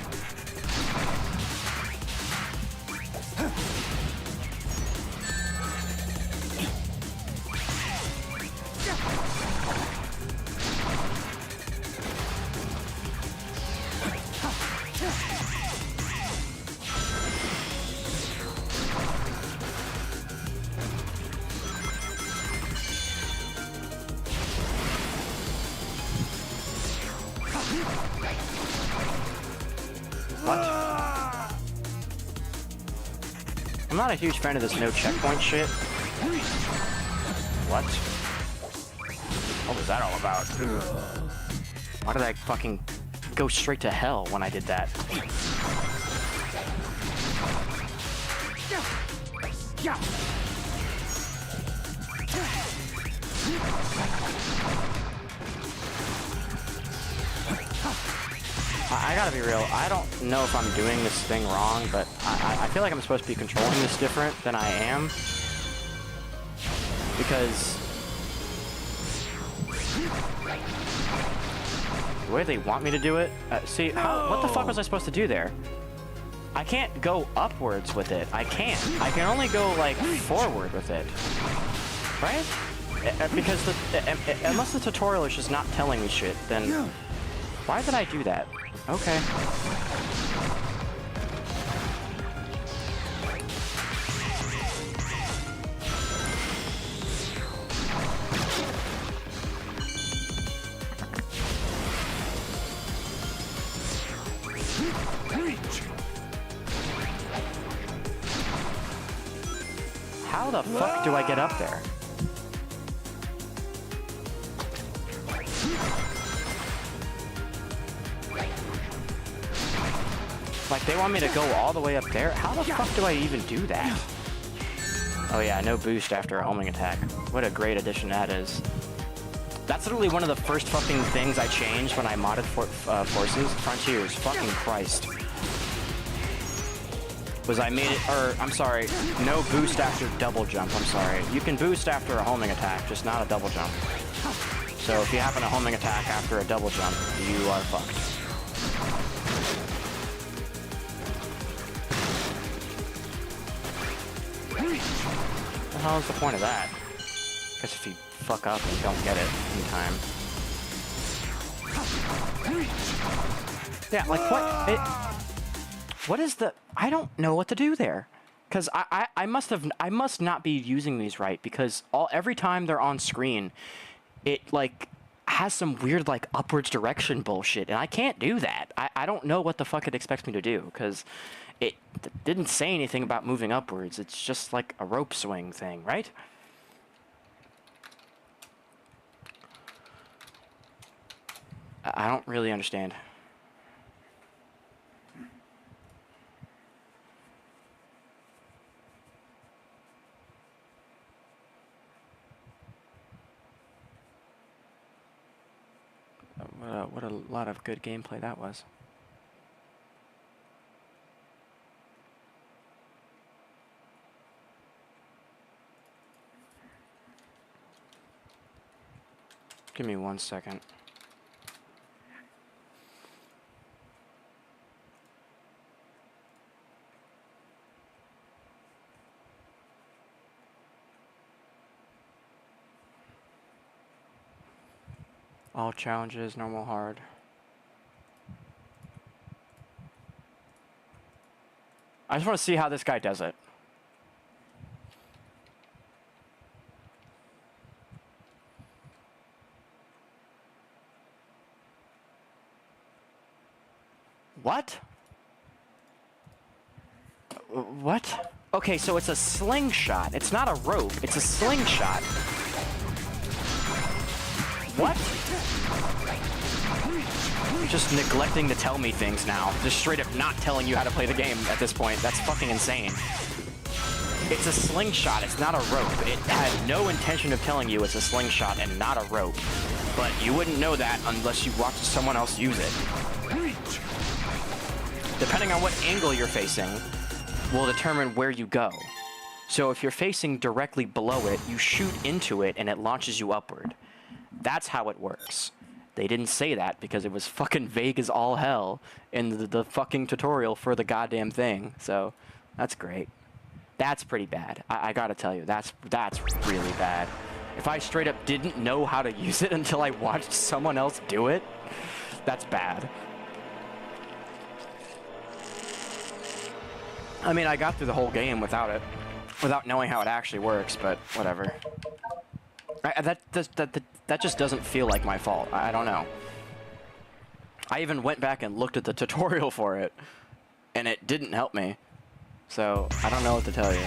What? I'm not a huge fan of this no checkpoint shit. What? What was that all about? Why did I fucking go straight to hell when I did that? I gotta be real, I don't know if I'm doing this thing wrong, but I feel like I'm supposed to be controlling this different than I am. Because the way they want me to do it, see, what the fuck was I supposed to do there? I can't go upwards with it. I can't. I can only go, like, forward with it. Right? Because unless the tutorial is just not telling me shit, then why did I do that? Okay. How the fuck do I get up there? Like, they want me to go all the way up there? How the fuck do I even do that? Oh yeah, no boost after a homing attack. What a great addition that is. That's literally one of the first fucking things I changed when I modded Forces. Frontiers, fucking Christ. Was I made it, or, I'm sorry, no boost after double jump, I'm sorry. You can boost after a homing attack, just not a double jump. So if you happen a homing attack after a double jump, you are fucked. What the hell is the point of that? Because if you fuck up and you don't get it in time. Yeah, like what? What is the... I don't know what to do there. Because I must not be using these right, because every time they're on screen, it, like, has some weird, like, upwards direction bullshit, and I can't do that. I don't know what the fuck it expects me to do, because it didn't say anything about moving upwards. It's just like a rope swing thing, right? I don't really understand. What a lot of good gameplay that was. Give me 1 second. All challenges, normal, hard. I just want to see how this guy does it. What? What? Okay, so it's a slingshot. It's not a rope. It's a slingshot. What? You're just neglecting to tell me things now. Just straight up not telling you how to play the game at this point. That's fucking insane. It's a slingshot. It's not a rope. It had no intention of telling you it's a slingshot and not a rope. But you wouldn't know that unless you watched someone else use it. Depending on what angle you're facing will determine where you go. So if you're facing directly below it, you shoot into it and it launches you upward. That's how it works. They didn't say that because it was fucking vague as all hell in the fucking tutorial for the goddamn thing. So that's great. That's pretty bad. I gotta tell you, that's really bad. If I straight up didn't know how to use it until I watched someone else do it, that's bad. I mean, I got through the whole game without it, without knowing how it actually works, but whatever. That just doesn't feel like my fault. I don't know. I even went back and looked at the tutorial for it, and it didn't help me. So, I don't know what to tell you.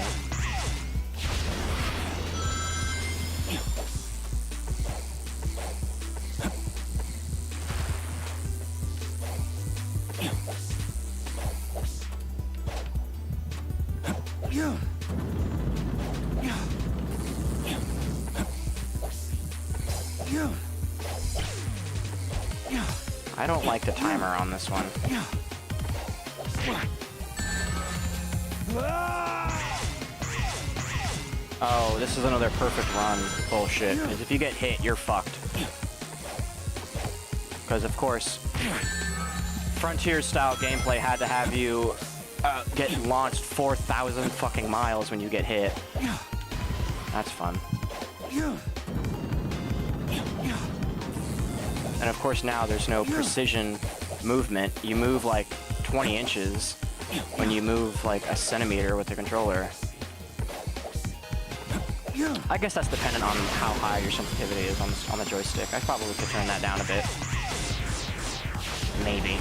I don't like the timer on this one. Oh, this is another perfect run bullshit. Because if you get hit, you're fucked. Because, of course, Frontier-style gameplay had to have you get launched 4,000 fucking miles when you get hit. That's fun. And of course now there's no precision movement. You move like 20 inches when you move like a centimeter with the controller. I guess that's dependent on how high your sensitivity is on the joystick. I probably could turn that down a bit. Maybe.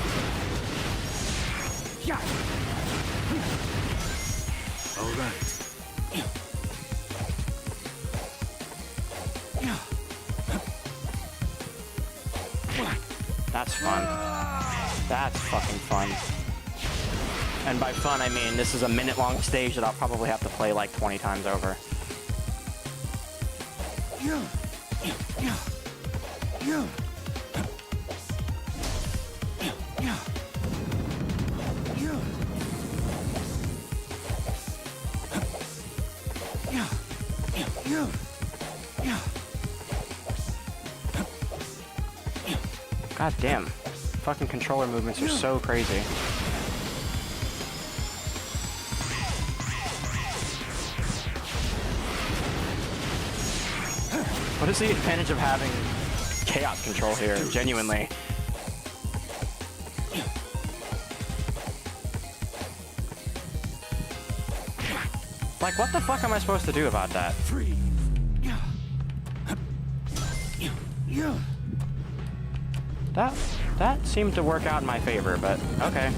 All right. That's fun. That's fucking fun. And by fun, I mean this is a minute-long stage that I'll probably have to play like 20 times over. God damn. Fucking controller movements are so crazy. What is the advantage of having chaos control here, genuinely? Like, what the fuck am I supposed to do about that? That seemed to work out in my favor, but okay.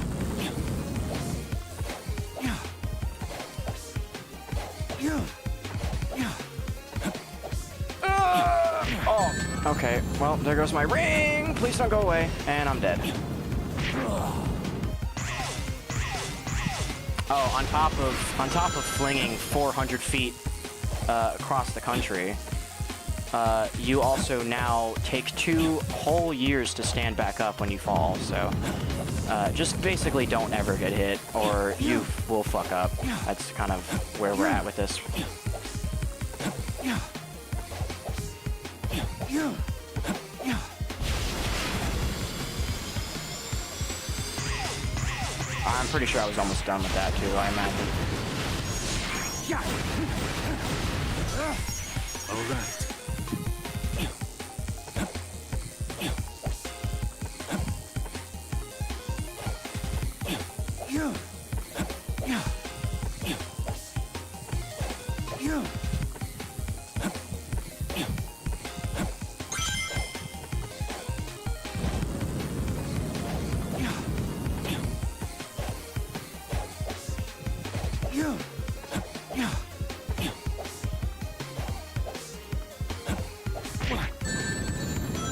Oh, okay. Well, there goes my ring. Please don't go away. And I'm dead. Oh, on top of flinging 400 feet across the country, you also now take 2 whole years to stand back up when you fall. So just basically don't ever get hit, or you will fuck up. That's kind of where we're at with this. I'm pretty sure I was almost done with that too, I imagine. All right.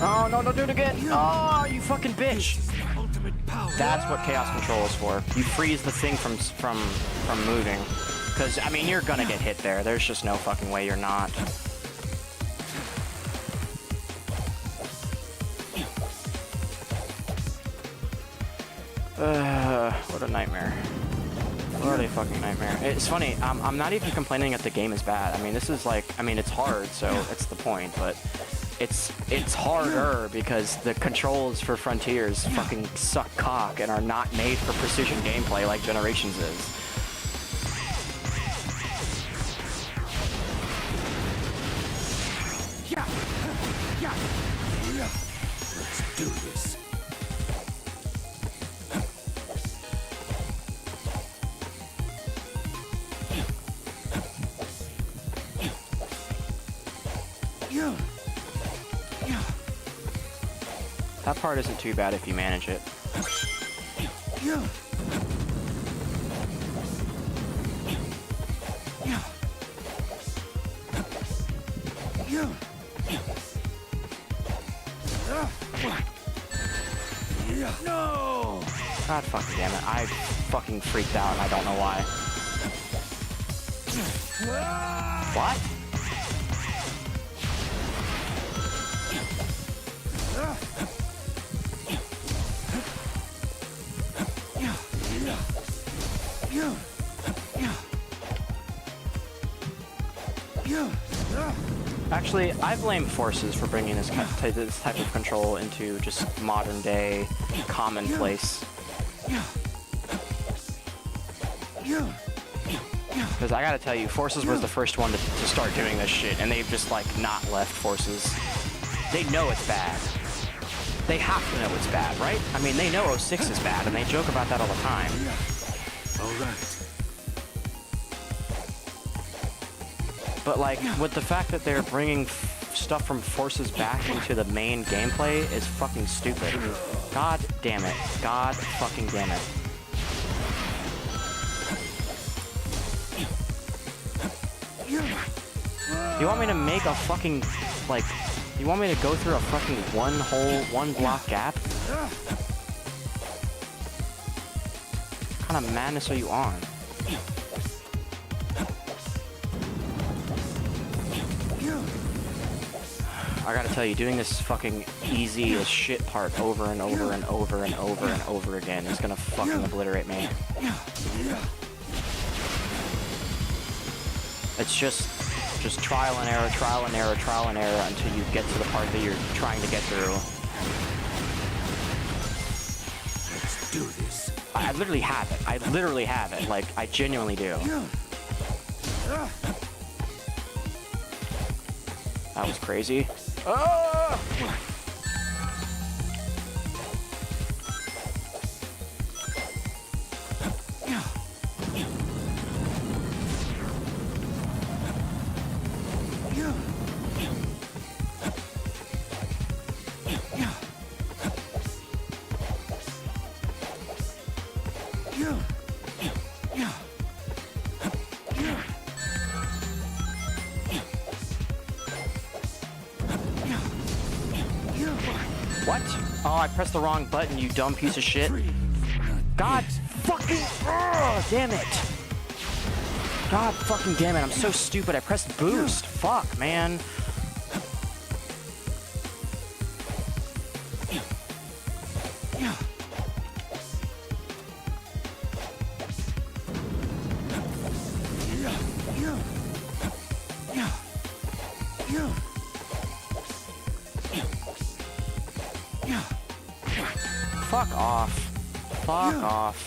Oh, no, don't do it again. Oh, you fucking bitch. This is my ultimate power. That's what Chaos Control is for. You freeze the thing from moving. Because, I mean, you're gonna get hit there. There's just no fucking way you're not. What a nightmare. What a fucking nightmare. It's funny, I'm not even complaining that the game is bad. I mean, this is like, I mean, it's hard, so that's the point, but it's harder because the controls for Frontiers fucking suck cock and are not made for precision gameplay like Generations is. Let's do this. That part isn't too bad if you manage it. No! God fucking damn it. I fucking freaked out and I don't know why. What? Actually, I blame Forces for bringing this type of control into just modern day commonplace. Because I gotta tell you, Forces was the first one to start doing this shit, and they've just like not left Forces. They know it's bad. They have to know it's bad, right? I mean, they know 06 is bad, and they joke about that all the time. All right. But like, with the fact that they're bringing stuff from Forces back into the main gameplay is fucking stupid. God damn it. God fucking damn it. You want me to make a fucking, like, you want me to go through a fucking one block gap? What kind of madness are you on? I gotta tell you, doing this fucking easy as shit part over and over and over and over and over again is gonna fucking obliterate me. It's just trial and error, trial and error, trial and error until you get to the part that you're trying to get through. Let's do this. I literally have it. I literally have it. Like, I genuinely do. That was crazy. Oh! What? Oh, I pressed the wrong button, you dumb piece of shit. God fucking... Oh, damn it. God fucking damn it, I'm so stupid. I pressed boost. Fuck, man. Fuck off. Fuck off.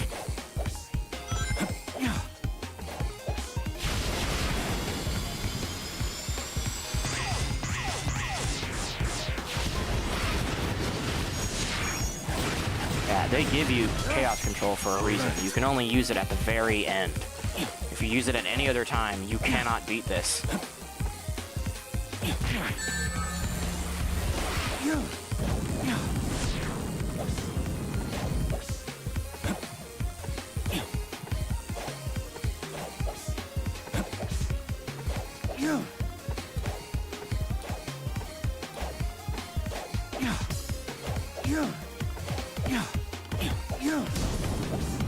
Yeah, they give you chaos control for a reason. You can only use it at the very end. If you use it at any other time, you cannot beat this.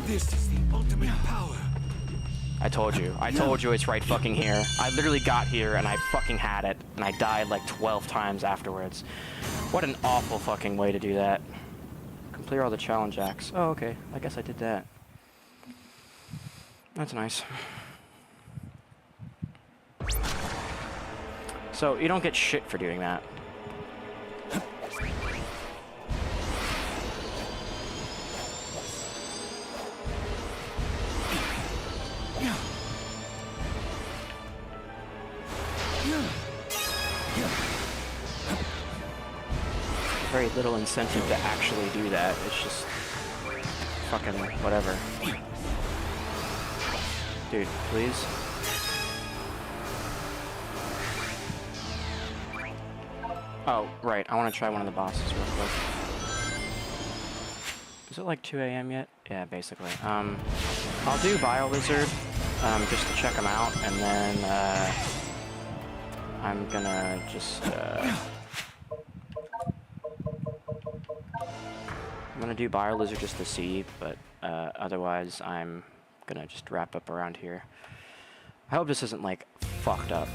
This is the ultimate power. I told you. I told you it's right fucking here. I literally got here and I fucking had it. And I died like 12 times afterwards. What an awful fucking way to do that. Clear all the challenge acts. Oh, okay. I guess I did that. That's nice. So, you don't get shit for doing that. Very little incentive to actually do that. It's just fucking whatever. Dude, please. Oh, right. I want to try one of the bosses real quick. Is it like 2 a.m. yet? Yeah, basically. I'll do BioLizard, just to check them out, and then, I'm gonna just, I'm gonna do BioLizard just to see, but otherwise I'm gonna just wrap up around here. I hope this isn't like fucked up.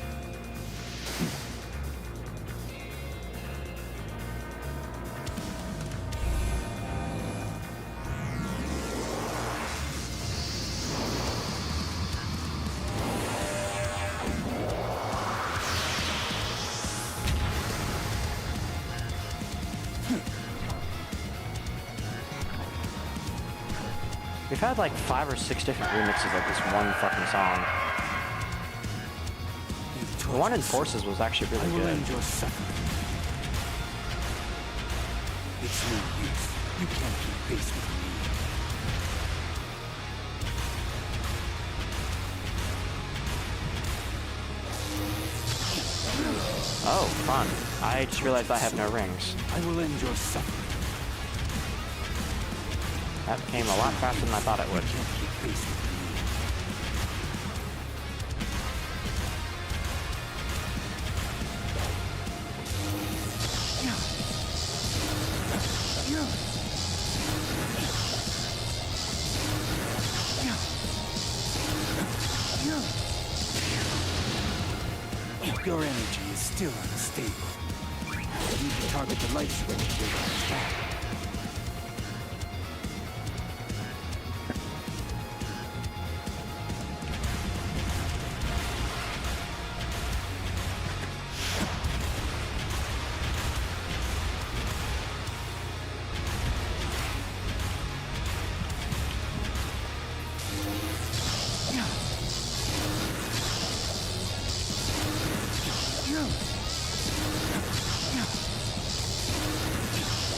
We've had like 5 or 6 different remixes of this one fucking song. The one in Forces was actually really good. End your suffering. It's no use. You can't keep pace with me. Oh, fun. I just realized I have no rings. I will end your suffering. That came a lot faster than I thought it would. You can't keep pace with me. Your energy is still unstable. You need to target the light switch to attack.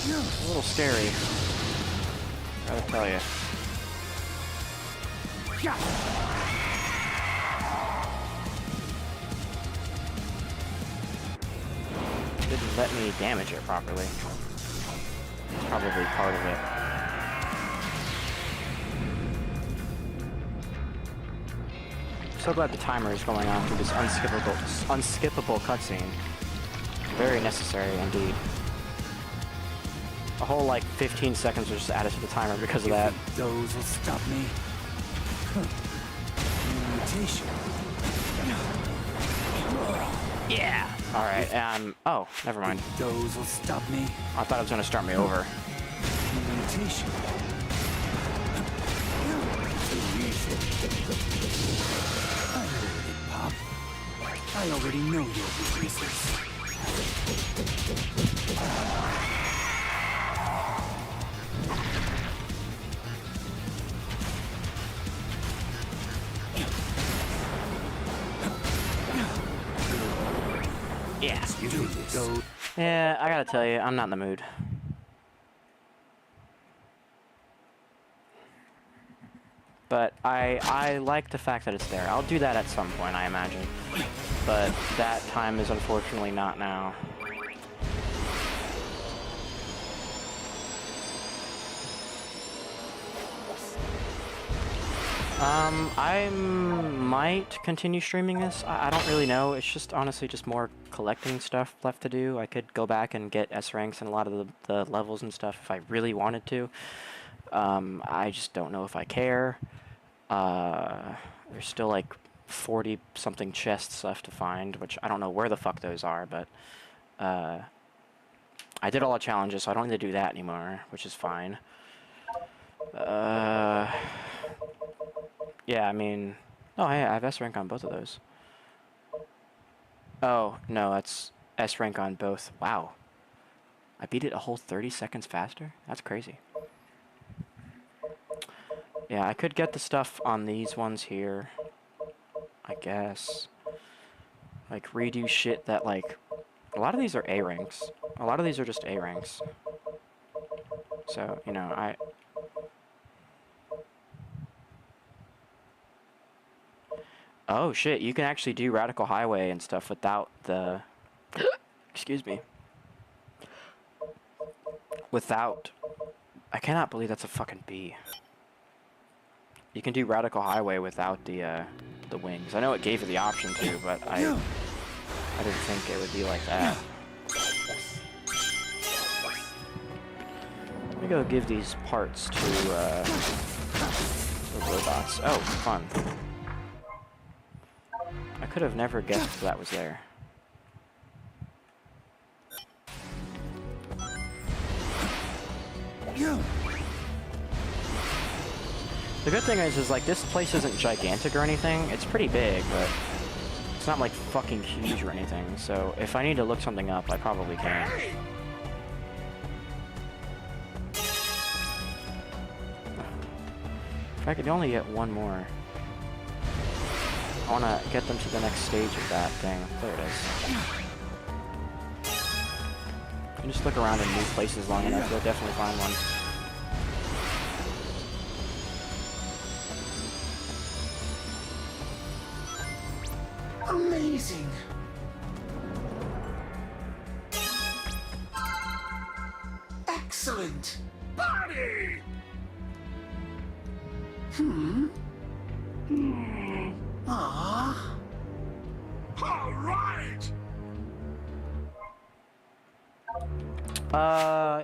A little scary. Gotta tell you. Didn't let me damage it properly. It's probably part of it. So glad the timer is going on through this unskippable cutscene. Very necessary indeed. A whole like 15 seconds was just added to the timer because of that. Those will stop me. Mutation. Yeah. All right. Oh, never mind. Those will stop me. I thought it was gonna start me over. Mutation. Pop. I already know your weaknesses. Yeah. You do this. Yeah, I gotta tell you, I'm not in the mood. But I like the fact that it's there. I'll do that at some point, I imagine. But that time is unfortunately not now. I might continue streaming this. I don't really know. It's just honestly just more collecting stuff left to do. I could go back and get S ranks and a lot of the levels and stuff if I really wanted to. I just don't know if I care. There's still like 40 something chests left to find, which I don't know where the fuck those are, but I did all the challenges, so I don't need to do that anymore, which is fine. Yeah, I mean... Oh, hey, I have S rank on both of those. Oh, no, that's S rank on both. Wow. I beat it a whole 30 seconds faster? That's crazy. Yeah, I could get the stuff on these ones here. I guess. Like, redo shit that, like... A lot of these are A ranks. A lot of these are just A ranks. So, you know, Oh shit, you can actually do Radical Highway and stuff without the... Excuse me. Without... I cannot believe that's a fucking bee. You can do Radical Highway without the wings. I know it gave you the option to, but I didn't think it would be like that. Let me go give these parts to the robots. Oh, fun. I could have never guessed that was there. The good thing is like this place isn't gigantic or anything. It's pretty big, but it's not like fucking huge or anything. So if I need to look something up, I probably can. If I could only get one more. I want to get them to the next stage of that thing. There it is. You can just look around in new places long enough, you'll definitely find one. Amazing! Excellent! Party! All right!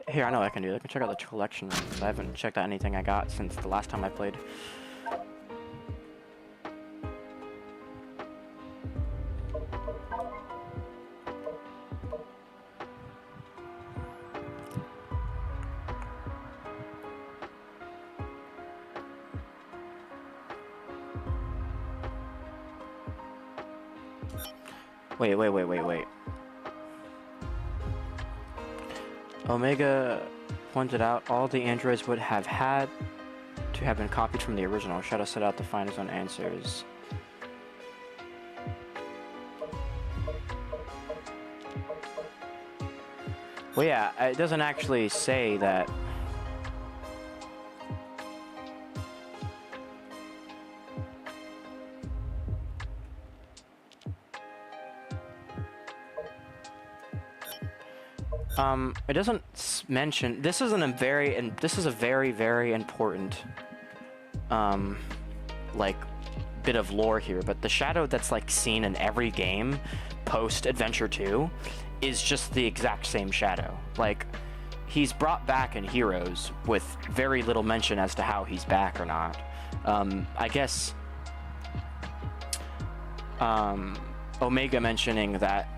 Here, I know what I can do. I can check out the collection rooms. I haven't checked out anything I got since the last time I played. Wait. Omega pointed out all the androids would have had to have been copied from the original. Shadow set out to find his own answers. Well, yeah, it doesn't actually say that. It doesn't mention. This is a very, very important, like, bit of lore here. But the Shadow that's like seen in every game post Adventure 2 is just the exact same Shadow. Like, he's brought back in Heroes with very little mention as to how he's back or not. I guess Omega mentioning that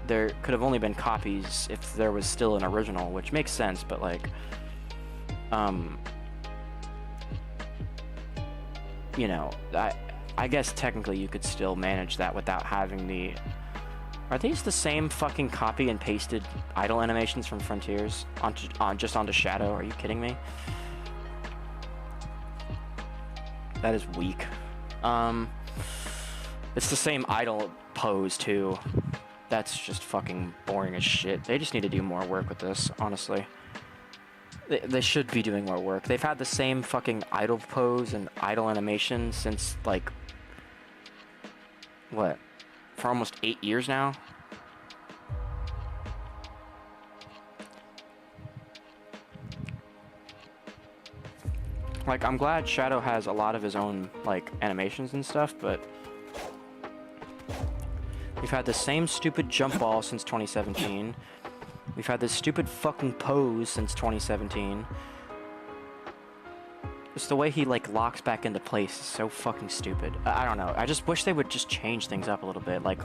there could have only been copies if there was still an original, which makes sense, but like you know, I guess technically you could still manage that without having the... Are these the same fucking copy and pasted idle animations from Frontiers onto Shadow? Are you kidding me? That is weak. It's the same idle pose too. That's just fucking boring as shit. They just need to do more work with this, honestly. They should be doing more work. They've had the same fucking idle pose and idle animation since, like, what? For almost 8 years now? Like, I'm glad Shadow has a lot of his own, like, animations and stuff, but we've had the same stupid jump ball since 2017. We've had this stupid fucking pose since 2017. Just the way he, like, locks back into place is so fucking stupid. I don't know. I just wish they would just change things up a little bit. Like,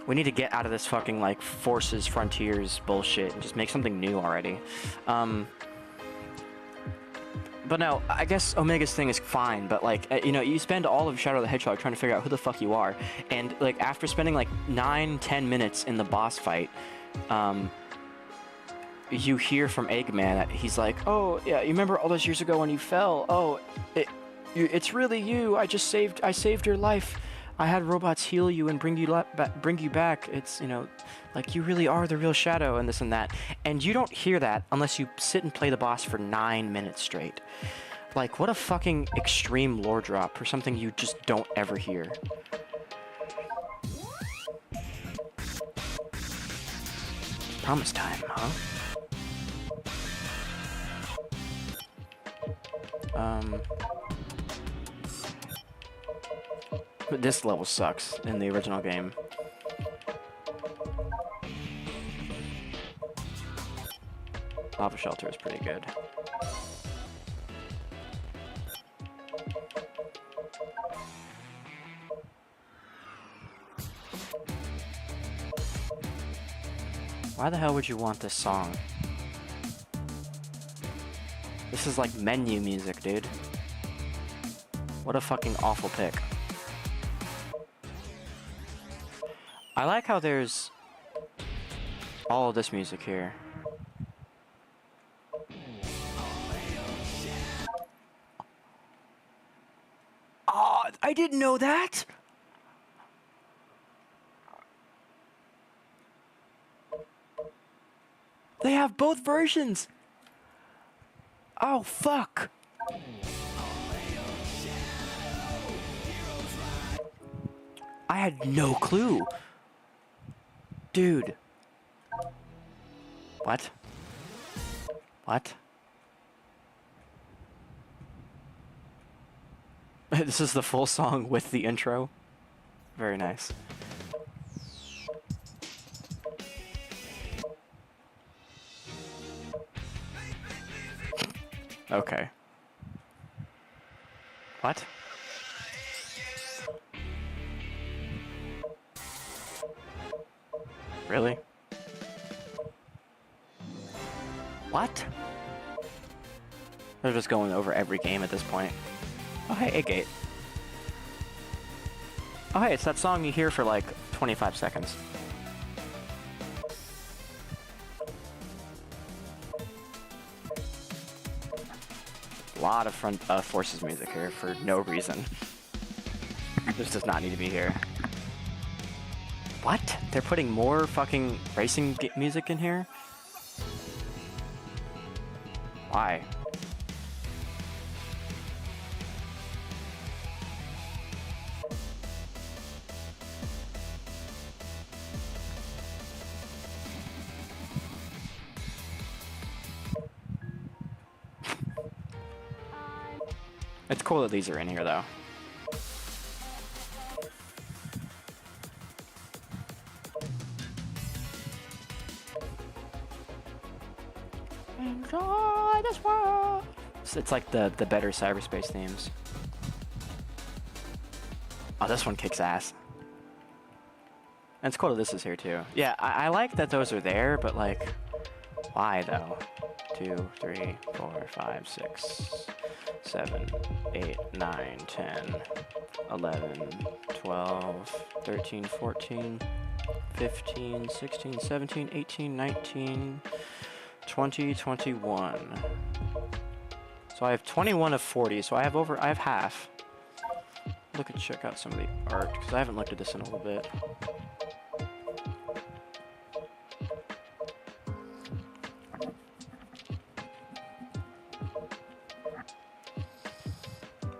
we need to get out of this fucking, like, Forces, Frontiers bullshit and just make something new already. But no, I guess Omega's thing is fine, but, like, you know, you spend all of Shadow the Hedgehog trying to figure out who the fuck you are, and, like, after spending, like, 9-10 minutes in the boss fight, you hear from Eggman that he's like, oh, yeah, you remember all those years ago when you fell? Oh, it's really you. I saved your life. I had robots heal you and bring you back. It's, you know, like, you really are the real Shadow and this and that. And you don't hear that unless you sit and play the boss for 9 minutes straight. Like, what a fucking extreme lore drop for something you just don't ever hear. Promise time, huh? But this level sucks in the original game. Lava Shelter is pretty good. Why the hell would you want this song? This is like menu music, dude. What a fucking awful pick. I like how there's all of this music here. Oh, I didn't know that! They have both versions! Oh, fuck! I had no clue! Dude. What? What? This is the full song with the intro? Very nice. Okay. What? Really? What? They're just going over every game at this point. Oh, hey, Agate. Oh, hey, it's that song you hear for like 25 seconds. A lot of Forces music here for no reason. This does not need to be here. What? They're putting more fucking racing music in here? Why? It's cool that these are in here, though. Enjoy this world. It's like the better cyberspace themes. Oh, this one kicks ass. And it's cool that this is here too. Yeah, I like that those are there, but like, why though? 2, 3, 4, 5, 6, 7, 8, 9, 10, 11, 12, 13, 14, 15, 16, 17, 18, 19, 20, 21. So I have 21 of 40, so I have half. Check out some of the art, because I haven't looked at this in a little bit.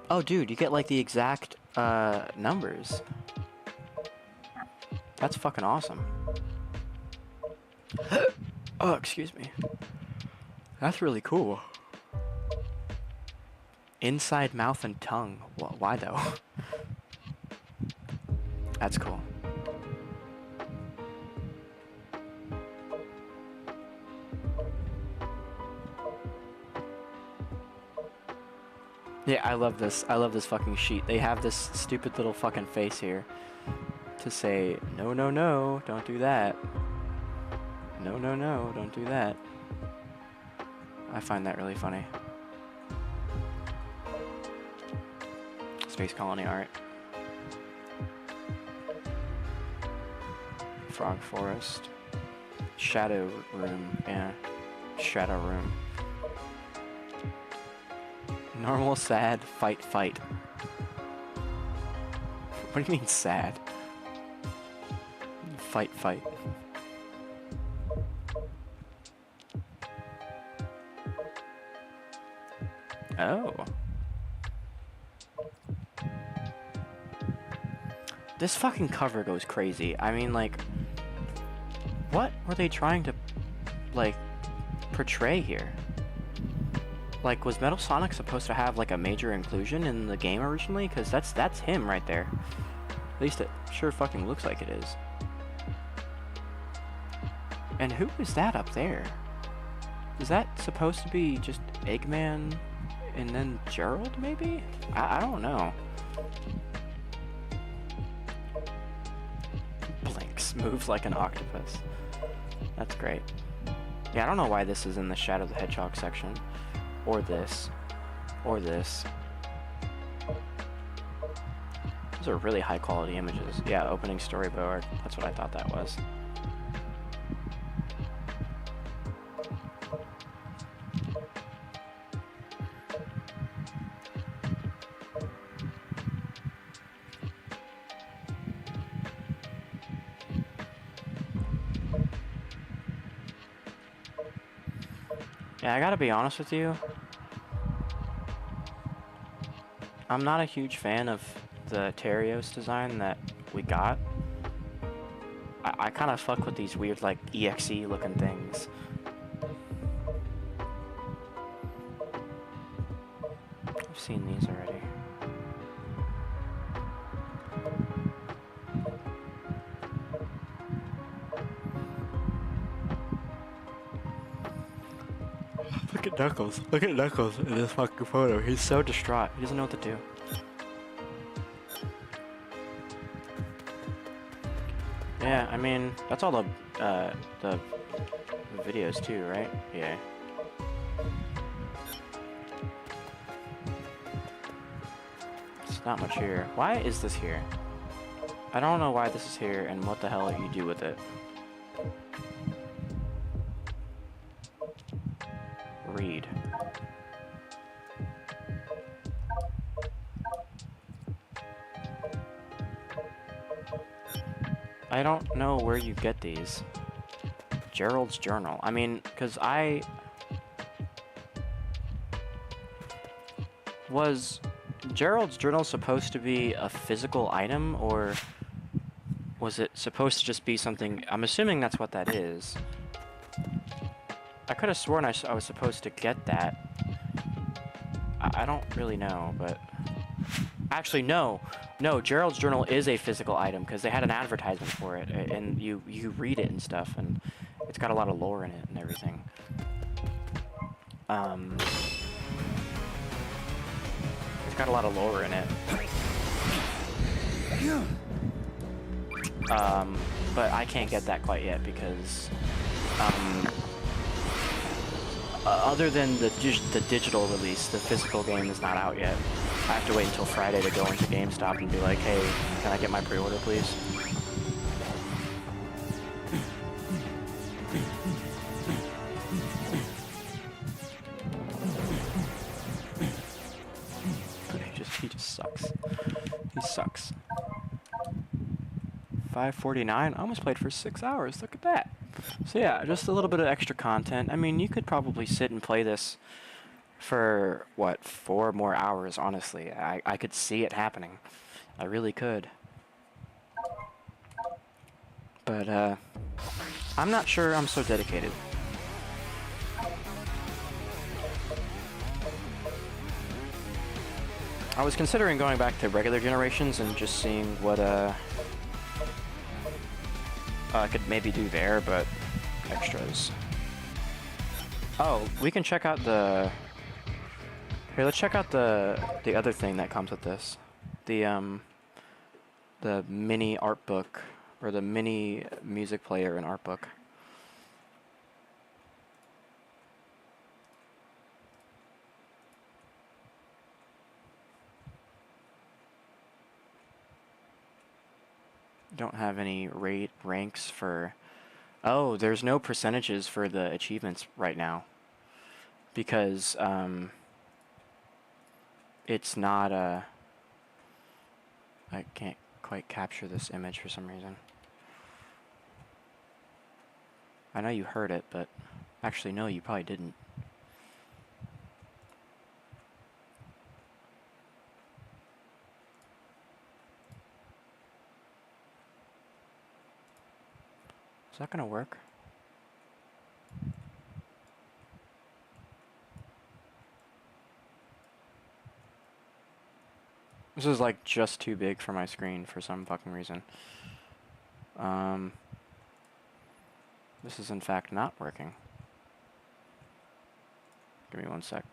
Oh, dude, you get like the exact numbers. That's fucking awesome. Oh, excuse me. That's really cool. Inside mouth and tongue. Why though? That's cool. Yeah, I love this. I love this fucking sheet. They have this stupid little fucking face here to say, no, no, no, don't do that. No, no, no, don't do that. I find that really funny. Space Colony art. Frog Forest. Shadow Room, yeah. Shadow Room. Normal, sad, fight, fight. What do you mean sad? Fight, fight. Oh. This fucking cover goes crazy. I mean, like, what were they trying to, like, portray here? Like, was Metal Sonic supposed to have, like, a major inclusion in the game originally? Because that's him right there. At least it sure fucking looks like it is. And who is that up there? Is that supposed to be just Eggman and then Gerald, maybe? I don't know. Blinks, moves like an octopus. That's great. Yeah, I don't know why this is in the Shadow the Hedgehog section. Or this. Or this. Those are really high quality images. Yeah, opening storyboard. That's what I thought that was. Yeah, I gotta be honest with you. I'm not a huge fan of the Terios design that we got. I kind of fuck with these weird, like, EXE looking things. I've seen these already. Look at Knuckles. Look at Knuckles in this fucking photo. He's so distraught. He doesn't know what to do. Yeah, I mean, that's all the videos too, right? Yeah. It's not much here. Why is this here? I don't know why this is here and what the hell you do with it. Read. I don't know where you get these. Gerald's journal. I mean, because was Gerald's journal supposed to be a physical item, or was it supposed to just be something? I'm assuming that's what that is. I could have sworn I was supposed to get that. I don't really know, but... Actually, no. No, Gerald's journal is a physical item, because they had an advertisement for it, and you read it and stuff, and it's got a lot of lore in it and everything. It's got a lot of lore in it. But I can't get that quite yet, because... other than the digital release, the physical game is not out yet. I have to wait until Friday to go into GameStop and be like, hey, can I get my pre-order, please? He just sucks. He sucks. 5:49? I almost played for 6 hours. Look at that. So yeah, just a little bit of extra content. I mean, you could probably sit and play this for, what, 4 more hours, honestly. I could see it happening. I really could. But, I'm not sure I'm so dedicated. I was considering going back to regular generations and just seeing what I could maybe do there, but extras. Oh, we can check out the... Here, let's check out the other thing that comes with this. The mini art book, or the mini music player and art book. Don't have any ranks for... Oh, there's no percentages for the achievements right now. Because, it's not a... I can't quite capture this image for some reason. I know you heard it, but... Actually, no, you probably didn't. Is that gonna work? This is like just too big for my screen for some fucking reason. This is in fact not working. Give me one sec.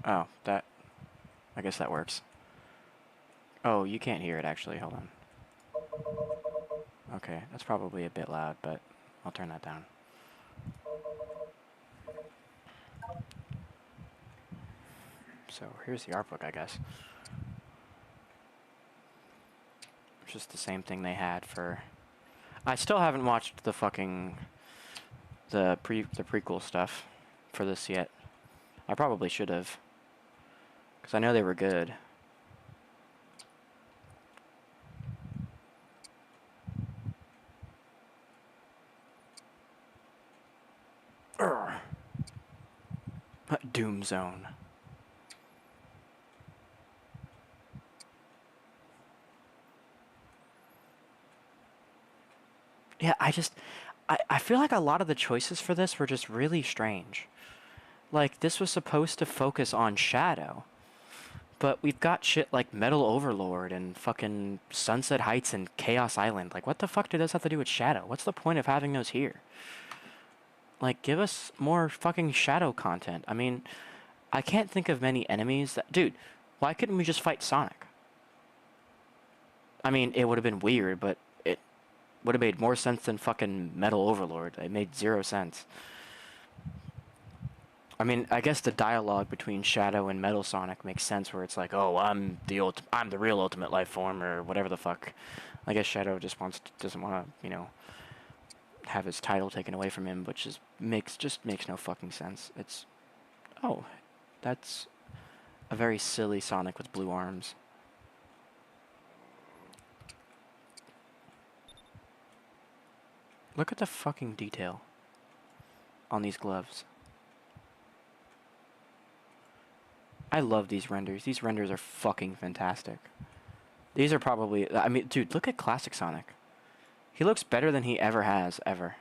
Oh, I guess that works. Oh, you can't hear it actually, hold on. Okay, that's probably a bit loud, but I'll turn that down. So here's the art book, I guess. It's just the same thing they had for... I still haven't watched the fucking... the prequel stuff for this yet. I probably should have. Because I know they were good. Urgh. Doom Zone. Yeah, I feel like a lot of the choices for this were just really strange. Like, this was supposed to focus on Shadow. But we've got shit like Metal Overlord and fucking Sunset Heights and Chaos Island. Like, what the fuck do those have to do with Shadow? What's the point of having those here? Like, give us more fucking Shadow content. I mean, I can't think of many enemies that... Dude, why couldn't we just fight Sonic? I mean, it would have been weird, but it would have made more sense than fucking Metal Overlord. It made 0 sense. I mean, I guess the dialogue between Shadow and Metal Sonic makes sense, where it's like, oh, I'm the real ultimate life form, or whatever the fuck. I guess Shadow just doesn't want to, you know, have his title taken away from him, which just makes no fucking sense. It's, oh, that's a very silly Sonic with blue arms. Look at the fucking detail on these gloves. I love these renders. These renders are fucking fantastic. These are probably... I mean, dude, look at classic Sonic. He looks better than he ever has, ever.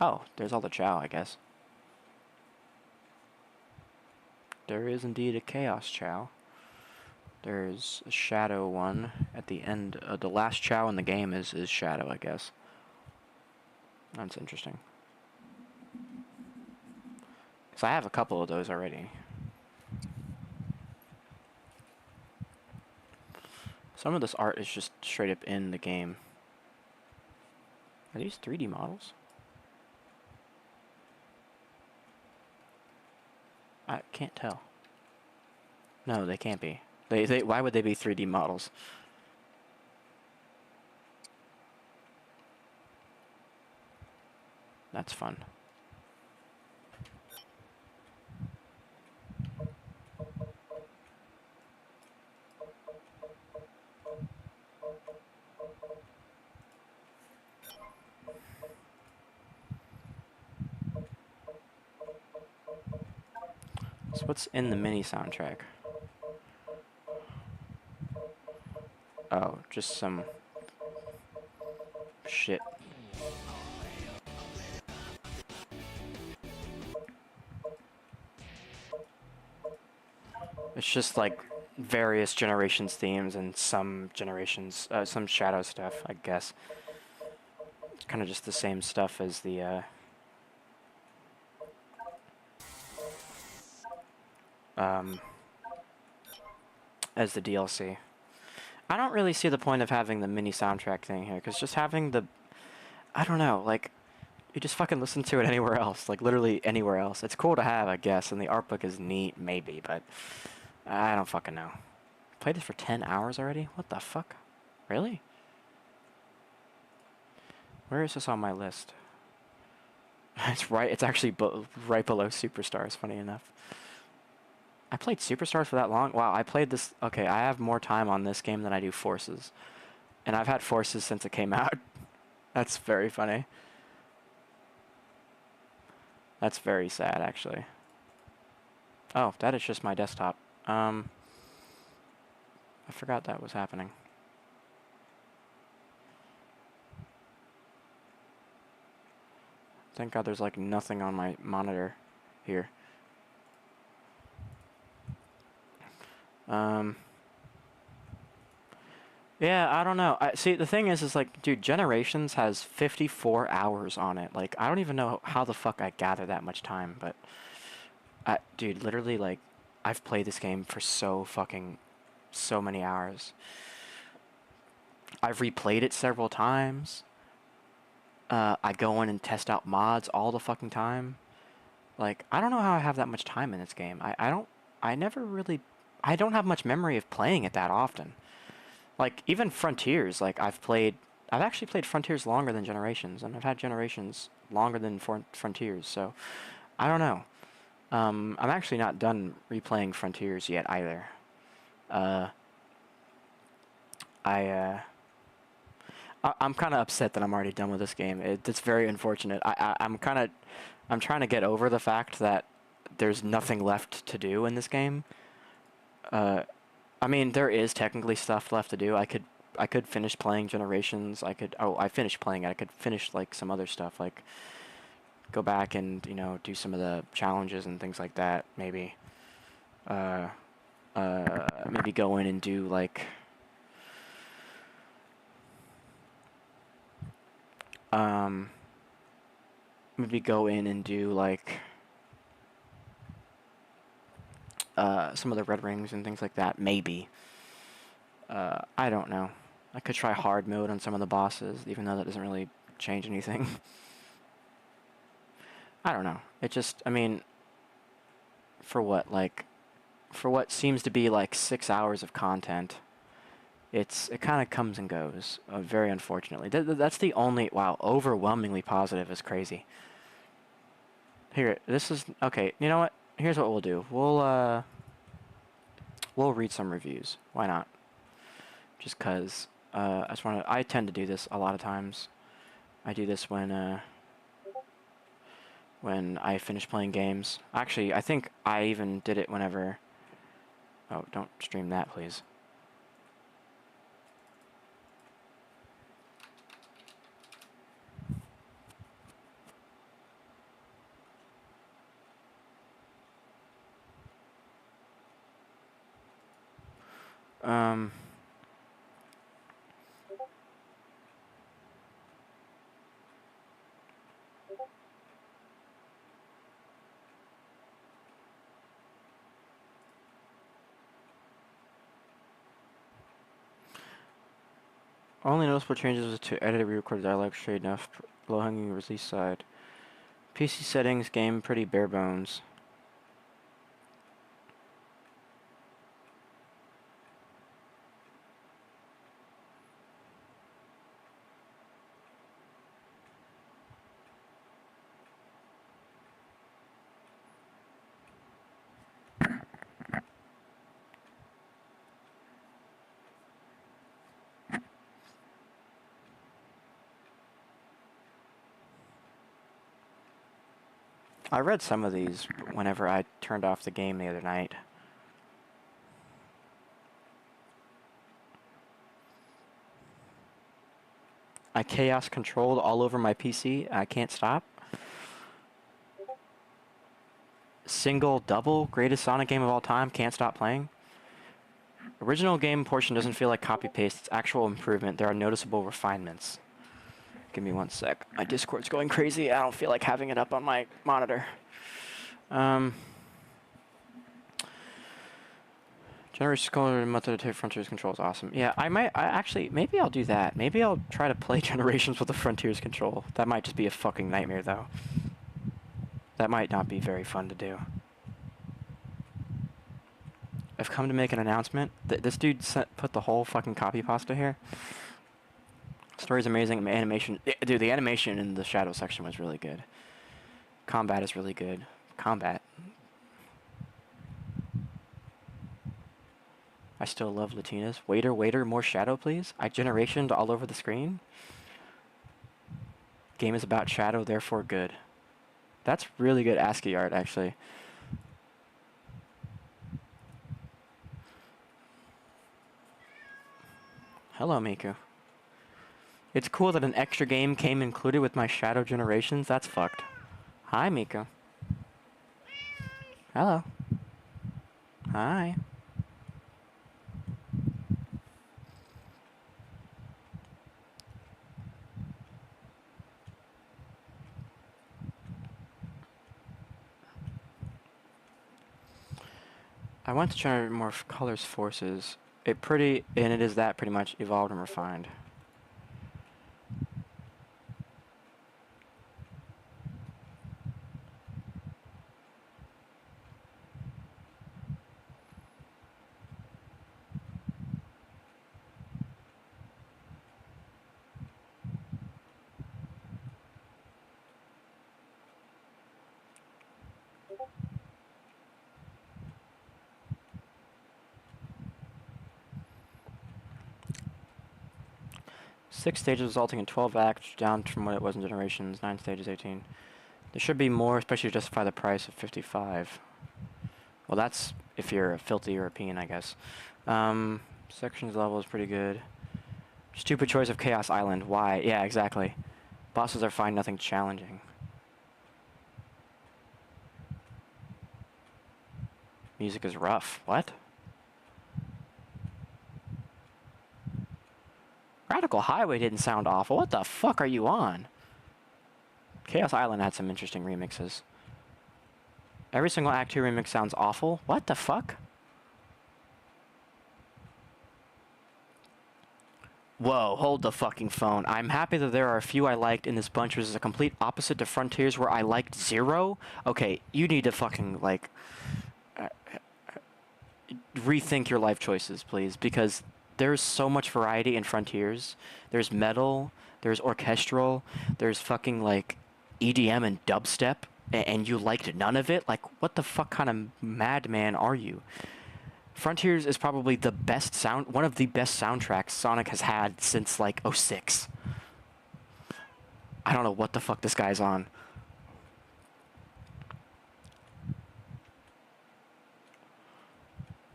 Oh, there's all the Chao, I guess. There is indeed a Chaos Chao. There's a Shadow one at the end. The last Chao in the game is Shadow, I guess. That's interesting. So I have a couple of those already. Some of this art is just straight up in the game. Are these 3D models? I can't tell. No, they can't be. Why would they be 3D models? That's fun. So what's in the mini soundtrack? Oh, just some shit. It's just like various generations themes and some generations, some Shadow stuff, I guess. It's kind of just the same stuff as the DLC. I don't really see the point of having the mini soundtrack thing here, because just having the, I don't know, like, you just fucking listen to it anywhere else, like literally anywhere else. It's cool to have, I guess, and the art book is neat, maybe, but I don't fucking know. Played this for 10 hours already? What the fuck? Really? Where is this on my list? It's actually right below Superstars, funny enough. I played Superstars for that long? Wow, I played this... Okay, I have more time on this game than I do Forces. And I've had Forces since it came out. That's very funny. That's very sad, actually. Oh, that is just my desktop. I forgot that was happening. Thank God there's like nothing on my monitor here. Yeah, I don't know. See, the thing is like, dude, Generations has 54 hours on it. Like, I don't even know how the fuck I gather that much time, but... dude, literally, like, I've played this game for so many hours. I've replayed it several times. I go in and test out mods all the fucking time. Like, I don't know how I have that much time in this game. I don't have much memory of playing it that often. Like, even Frontiers, like, I've actually played Frontiers longer than Generations, and I've had Generations longer than Frontiers, so, I don't know. I'm actually not done replaying Frontiers yet, either. I'm kind of upset that I'm already done with this game. It's very unfortunate. I'm trying to get over the fact that there's nothing left to do in this game. I mean, there is technically stuff left to do. I could finish playing Generations. I finished playing it. I could finish, like, some other stuff, like, go back and, you know, do some of the challenges and things like that, maybe. Maybe go in and do, like... maybe go in and do, like... some of the red rings and things like that, maybe. I don't know. I could try hard mode on some of the bosses, even though that doesn't really change anything. I don't know. It just, I mean, for what seems to be like 6 hours of content, it kind of comes and goes, very unfortunately. That's the only, wow, overwhelmingly positive is crazy. Here, this is, okay, you know what? Here's what we'll do. We'll read some reviews. Why not? Just cause, I tend to do this a lot of times. I do this when I finish playing games. Actually, I think I even did it whenever... Oh, don't stream that, please. Only noticeable changes was to edit and re-record dialogue straight enough, low-hanging release side. PC settings, game pretty bare bones. I read some of these whenever I turned off the game the other night. I chaos controlled all over my PC. I can't stop. Single, double, greatest Sonic game of all time. Can't stop playing. Original game portion doesn't feel like copy-paste. It's actual improvement. There are noticeable refinements. Give me 1 sec. My Discord's going crazy. I don't feel like having it up on my monitor. Generation Color method to take Frontiers control is awesome. Yeah, maybe I'll do that. Maybe I'll try to play Generations with the Frontiers control. That might just be a fucking nightmare, though. That might not be very fun to do. I've come to make an announcement. This dude put the whole fucking copy pasta here. Story's amazing. Animation, dude, the animation in the shadow section was really good. Combat is really good. Combat. I still love Latinas. Waiter, more shadow, please. I generationed all over the screen. Game is about shadow, therefore good. That's really good ASCII art, actually. Hello, Miku. It's cool that an extra game came included with my Shadow Generations. That's fucked. Hi, Miku. Hello. Hi. I want to try more colors forces. It is that pretty much evolved and refined. Six stages resulting in 12 acts, down from what it was in Generations. 9 stages, 18. There should be more, especially to justify the price of 55. Well, that's if you're a filthy European, I guess. Sections level is pretty good. Stupid choice of Chaos Island. Why? Yeah, exactly. Bosses are fine, nothing challenging. Music is rough. What? Radical Highway didn't sound awful. What the fuck are you on? Chaos Island had some interesting remixes. Every single Act 2 remix sounds awful. What the fuck? Whoa, hold the fucking phone. I'm happy that there are a few I liked in this bunch, which is a complete opposite to Frontiers, where I liked 0. Okay, you need to fucking, like, rethink your life choices, please, because there's so much variety in Frontiers. There's metal, there's orchestral, there's fucking, like, EDM and dubstep, and you liked none of it? Like, what the fuck kind of madman are you? Frontiers is probably the best one of the best soundtracks Sonic has had since, like, 06. I don't know what the fuck this guy's on.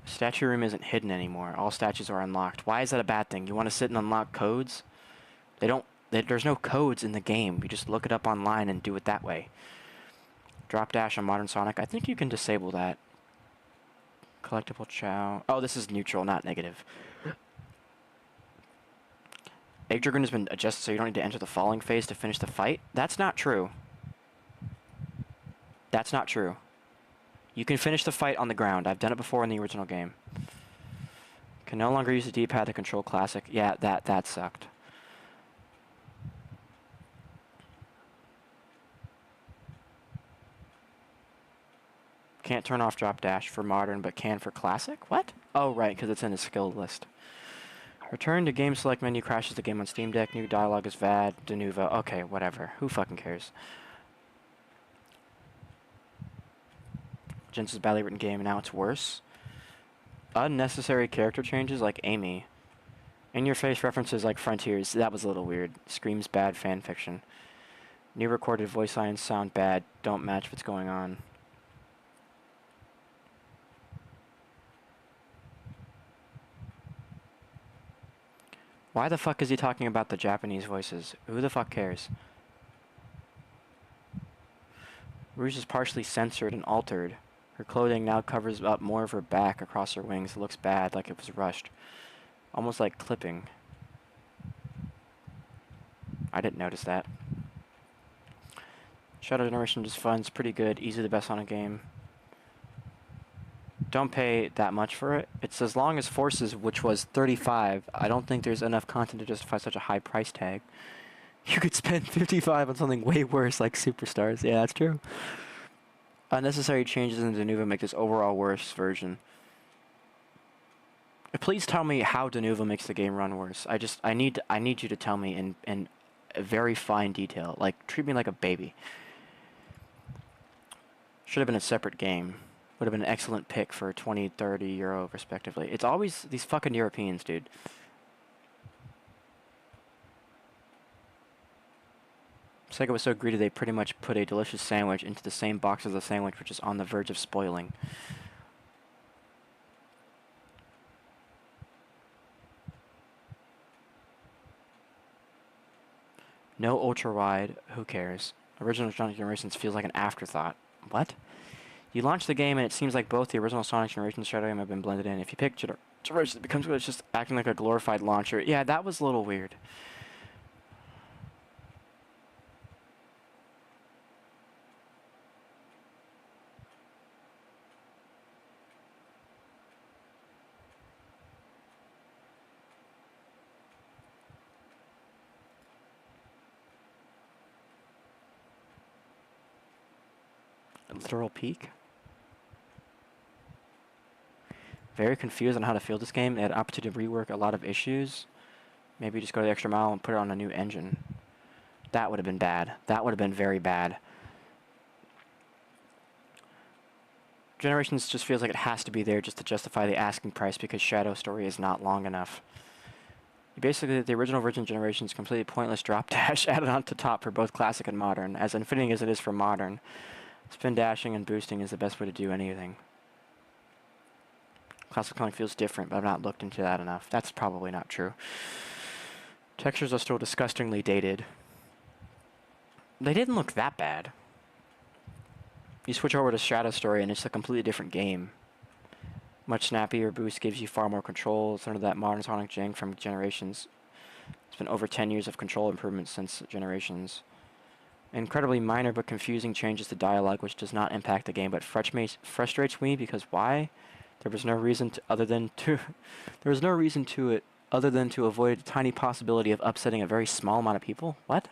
Statue room isn't hidden anymore. All statues are unlocked. Why is that a bad thing? You want to sit and unlock codes? There's no codes in the game. You just look it up online and do it that way. Drop dash on Modern Sonic. I think you can disable that. Collectible chow. Oh, this is neutral, not negative. Egg Dragoon has been adjusted so you don't need to enter the falling phase to finish the fight. That's not true. That's not true. You can finish the fight on the ground. I've done it before in the original game. Can no longer use the D-pad to control Classic. Yeah, that sucked. Can't turn off drop dash for Modern, but can for Classic? What? Oh, right, because it's in the skill list. Return to game select menu, crashes the game on Steam Deck. New dialogue is VAD, Denuvo. Okay, whatever. Who fucking cares? Genesis badly written game, and now it's worse. Unnecessary character changes like Amy. In-your-face references like Frontiers. That was a little weird. Screams bad fan fiction. New recorded voice lines sound bad, don't match what's going on. Why the fuck is he talking about the Japanese voices? Who the fuck cares? Rouge is partially censored and altered. Her clothing now covers up more of her back across her wings. It looks bad, like it was rushed. Almost like clipping. I didn't notice that. Shadow Generation is fun, it's pretty good, easily the best on a game. Don't pay that much for it. It's as long as Forces, which was $35. I don't think there's enough content to justify such a high price tag. You could spend $55 on something way worse like Superstars. Yeah, that's true. Unnecessary changes in Denuvo make this overall worse version. Please tell me how Denuvo makes the game run worse. I need you to tell me in a very fine detail. Like, treat me like a baby. Should have been a separate game. Would have been an excellent pick for 20, 30 euro respectively. It's always these fucking Europeans, dude. Sega was so greedy they pretty much put a delicious sandwich into the same box as the sandwich, which is on the verge of spoiling. No ultra-wide, who cares? Original Sonic Generations feels like an afterthought. What? You launch the game and it seems like both the original Sonic Generations Shadow game have been blended in. If you pick Generations, it becomes it's just acting like a glorified launcher. Yeah, that was a little weird. Literal peak. Very confused on how to feel this game. They had an opportunity to rework a lot of issues. Maybe just go the extra mile and put it on a new engine. That would have been bad. That would have been very bad. Generations just feels like it has to be there just to justify the asking price because Shadow Story is not long enough. Basically, the original version Generations completely pointless drop dash added on to top for both classic and modern, as unfitting as it is for modern. Spin dashing and boosting is the best way to do anything. Classic Sonic feels different, but I've not looked into that enough. That's probably not true. Textures are still disgustingly dated. They didn't look that bad. You switch over to Shadow Story and it's a completely different game. Much snappier boost gives you far more control. It's under that modern Sonic jank from Generations. It's been over 10 years of control improvements since Generations. Incredibly minor but confusing changes to dialogue which does not impact the game but frustrates me because why? There was no reason to it other than to avoid a tiny possibility of upsetting a very small amount of people. What?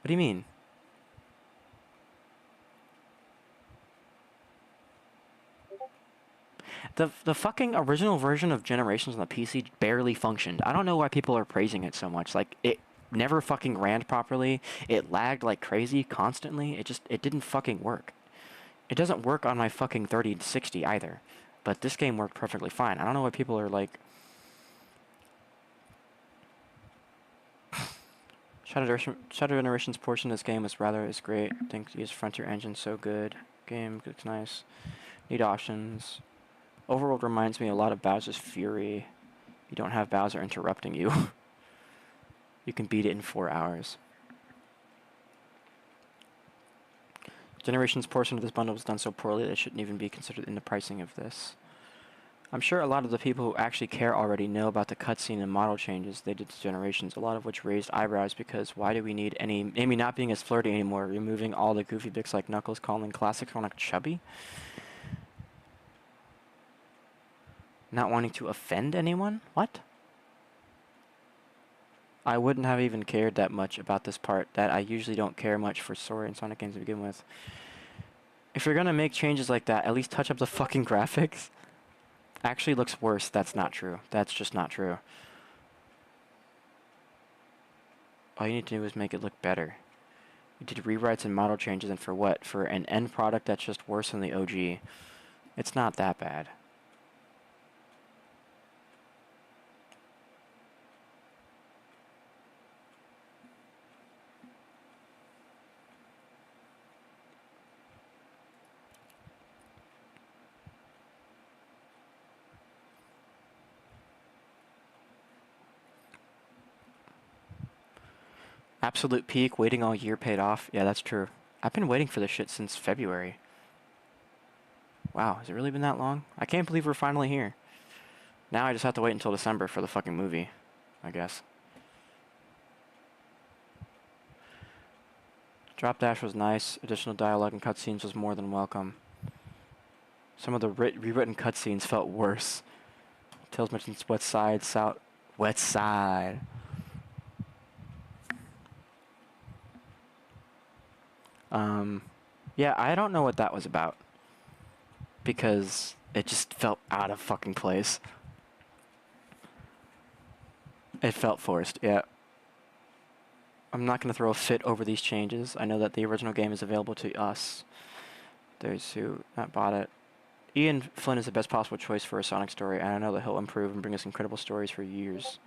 What do you mean? The fucking original version of Generations on the PC barely functioned. I don't know why people are praising it so much. Like, it never fucking ran properly. It lagged like crazy constantly. It didn't fucking work. It doesn't work on my fucking 3060 either. But this game worked perfectly fine. I don't know why people are like... Shadow Generations portion of this game is great. I think use Frontier Engine so good. Game looks nice. Neat options. Overworld reminds me a lot of Bowser's Fury. You don't have Bowser interrupting you. You can beat it in 4 hours. Generations portion of this bundle was done so poorly that it shouldn't even be considered in the pricing of this. I'm sure a lot of the people who actually care already know about the cutscene and model changes they did to Generations, a lot of which raised eyebrows because why do we need Amy not being as flirty anymore, removing all the goofy bits like Knuckles calling classic Sonic chubby? Not wanting to offend anyone? What? I wouldn't have even cared that much about this part, that I usually don't care much for story and Sonic games to begin with. If you're gonna make changes like that, at least touch up the fucking graphics. Actually looks worse, that's not true. That's just not true. All you need to do is make it look better. You did rewrites and model changes, and for what? For an end product that's just worse than the OG. It's not that bad. Absolute peak, waiting all year paid off. Yeah, that's true. I've been waiting for this shit since February. Wow, has it really been that long? I can't believe we're finally here. Now I just have to wait until December for the fucking movie, I guess. Drop Dash was nice. Additional dialogue and cutscenes was more than welcome. Some of the rewritten cutscenes felt worse. Tales mentions Wet Side, South... Wet Side. Yeah, I don't know what that was about. Because it just felt out of fucking place. It felt forced, yeah. I'm not going to throw a fit over these changes. I know that the original game is available to us. Those who not bought it. Ian Flynn is the best possible choice for a Sonic story, and I know that he'll improve and bring us incredible stories for years.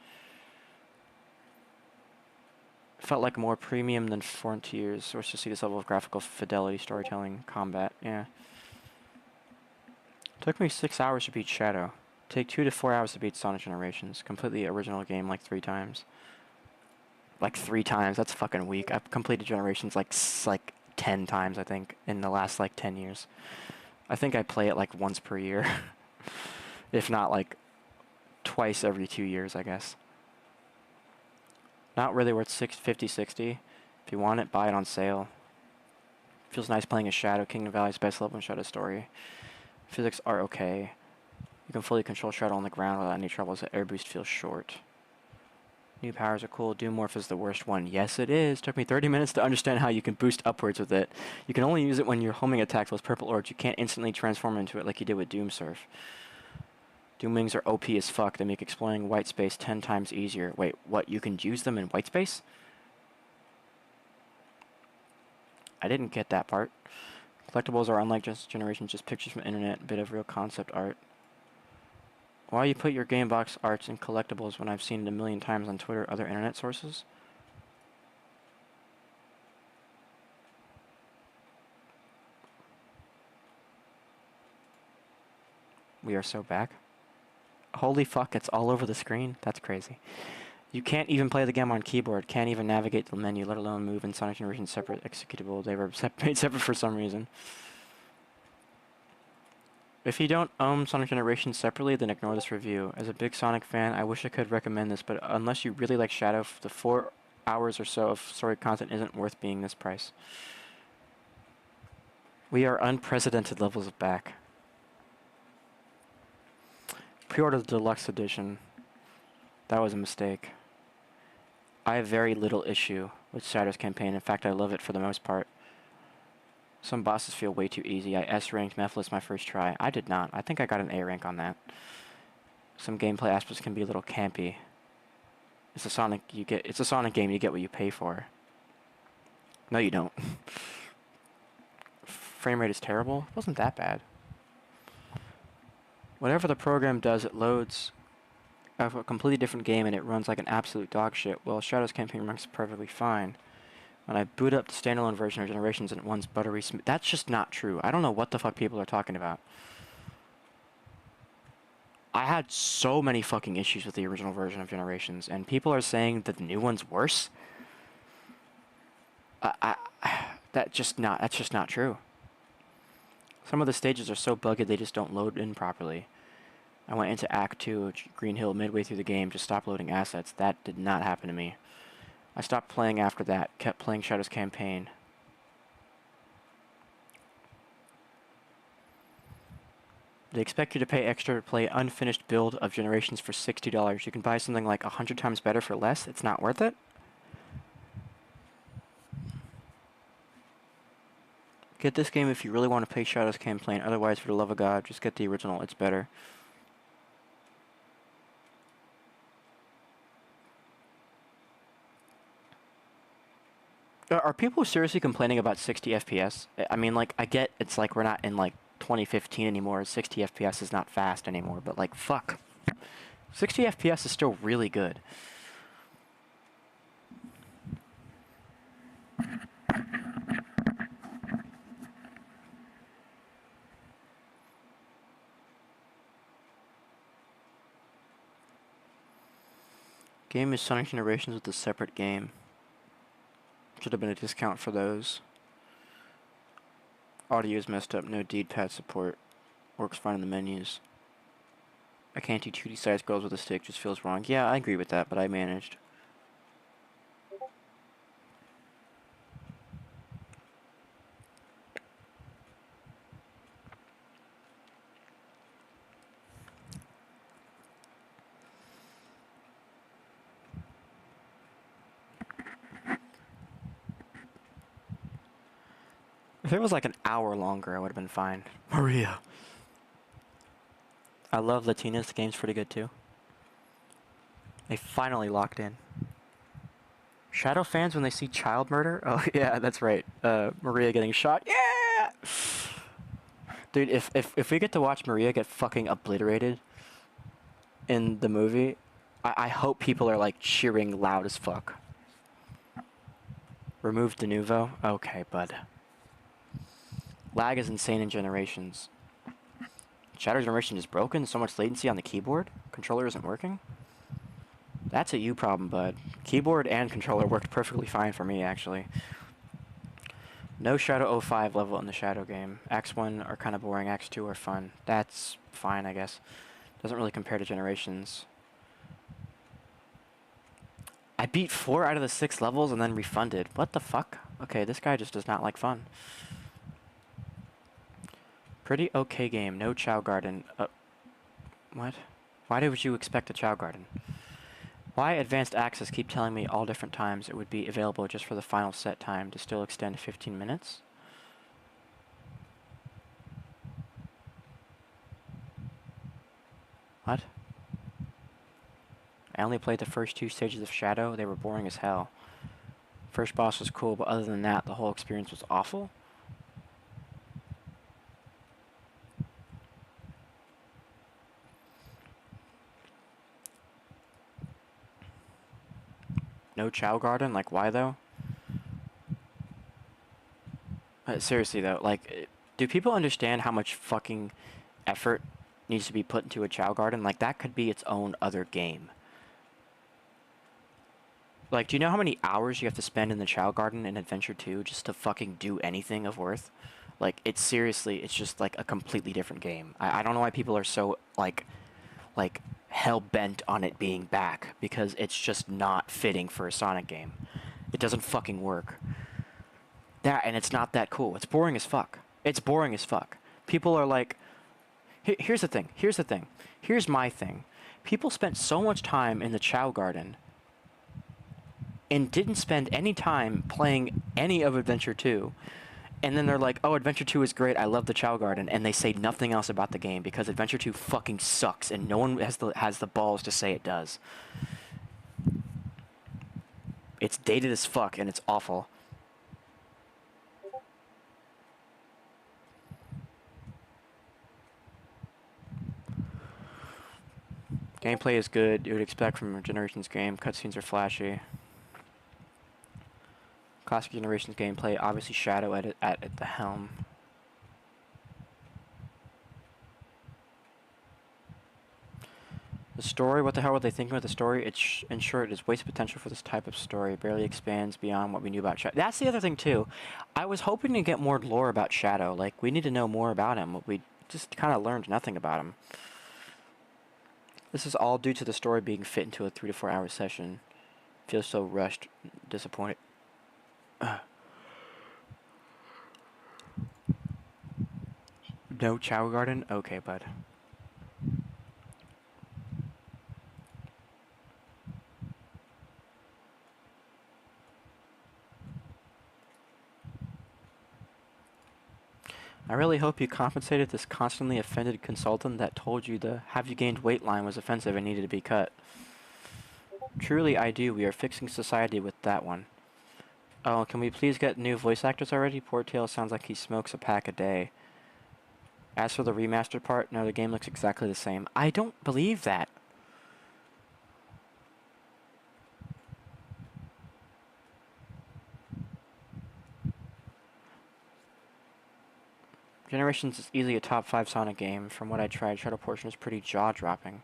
Felt like more premium than Frontiers. Source to see this level of graphical fidelity, storytelling, combat, yeah. Took me 6 hours to beat Shadow. Take 2 to 4 hours to beat Sonic Generations. Completely original game like 3 times. Like 3 times, that's fucking weak. I've completed Generations like 10 times, I think, in the last like 10 years. I think I play it like once per year. If not like twice every 2 years, I guess. Not really worth $50-$60. If you want it, buy it on sale. Feels nice playing as Shadow. Kingdom Valley's best level in Shadow story. Physics are okay. You can fully control Shadow on the ground without any troubles. The air boost feels short. New powers are cool. Doomorph is the worst one. Yes, it is. Took me 30 minutes to understand how you can boost upwards with it. You can only use it when you're homing attacks with purple orbs. You can't instantly transform into it like you did with Doomsurf. Doom Wings are OP as fuck. They make exploring white space 10 times easier. Wait, what? You can use them in white space? I didn't get that part. Collectibles are unlike just Generations, just pictures from the internet, a bit of real concept art. Why you put your game box arts in collectibles when I've seen it a million times on Twitter or other internet sources? We are so back. Holy fuck, it's all over the screen? That's crazy. You can't even play the game on keyboard, can't even navigate the menu, let alone move in Sonic Generations separate executable. They were made separate for some reason. If you don't own Sonic Generations separately, then ignore this review. As a big Sonic fan, I wish I could recommend this, but unless you really like Shadow, the 4 hours or so of story content isn't worth being this price. We are unprecedented levels of back. Pre-order the deluxe edition. That was a mistake. I have very little issue with Shadow's campaign. In fact, I love it for the most part. Some bosses feel way too easy. I S-ranked Mephiles my first try. I did not. I think I got an A rank on that. Some gameplay aspects can be a little campy. It's a Sonic game, you get what you pay for. No, you don't. Frame rate is terrible. It wasn't that bad. Whatever the program does, it loads a completely different game and it runs like an absolute dog shit. Well, Shadow's campaign runs perfectly fine. When I boot up the standalone version of Generations and it runs buttery smooth. That's just not true. I don't know what the fuck people are talking about. I had so many fucking issues with the original version of Generations, and people are saying that the new one's worse. That's just not true. Some of the stages are so buggy they just don't load in properly. I went into Act 2 of Green Hill midway through the game to stop loading assets. That did not happen to me. I stopped playing after that, kept playing Shadow's campaign. They expect you to pay extra to play unfinished build of Generations for $60. You can buy something like 100 times better for less. It's not worth it? Get this game if you really want to play Shadow's campaign. Otherwise, for the love of God, just get the original. It's better. Are people seriously complaining about 60 FPS? I mean, like, I get it's like we're not in, like, 2015 anymore. 60 FPS is not fast anymore. But, like, fuck. 60 FPS is still really good. Game is Sonic Generations with a separate game. Should have been a discount for those. Audio is messed up. No D-pad support. Works fine in the menus. I can't do 2D size girls with a stick. Just feels wrong. Yeah, I agree with that, but I managed. If it was like an hour longer, I would have been fine. Maria. I love Latinas. The game's pretty good too. They finally locked in. Shadow fans, when they see child murder? Oh, yeah, that's right. Maria getting shot. Yeah! Dude, if we get to watch Maria get fucking obliterated in the movie, I hope people are like cheering loud as fuck. Remove de novo? Okay, bud. Lag is insane in Generations. Shadow Generation is broken? So much latency on the keyboard? Controller isn't working? That's a you problem, bud. Keyboard and controller worked perfectly fine for me, actually. No Shadow 05 level in the Shadow game. Acts 1 are kind of boring, Acts 2 are fun. That's fine, I guess. Doesn't really compare to Generations. I beat 4 out of the 6 levels and then refunded. What the fuck? Okay, this guy just does not like fun. Pretty okay game. No Chow Garden. What? Why would you expect a Chow Garden? Why Advanced Access keep telling me all different times it would be available just for the final set time to still extend to 15 minutes? What? I only played the first 2 stages of Shadow. They were boring as hell. First boss was cool, but other than that, the whole experience was awful. No Chow Garden? Like, why though? Seriously though, like, do people understand how much fucking effort needs to be put into a Chow Garden? Like, that could be its own other game. Like, do you know how many hours you have to spend in the Chow Garden in Adventure 2 just to fucking do anything of worth? Like, it's seriously, it's just like a completely different game. I don't know why people are so, like hell-bent on it being back, because it's just not fitting for a Sonic game. It doesn't fucking work. That, and it's not that cool. It's boring as fuck. It's boring as fuck. People are like... Here's the thing. Here's my thing. People spent so much time in the Chow Garden and didn't spend any time playing any of Adventure 2. And then they're like, oh, Adventure 2 is great, I love the Chow Garden, and they say nothing else about the game because Adventure 2 fucking sucks and no one has the balls to say it does. It's dated as fuck and it's awful. Gameplay is good, you would expect from a Generations game. Cutscenes are flashy. Classic Generations gameplay, obviously Shadow at the helm. The story, what the hell were they thinking with the story? In short, it is wasted potential for this type of story. It barely expands beyond what we knew about Shadow. That's the other thing too. I was hoping to get more lore about Shadow. Like, we need to know more about him. We just kind of learned nothing about him. This is all due to the story being fit into a 3 to 4 hour session. Feels so rushed, disappointed. No Chow Garden? Okay, bud. I really hope you compensated this constantly offended consultant that told you the "have you gained weight" line was offensive and needed to be cut. Truly, I do. We are fixing society with that one. Oh, can we please get new voice actors already? Poor Tail sounds like he smokes a pack a day. As for the remastered part, no, the game looks exactly the same. I don't believe that. Generations is easily a top 5 Sonic game. From what I tried, Shadow Portion is pretty jaw-dropping.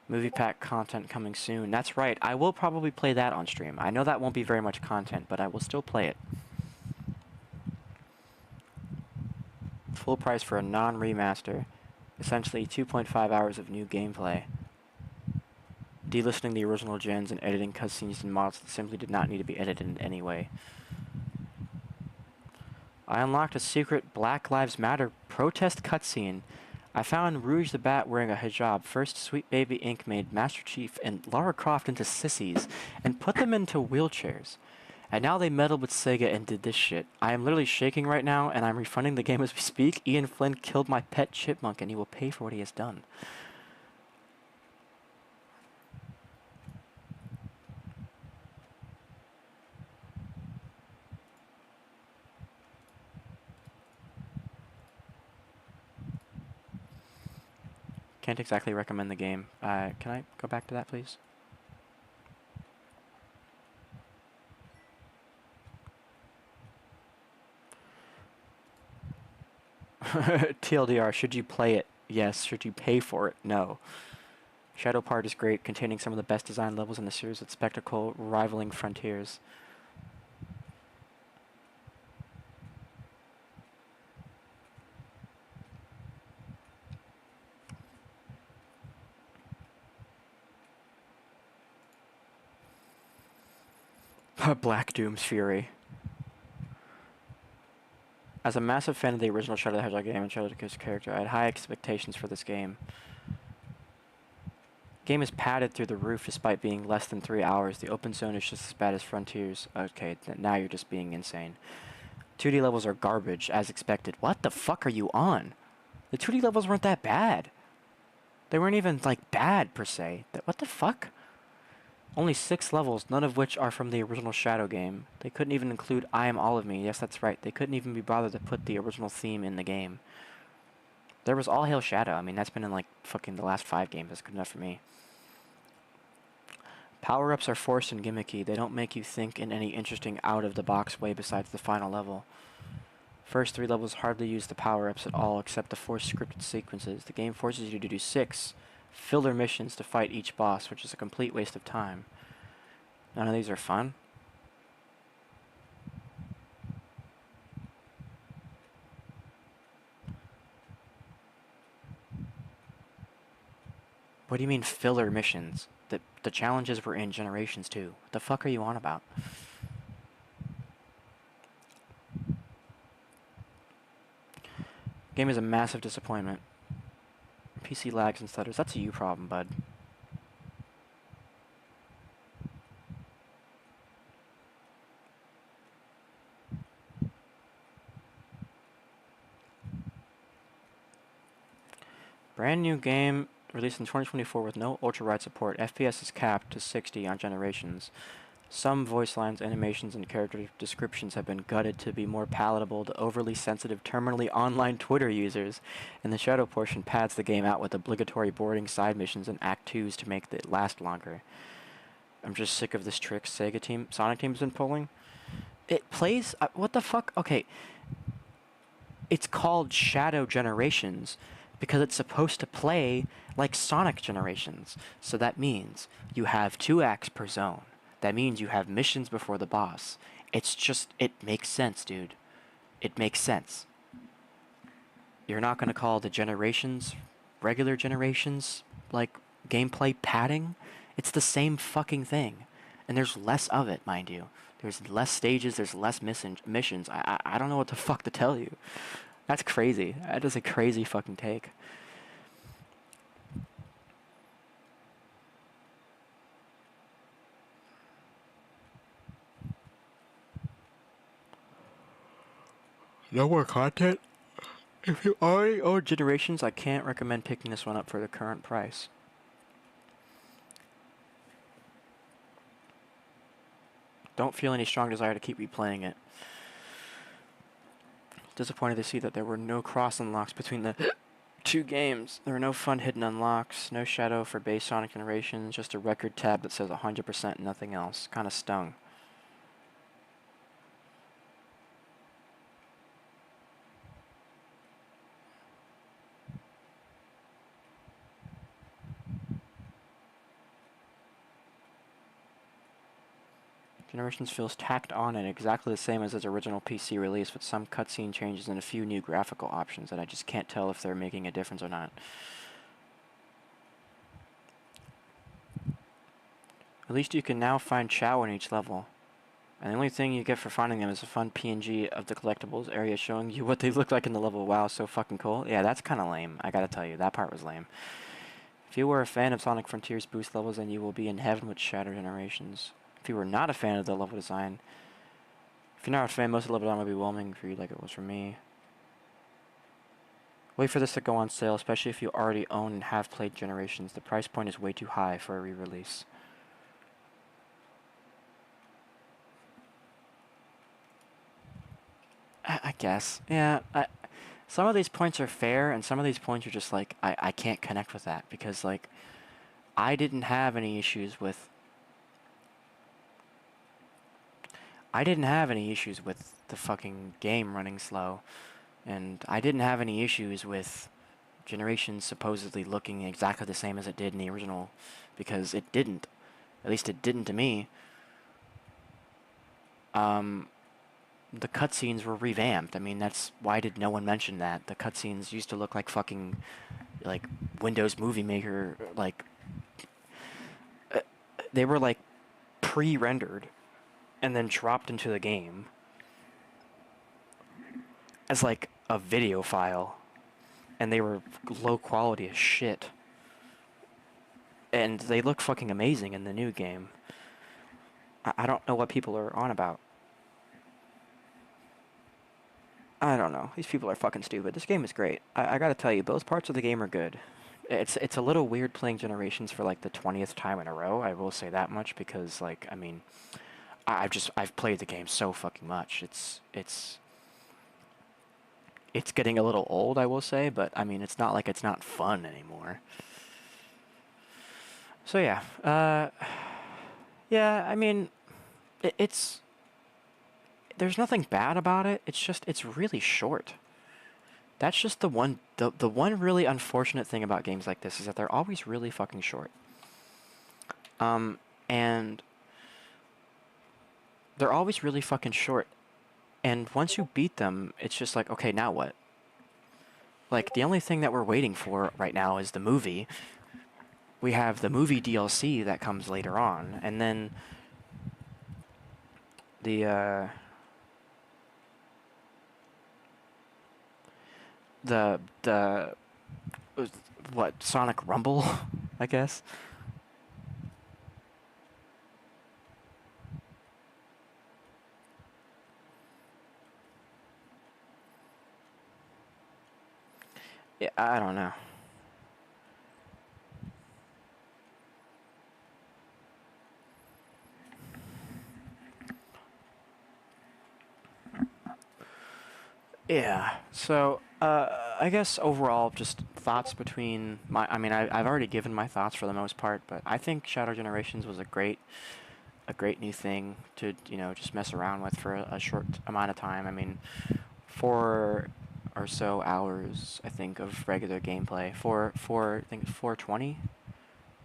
Movie pack content coming soon. That's right. I will probably play that on stream. I know that won't be very much content, but I will still play it. Full price for a non-remaster. Essentially 2.5 hours of new gameplay. Delisting the original gens and editing cutscenes and mods that simply did not need to be edited in any way. I unlocked a secret Black Lives Matter protest cutscene. I found Rouge the Bat wearing a hijab. First, Sweet Baby Inc. made Master Chief and Lara Croft into sissies and put them into wheelchairs. And now they meddled with Sega and did this shit. I am literally shaking right now, and I'm refunding the game as we speak. Ian Flynn killed my pet chipmunk, and he will pay for what he has done. Can't exactly recommend the game. Can I go back to that, please? TLDR, should you play it? Yes. Should you pay for it? No. Shadow Part is great, containing some of the best designed levels in the series with spectacle rivaling Frontiers. Black Doom's Fury. As a massive fan of the original Shadow the Hedgehog game and Shadow the Hedgehog's character, I had high expectations for this game. Game is padded through the roof despite being less than 3 hours. The open zone is just as bad as Frontiers. Okay, now you're just being insane. 2D levels are garbage, as expected. What the fuck are you on? The 2D levels weren't that bad. They weren't even, like, bad, per se. What the fuck? Only 6 levels, none of which are from the original Shadow game. They couldn't even include I Am All of Me. Yes, that's right. They couldn't even be bothered to put the original theme in the game. There was All Hail Shadow. I mean, that's been in, like, fucking the last 5 games. That's good enough for me. Power-ups are forced and gimmicky. They don't make you think in any interesting out-of-the-box way besides the final level. First 3 levels hardly use the power-ups at all except the forced scripted sequences. The game forces you to do 6 filler missions to fight each boss, which is a complete waste of time. None of these are fun. What do you mean filler missions? The challenges were in Generations 2. What the fuck are you on about? Game is a massive disappointment. PC lags and stutters. That's a you problem, bud. Brand new game released in 2024 with no ultra-wide support. FPS is capped to 60 on Generations. Some voice lines, animations, and character descriptions have been gutted to be more palatable to overly sensitive terminally online Twitter users, and the Shadow portion pads the game out with obligatory boarding side missions and Act 2s to make it last longer. I'm just sick of this trick Sonic Team's been pulling. It plays... what the fuck? Okay. It's called Shadow Generations because it's supposed to play like Sonic Generations. So that means you have 2 acts per zone. That means you have missions before the boss. It's just, it makes sense, dude. It makes sense. You're not going to call the Generations, regular Generations, like, gameplay padding? It's the same fucking thing. And there's less of it, mind you. There's less stages, there's less missions. I don't know what the fuck to tell you. That's crazy. That is a crazy fucking take. No more content? If you already own Generations, I can't recommend picking this one up for the current price. Don't feel any strong desire to keep replaying it. Disappointed to see that there were no cross unlocks between the 2 games. There were no fun hidden unlocks, no Shadow for base Sonic Generations, just a record tab that says 100% and nothing else. Kinda stung. Generations feels tacked on and exactly the same as its original PC release, with some cutscene changes and a few new graphical options that I just can't tell if they're making a difference or not. At least you can now find Chao in each level. And the only thing you get for finding them is a fun PNG of the collectibles area showing you what they look like in the level. Wow, so fucking cool. Yeah, that's kind of lame. I gotta tell you, that part was lame. If you were a fan of Sonic Frontiers boost levels, then you will be in heaven with Shadow Generations. If you were not a fan of the level design, if you're not a fan, most of the level design will be whelming for you like it was for me. Wait for this to go on sale, especially if you already own and have played Generations. The price point is way too high for a re-release. I guess. Yeah, some of these points are fair, and some of these points are just like, I can't connect with that, because, like, I didn't have any issues with... I didn't have any issues with the fucking game running slow, and I didn't have any issues with Generations supposedly looking exactly the same as it did in the original, because it didn't. At least it didn't to me. The cutscenes were revamped. I mean, that's why did no one mention that? The cutscenes used to look like fucking, like, Windows Movie Maker, like, they were, like, pre-rendered and then dropped into the game as, like, a video file, and they were low quality as shit. And they look fucking amazing in the new game. I don't know what people are on about. I don't know. These people are fucking stupid. This game is great. I gotta tell you, both parts of the game are good. It's a little weird playing Generations for like the 20th time in a row. I will say that much, because, like, I mean, I've played the game so fucking much. It's getting a little old, I will say, but I mean, it's not like it's not fun anymore. So yeah, yeah. I mean, it's. There's nothing bad about it. It's just, it's really short. That's just the one really unfortunate thing about games like this, is that they're always really fucking short. And they're always really fucking short. And once you beat them, it's just like, okay, now what? Like, the only thing that we're waiting for right now is the movie. We have the movie DLC that comes later on, and then the what, Sonic Rumble, I guess. Yeah, I don't know. Yeah, so, I guess overall, just thoughts between I mean, I've already given my thoughts for the most part, but I think Shadow Generations was a great new thing to, you know, just mess around with for a short amount of time. I mean, 4 or so hours, I think, of regular gameplay. I think 420?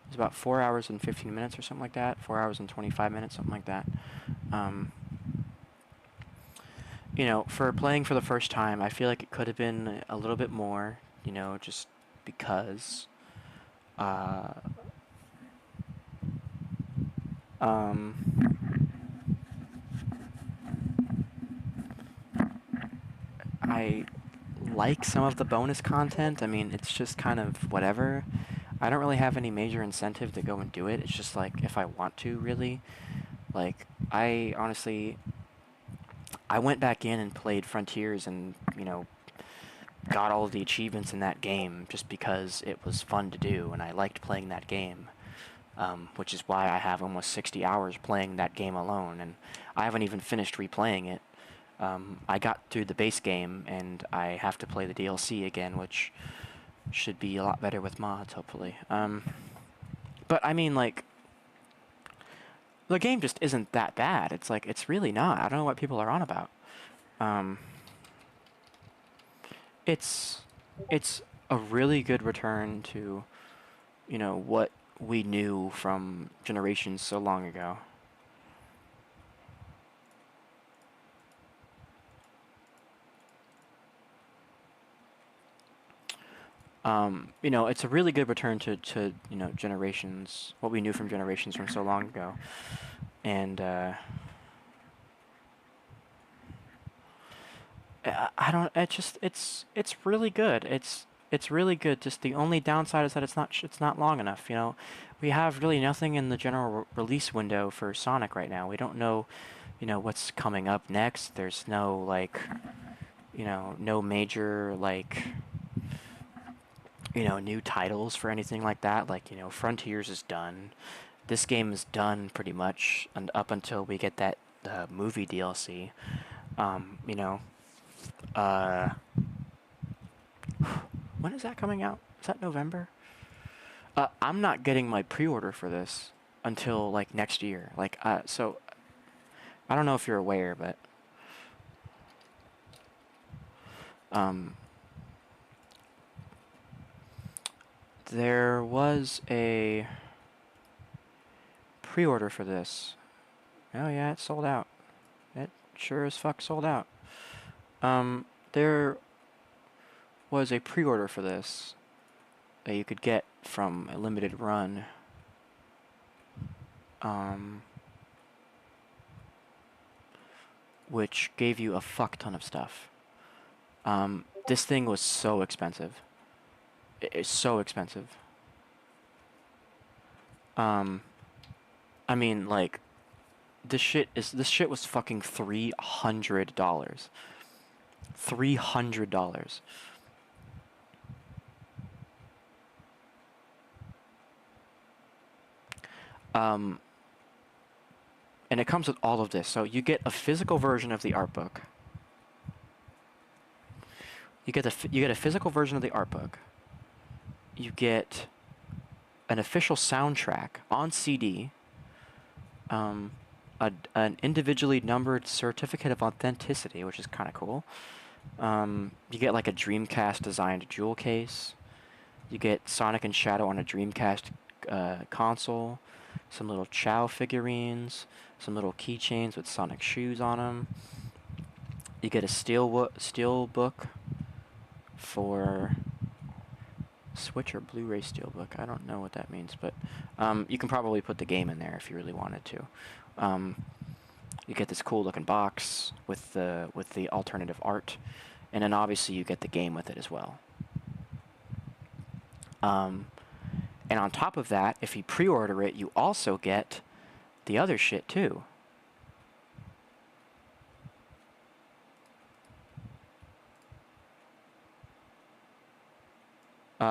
It's about 4 hours and 15 minutes or something like that. 4 hours and 25 minutes, something like that. You know, for playing for the first time, I feel like it could have been a little bit more, you know, just because, I like some of the bonus content. I mean, it's just kind of whatever. I don't really have any major incentive to go and do it. It's just like, if I want to, really. Like, I honestly... I went back in and played Frontiers and, you know, got all of the achievements in that game just because it was fun to do, and I liked playing that game, which is why I have almost 60 hours playing that game alone, and I haven't even finished replaying it. I got through the base game, and I have to play the DLC again, which should be a lot better with mods, hopefully. But, I mean, like... the game just isn't that bad. It's like, it's really not. I don't know what people are on about. It's a really good return to, you know, what we knew from Generations so long ago. You know, it's a really good return to you know, Generations, what we knew from Generations from so long ago. And I don't. It's really good. It's really good. Just the only downside is that it's not long enough. You know, we have really nothing in the general release window for Sonic right now. We don't know, you know, what's coming up next. There's no like, you know, no major like, you know, new titles for anything like that. Like, you know, Frontiers is done. This game is done pretty much, and up until we get that movie DLC. You know, when is that coming out? Is that November? I'm not getting my pre-order for this until like next year. Like, so I don't know if you're aware, but there was a pre-order for this. Oh yeah, it's sold out. It sure as fuck sold out. There was a pre-order for this that you could get from a limited run. Which gave you a fuck ton of stuff. This thing was so expensive. It's so expensive. I mean, like, this shit was fucking $300. $300. And it comes with all of this. So you get a physical version of the art book. You get a physical version of the art book. You get an official soundtrack on CD. An individually numbered certificate of authenticity, which is kind of cool. You get like a Dreamcast designed jewel case. You get Sonic and Shadow on a Dreamcast console. Some little Chow figurines. Some little keychains with Sonic shoes on them. You get a steel book for Switch or Blu-ray Steelbook. I don't know what that means, but you can probably put the game in there if you really wanted to. You get this cool looking box with the alternative art, and then obviously you get the game with it as well. And on top of that, if you pre-order it, you also get the other shit too.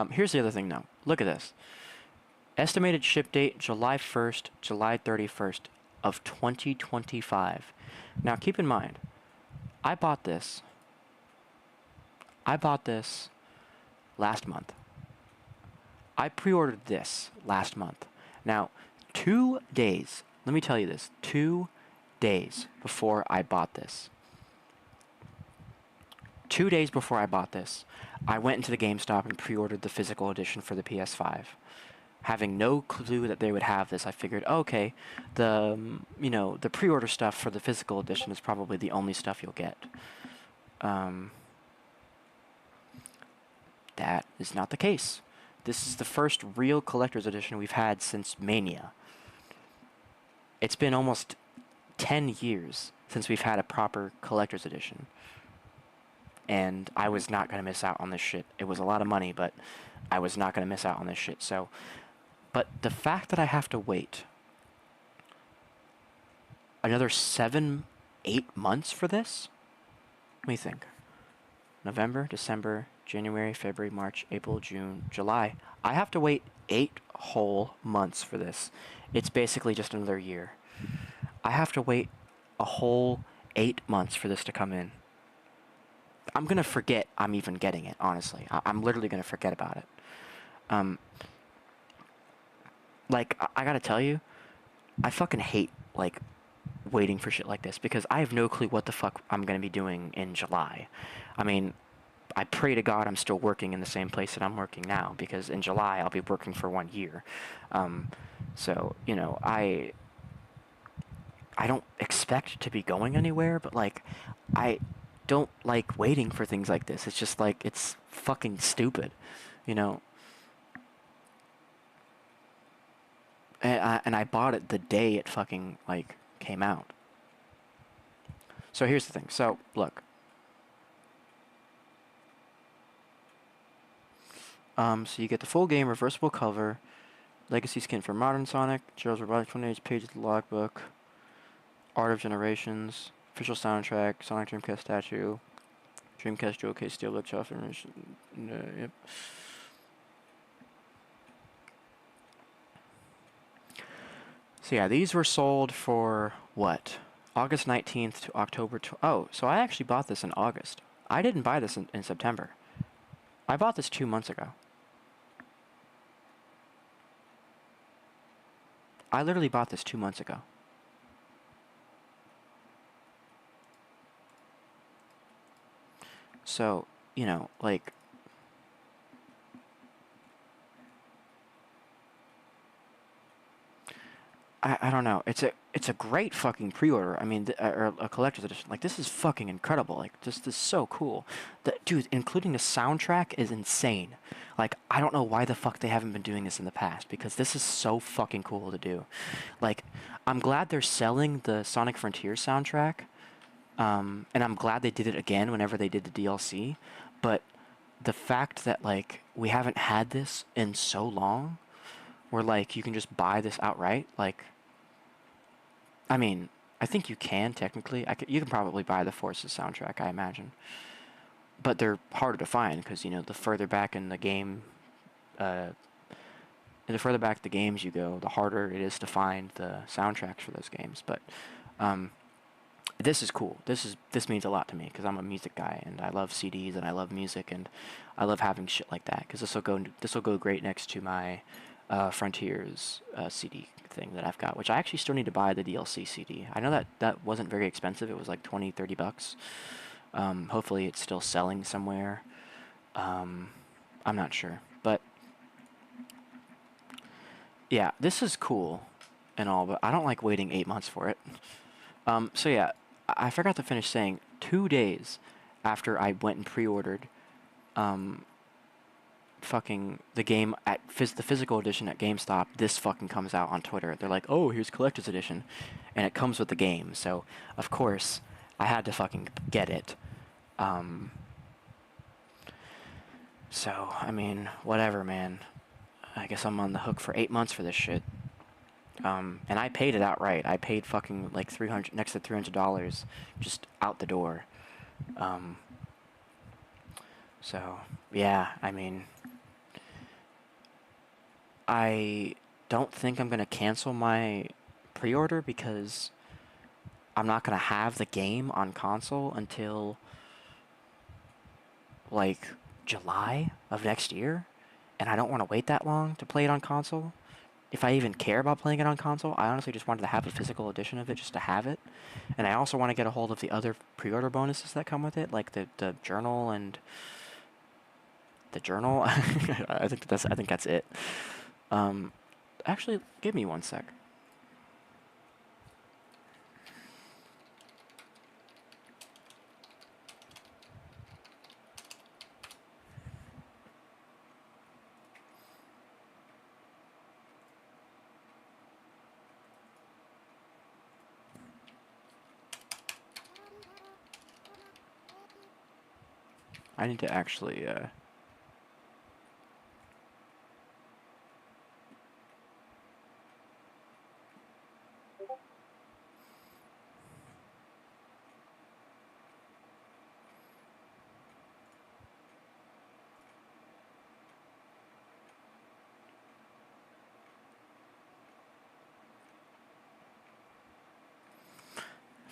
Here's the other thing now. Look at this. Estimated ship date July 1st, July 31st of 2025. Now keep in mind, I bought this last month. I pre-ordered this last month. Now, 2 days, let me tell you this, 2 days before I bought this. 2 days before I bought this, I went into the GameStop and pre-ordered the physical edition for the PS5. Having no clue that they would have this, I figured, okay, the pre-order stuff for the physical edition is probably the only stuff you'll get. That is not the case. This is the first real collector's edition we've had since Mania. It's been almost 10 years since we've had a proper collector's edition. And I was not going to miss out on this shit. It was a lot of money, but I was not going to miss out on this shit. So, but the fact that I have to wait another 7-8 months for this? Let me think. November, December, January, February, March, April, June, July. I have to wait 8 whole months for this. It's basically just another year. I have to wait a whole 8 months for this to come in. I'm going to forget I'm even getting it, honestly. I'm literally going to forget about it. I got to tell you, I fucking hate, waiting for shit like this because I have no clue what the fuck I'm going to be doing in July. I mean, I pray to God I'm still working in the same place that I'm working now because in July I'll be working for 1 year. So, you know, I don't expect to be going anywhere, but, I don't like waiting for things like this. It's just, it's fucking stupid. You know, and I bought it the day it fucking like came out. So here's the thing. So look. So you get the full game, reversible cover, legacy skin for Modern Sonic, Gerald's Robotic 28 pages of the logbook, Art of Generations, official soundtrack, Sonic Dreamcast statue, Dreamcast Showcase Steelbook Shuffle. Yep. So yeah, these were sold for what? August 19th to October. Oh, so I actually bought this in August. I didn't buy this in September. I bought this 2 months ago. I literally bought this 2 months ago. So, you know, like, I don't know. It's a great fucking pre-order. I mean, or a collector's edition. Like, this is fucking incredible. Like, this is so cool. Dude, including the soundtrack is insane. Like, I don't know why the fuck they haven't been doing this in the past, because this is so fucking cool to do. Like, I'm glad they're selling the Sonic Frontiers soundtrack, and I'm glad they did it again whenever they did the DLC, but the fact that, like, we haven't had this in so long, where, like, you can just buy this outright, like, I mean, I think you can, technically. You can probably buy the Forces soundtrack, I imagine. But they're harder to find, because, you know, the further back in the game, the further back the games you go, the harder it is to find the soundtracks for those games. But, this is cool. This means a lot to me, because I'm a music guy, and I love CDs, and I love music, and I love having shit like that, because this will go great next to my Frontiers CD thing that I've got, which I actually still need to buy the DLC CD. I know that wasn't very expensive. It was like $20-30. Hopefully it's still selling somewhere. I'm not sure, but yeah, this is cool and all, but I don't like waiting 8 months for it. So yeah, I forgot to finish saying 2 days after I went and pre-ordered fucking the game at the physical edition at GameStop, this fucking comes out on Twitter. They're like, oh, here's collector's edition, and it comes with the game. So of course I had to fucking get it. So I mean, whatever, man. I guess I'm on the hook for 8 months for this shit. And I paid it outright. I paid fucking like next to $300 just out the door. So yeah, I mean, I don't think I'm going to cancel my pre-order, because I'm not going to have the game on console until like July of next year, and I don't want to wait that long to play it on console. If I even care about playing it on console, I honestly just wanted to have a physical edition of it just to have it. And I also want to get a hold of the other pre-order bonuses that come with it, like the journal and the journal. I think that's it. Actually, give me 1 sec. I need to actually,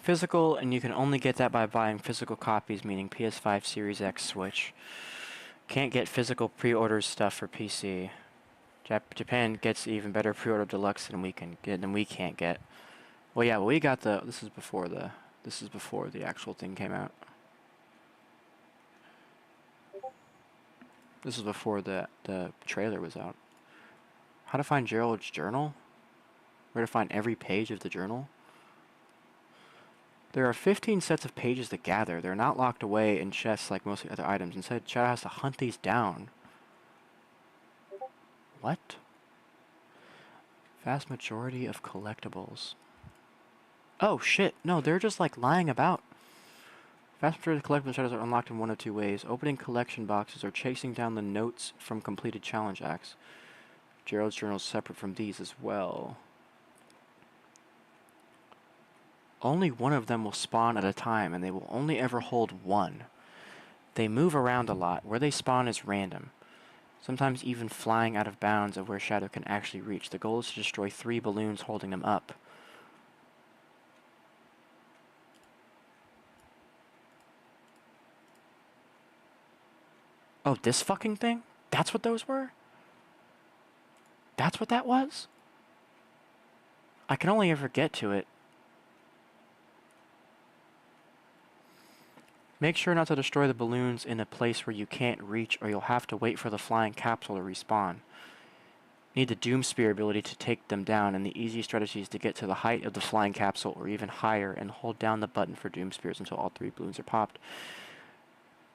physical, and you can only get that by buying physical copies, meaning PS5, Series X, Switch. Can't get physical pre-order stuff for PC. Japan gets even better pre-order deluxe than we can't get. Well, yeah, we got this is before the actual thing came out. This is before the trailer was out. How to find Gerald's journal? Where to find every page of the journal? There are 15 sets of pages to gather. They're not locked away in chests like most of the other items. Instead, Shadow has to hunt these down. What? Vast majority of collectibles. Oh shit, no, they're just like lying about. Vast majority of collectible shadows are unlocked in one of two ways. Opening collection boxes or chasing down the notes from completed challenge acts. Gerald's journal is separate from these as well. Only one of them will spawn at a time, and they will only ever hold one. They move around a lot. Where they spawn is random. Sometimes even flying out of bounds of where Shadow can actually reach. The goal is to destroy 3 balloons holding them up. Oh, this fucking thing? That's what those were? That's what that was? I can only ever get to it. Make sure not to destroy the balloons in a place where you can't reach, or you'll have to wait for the flying capsule to respawn. Need the Doom Spear ability to take them down, and the easy strategy is to get to the height of the flying capsule or even higher and hold down the button for Doom Spears until all 3 balloons are popped.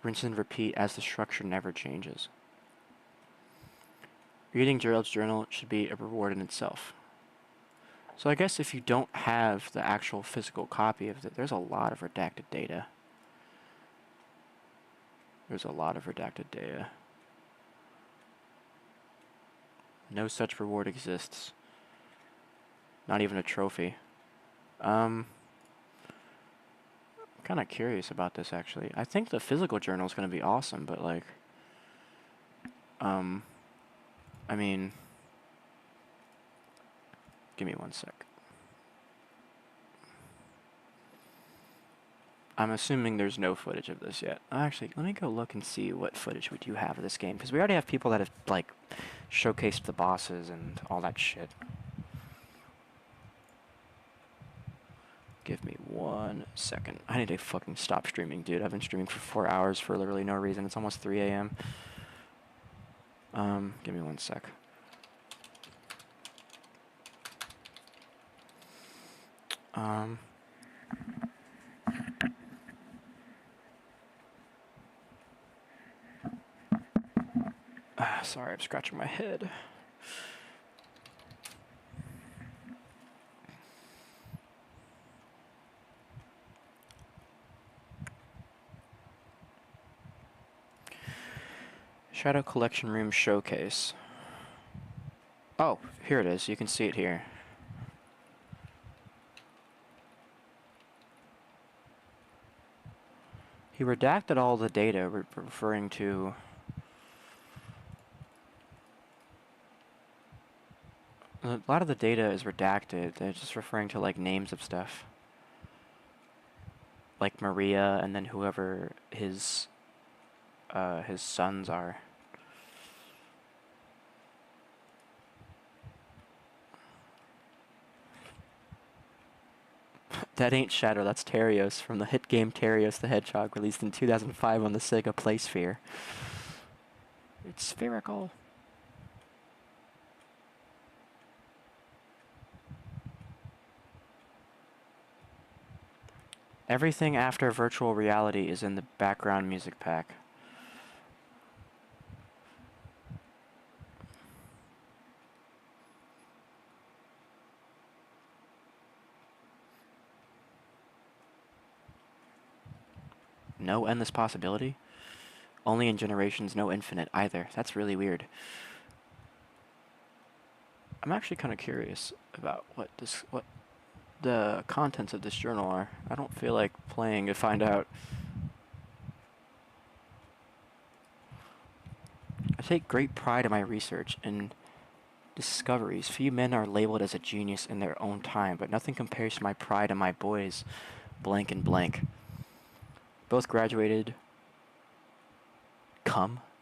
Rinse and repeat as the structure never changes. Reading Gerald's journal should be a reward in itself. So I guess if you don't have the actual physical copy of it, there's a lot of redacted data. There's a lot of redacted data. No such reward exists. Not even a trophy. I'm kind of curious about this, actually. I think the physical journal is going to be awesome, but, like... I mean... Give me one sec. I'm assuming there's no footage of this yet. Actually, let me go look and see what footage we do have of this game, because we already have people that have, like, showcased the bosses and all that shit. Give me 1 second. I need to fucking stop streaming, dude. I've been streaming for 4 hours for literally no reason. It's almost 3 a.m. Give me 1 sec. Sorry, I'm scratching my head. Shadow Collection Room Showcase. Oh, here it is. You can see it here. He redacted all the data referring to... A lot of the data is redacted. They're just referring to, like, names of stuff. Like Maria, and then whoever his sons are. That ain't Shadow, that's Terios from the hit game Terios the Hedgehog, released in 2005 on the Sega PlaySphere. It's spherical. Everything after virtual reality is in the background music pack. No endless possibility? Only in Generations, no infinite either. That's really weird. I'm actually kind of curious about what the contents of this journal are. I don't feel like playing to find out. I take great pride in my research and discoveries. Few men are labeled as a genius in their own time, but nothing compares to my pride in my boys, blank and blank. Both graduated,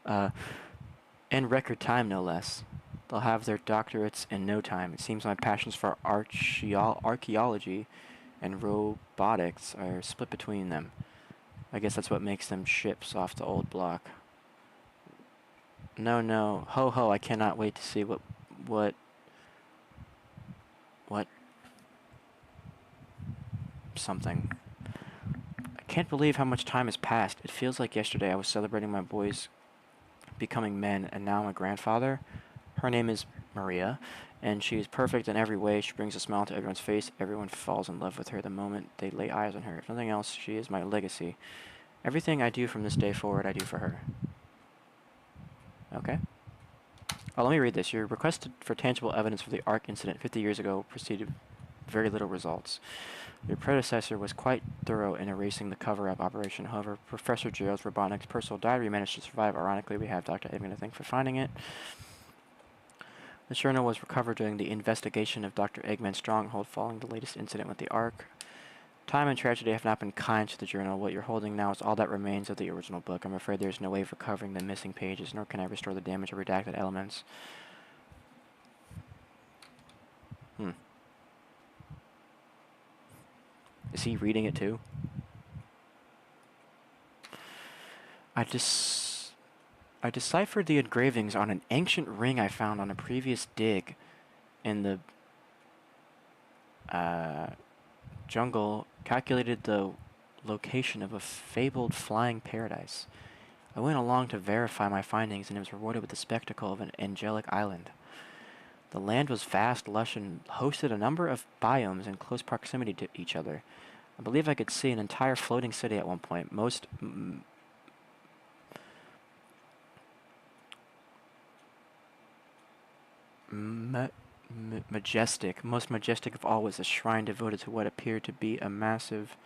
in record time, no less. They'll have their doctorates in no time. It seems my passions for archaeology and robotics are split between them. I guess that's what makes them ships off the old block. No. Ho ho, I cannot wait to see what something. I can't believe how much time has passed. It feels like yesterday I was celebrating my boys becoming men, and now I'm a grandfather. Her name is Maria, and she is perfect in every way. She brings a smile to everyone's face. Everyone falls in love with her the moment they lay eyes on her. If nothing else, she is my legacy. Everything I do from this day forward, I do for her. Okay. Oh, let me read this. Your request for tangible evidence for the Ark incident 50 years ago preceded very little results. Your predecessor was quite thorough in erasing the cover-up operation. However, Professor Gerald's Robotnik's personal diary managed to survive. Ironically, we have Dr. Eggman to thank for finding it. The journal was recovered during the investigation of Dr. Eggman's stronghold following the latest incident with the Ark. Time and tragedy have not been kind to the journal. What you're holding now is all that remains of the original book. I'm afraid there's no way of recovering the missing pages, nor can I restore the damaged or redacted elements. Is he reading it too? I deciphered the engravings on an ancient ring I found on a previous dig in the jungle, calculated the location of a fabled flying paradise. I went along to verify my findings and was rewarded with the spectacle of an angelic island. The land was vast, lush, and hosted a number of biomes in close proximity to each other. I believe I could see an entire floating city at one point. Most most majestic of all was a shrine devoted to what appeared to be a massive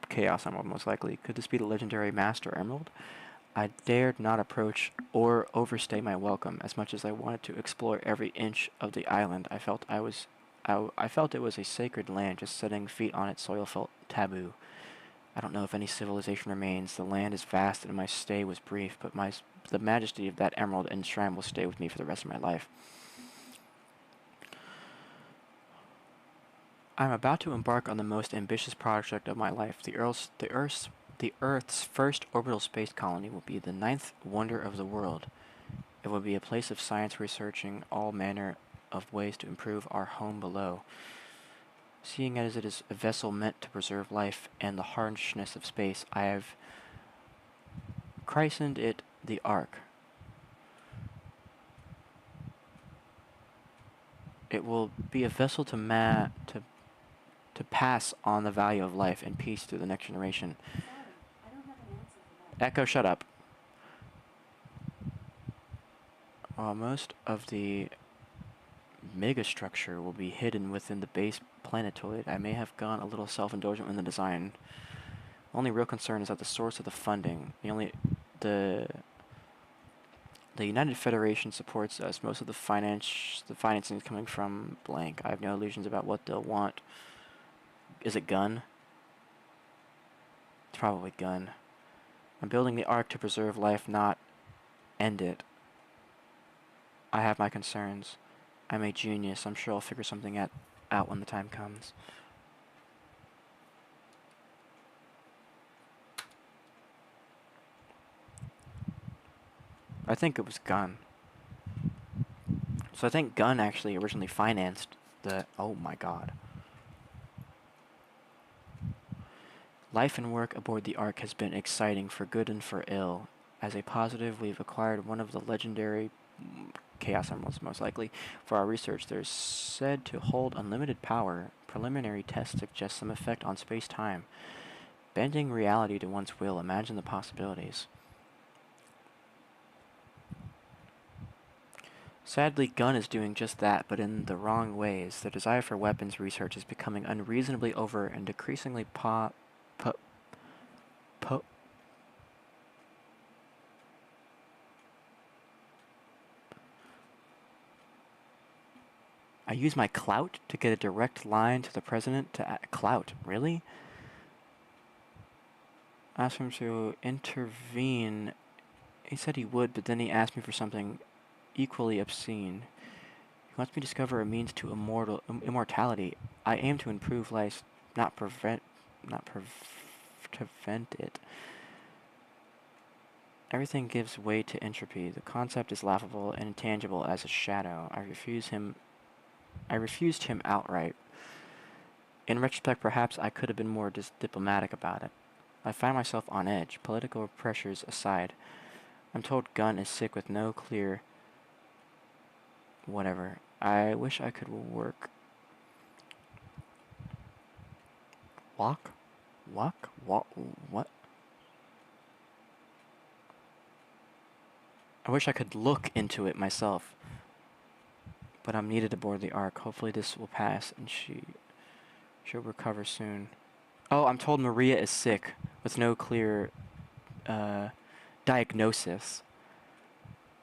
Chaos Emerald, most likely. Could this be the legendary Master Emerald? I dared not approach or overstay my welcome. As much as I wanted to explore every inch of the island, I felt it was a sacred land. Just setting feet on its soil felt taboo. I don't know if any civilization remains. The land is vast and my stay was brief, but the majesty of that emerald and shrine will stay with me for the rest of my life. I'm about to embark on the most ambitious project of my life. The Earth's first orbital space colony will be the 9th wonder of the world. It will be a place of science researching all manner of ways to improve our home below. Seeing as it is a vessel meant to preserve life and the harshness of space, I have christened it the Ark. It will be a vessel to pass on the value of life and peace to the next generation. Echo, shut up. Most of the megastructure will be hidden within the base planetoid. I may have gone a little self-indulgent in the design. The only real concern is at the source of the funding. The United Federation supports us. Most of the financing is coming from blank. I have no illusions about what they'll want. Is it gun? It's probably gun. I'm building the Ark to preserve life, not end it. I have my concerns. I'm a genius. I'm sure I'll figure something out when the time comes. I think it was Gunn. So I think Gunn actually originally financed the... Oh my god. Life and work aboard the Ark has been exciting for good and for ill. As a positive, we've acquired one of the legendary Chaos Emeralds, most likely. For our research, they're said to hold unlimited power. Preliminary tests suggest some effect on space-time. Bending reality to one's will. Imagine the possibilities. Sadly, Gunn is doing just that, but in the wrong ways. The desire for weapons research is becoming unreasonably over and decreasingly I use my clout to get a direct line to the president to clout. Really? Ask him to intervene. He said he would, but then he asked me for something equally obscene. He wants me to discover a means to immortality. I aim to improve life, not prevent it. Everything gives way to entropy. The concept is laughable and intangible as a shadow. I refused him outright. In retrospect, perhaps I could have been more diplomatic about it. I find myself on edge, political pressures aside. I'm told Gunn is sick with no clear whatever. I wish I could work. Walk? What? I wish I could look into it myself. But I'm needed aboard the Ark. Hopefully this will pass and she'll recover soon. Oh, I'm told Maria is sick with no clear diagnosis.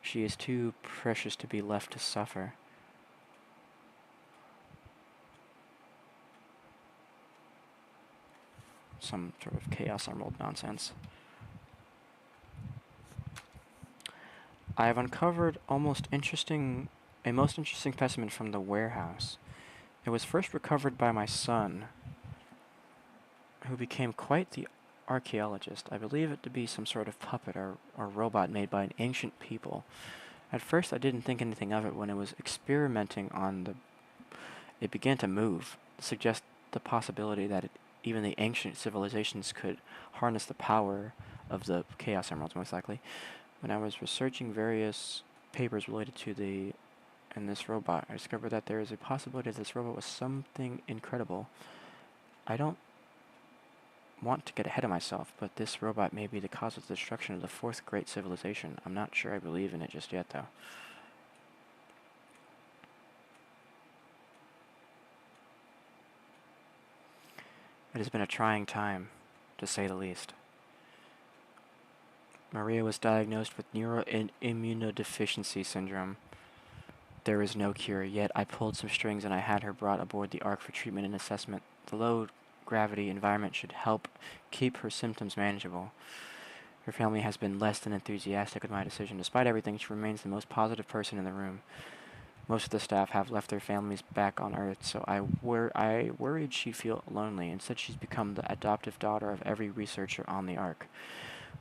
She is too precious to be left to suffer. Some sort of Chaos Emerald nonsense. I have uncovered a most interesting specimen from the warehouse. It was first recovered by my son, who became quite the archaeologist. I believe it to be some sort of puppet or robot made by an ancient people. At first I didn't think anything of it. When it was experimenting on it began to move, suggest the possibility that even the ancient civilizations could harness the power of the Chaos Emeralds, most likely. When I was researching various papers related to this robot, I discovered that there is a possibility that this robot was something incredible. I don't want to get ahead of myself, but this robot may be the cause of the destruction of the fourth great civilization. I'm not sure I believe in it just yet, though. It has been a trying time, to say the least. Maria was diagnosed with neuroimmunodeficiency syndrome. There is no cure, yet I pulled some strings and I had her brought aboard the Ark for treatment and assessment. The low gravity environment should help keep her symptoms manageable. Her family has been less than enthusiastic with my decision. Despite everything, she remains the most positive person in the room. Most of the staff have left their families back on Earth, so I worried she'd feel lonely. Instead, she's become the adoptive daughter of every researcher on the Ark.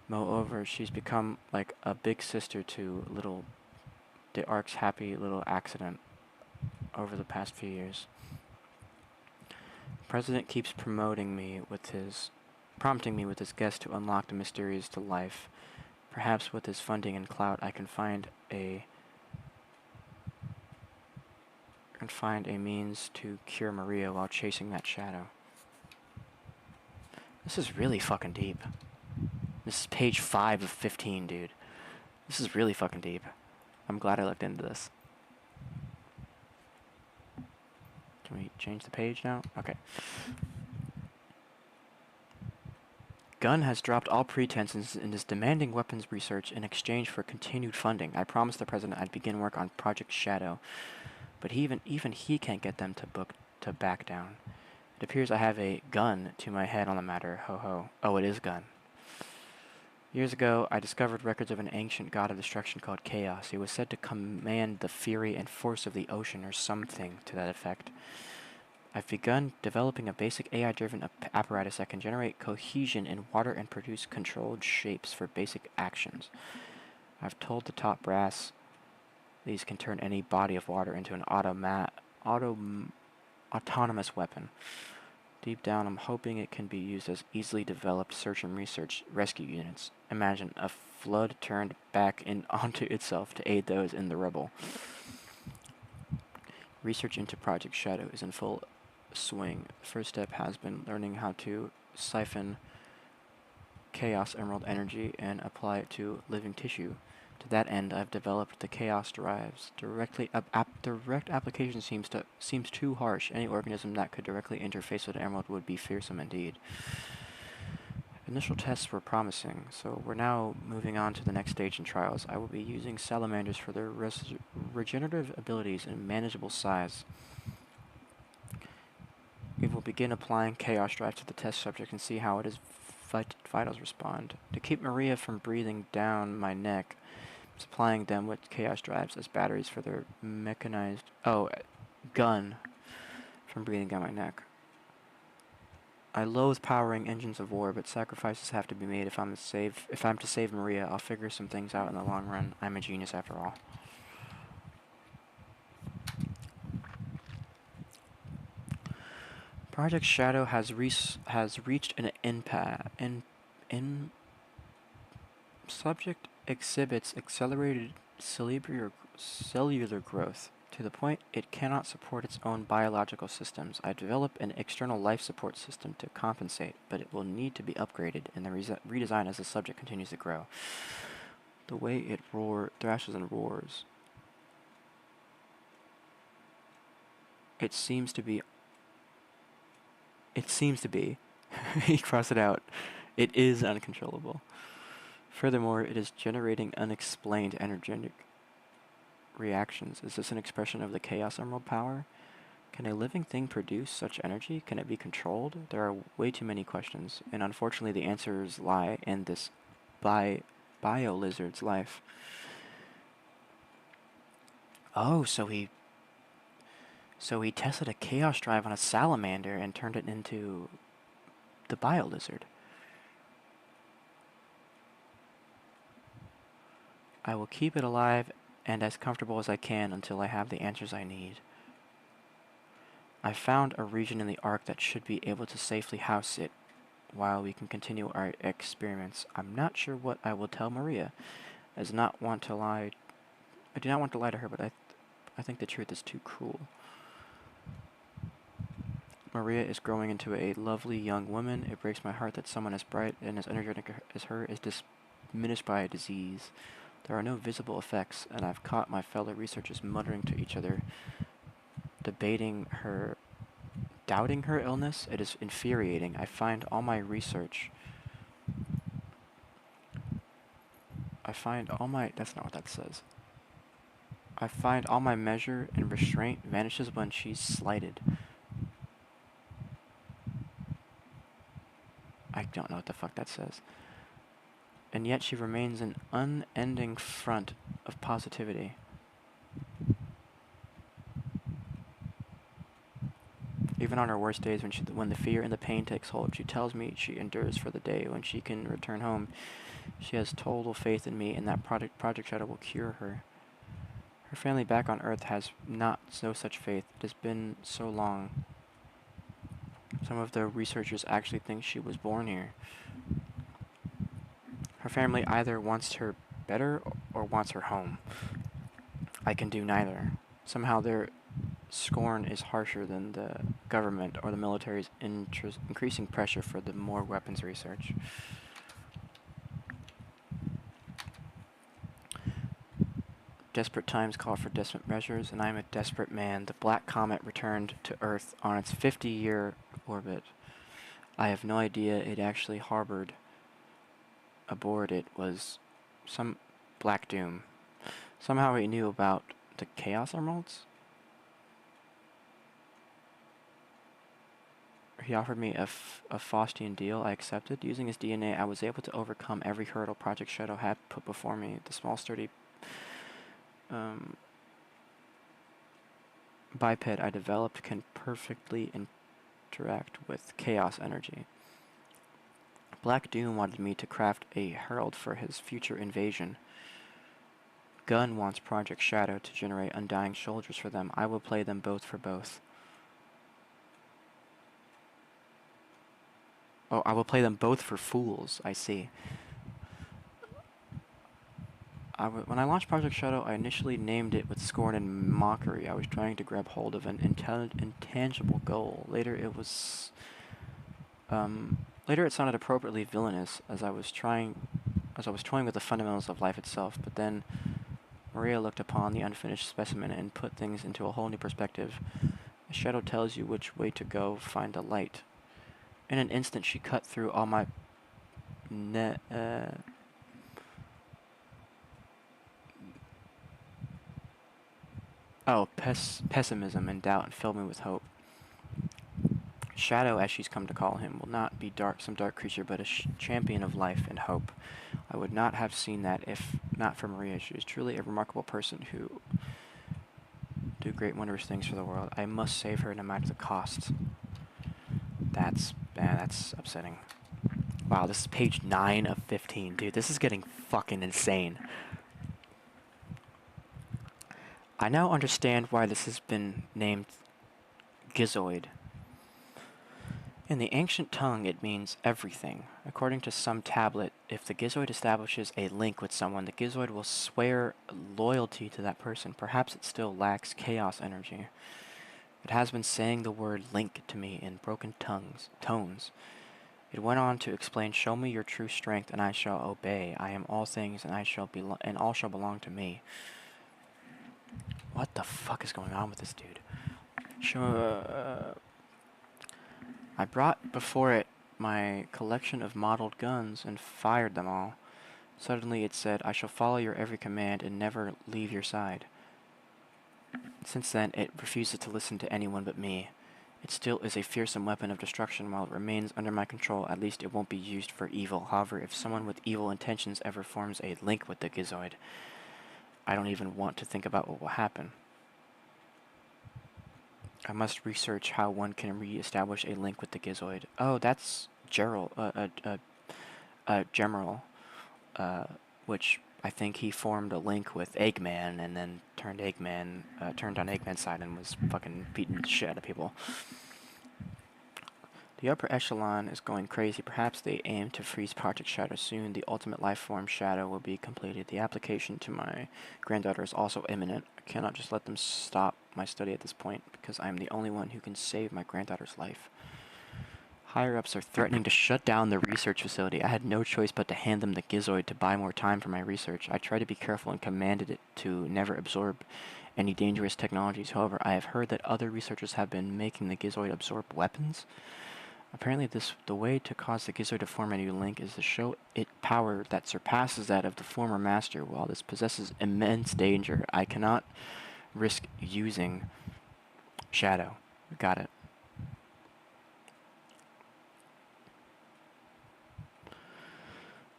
Moreover, she's become like a big sister to the Ark's happy little accident over the past few years. The President keeps prompting me with his guest to unlock the mysteries to life. Perhaps with his funding and clout, I can find a means to cure Maria while chasing that shadow. This is really fucking deep. This is page 5 of 15, dude. This is really fucking deep. I'm glad I looked into this. Can we change the page now? Okay. Gunn has dropped all pretenses and is demanding weapons research in exchange for continued funding. I promised the President I'd begin work on Project Shadow, but even he can't get them to back down. It appears I have a gun to my head on the matter. Ho ho. Oh, it is Gunn. Years ago, I discovered records of an ancient god of destruction called Chaos. He was said to command the fury and force of the ocean, or something to that effect. I've begun developing a basic AI-driven apparatus that can generate cohesion in water and produce controlled shapes for basic actions. I've told the top brass these can turn any body of water into an autonomous weapon. Deep down, I'm hoping it can be used as easily developed search and research rescue units. Imagine a flood turned back onto itself to aid those in the rubble. Research into Project Shadow is in full swing. The first step has been learning how to siphon Chaos Emerald energy and apply it to living tissue. To that end, I've developed the Chaos Drives. Direct application seems too harsh. Any organism that could directly interface with an emerald would be fearsome indeed. Initial tests were promising, so we're now moving on to the next stage in trials. I will be using salamanders for their regenerative abilities in manageable size. We will begin applying Chaos Drive to the test subject and see how its vitals respond. To keep Maria from breathing down my neck, I'm supplying them with Chaos Drives as batteries for their mechanized... gun from breathing down my neck. I loathe powering engines of war, but sacrifices have to be made if I'm to save Maria. I'll figure some things out in the long run. I'm a genius after all. Project Shadow has reached an impasse. Subject exhibits accelerated cellular growth. to the point it cannot support its own biological systems. I develop an external life support system to compensate, but it will need to be upgraded in the redesign as the subject continues to grow. The way it thrashes and roars. It seems to be, he crossed it out, it is uncontrollable. Furthermore, it is generating unexplained energetic reactions. Is this an expression of the Chaos Emerald power? Can a living thing produce such energy? Can it be controlled? There are way too many questions, and unfortunately the answers lie in this bio-lizard's life. Oh, so he tested a chaos drive on a salamander and turned it into the bio-lizard. I will keep it alive and as comfortable as I can until I have the answers I need. I found a region in the Ark that should be able to safely house it while we can continue our experiments. I'm not sure what I will tell Maria. I do not want to lie to her, but I think the truth is too cruel. Maria is growing into a lovely young woman. It breaks my heart that someone as bright and as energetic as her is diminished by a disease. There are no visible effects, and I've caught my fellow researchers muttering to each other, doubting her illness. It is infuriating. I find all my that's not what that says. I find all my measure and restraint vanishes when she's slighted. I don't know what the fuck that says. And yet she remains an unending front of positivity. Even on her worst days, when the fear and the pain takes hold, she tells me she endures for the day when she can return home. She has total faith in me, and that Project Shadow will cure her. Her family back on Earth has no such faith. It has been so long. Some of the researchers actually think she was born here. Her family either wants her better or wants her home. I can do neither. Somehow their scorn is harsher than the government or the military's increasing pressure for the more weapons research. Desperate times call for desperate measures, and I am a desperate man. The Black Comet returned to Earth on its 50-year orbit. I have no idea it actually harbored aboard it was some Black Doom. Somehow he knew about the Chaos Emeralds. He offered me a Faustian deal. I accepted. Using his DNA, I was able to overcome every hurdle Project Shadow had put before me. The small, sturdy biped I developed can perfectly interact with chaos energy. Black Doom wanted me to craft a herald for his future invasion. Gunn wants Project Shadow to generate undying soldiers for them. I will play them both for both. Oh, I will play them both for fools, I see. When I launched Project Shadow, I initially named it with scorn and mockery. I was trying to grab hold of an intangible goal. Later it sounded appropriately villainous as I was toying with the fundamentals of life itself. But then Maria looked upon the unfinished specimen and put things into a whole new perspective. A shadow tells you which way to go, find the light. In an instant, she cut through all my pessimism and doubt and filled me with hope. Shadow, as she's come to call him, will not be some dark creature, but a champion of life and hope. I would not have seen that if not for Maria. She is truly a remarkable person who do great wondrous things for the world. I must save her no matter the cost. That's upsetting. Wow, this is page 9 of 15. Dude, this is getting fucking insane. I now understand why this has been named Gizoid. In the ancient tongue, it means everything. According to some tablet, if the Gizoid establishes a link with someone, the Gizoid will swear loyalty to that person. Perhaps it still lacks chaos energy. It has been saying the word link to me in broken tones. It went on to explain, "Show me your true strength, and I shall obey. I am all things, and all shall belong to me." What the fuck is going on with this dude? I brought before it my collection of modeled guns and fired them all. Suddenly it said, "I shall follow your every command and never leave your side." Since then, it refuses to listen to anyone but me. It still is a fearsome weapon of destruction. While it remains under my control, at least it won't be used for evil. However, if someone with evil intentions ever forms a link with the Gizoid, I don't even want to think about what will happen. I must research how one can re-establish a link with the Gizoid. Oh, that's Gerald, Gemerald, which I think he formed a link with Eggman and then turned on Eggman's side and was fucking beating the shit out of people. The upper echelon is going crazy. Perhaps they aim to freeze Project Shadow soon. The ultimate life form Shadow will be completed. The application to my granddaughter is also imminent. I cannot just let them stop my study at this point, because I am the only one who can save my granddaughter's life. Higher-ups are threatening to shut down the research facility. I had no choice but to hand them the Gizoid to buy more time for my research. I tried to be careful and commanded it to never absorb any dangerous technologies. However, I have heard that other researchers have been making the Gizoid absorb weapons. Apparently, the way to cause the Gizoid to form a new link is to show it power that surpasses that of the former master. While this possesses immense danger, I cannot risk using Shadow. Got it.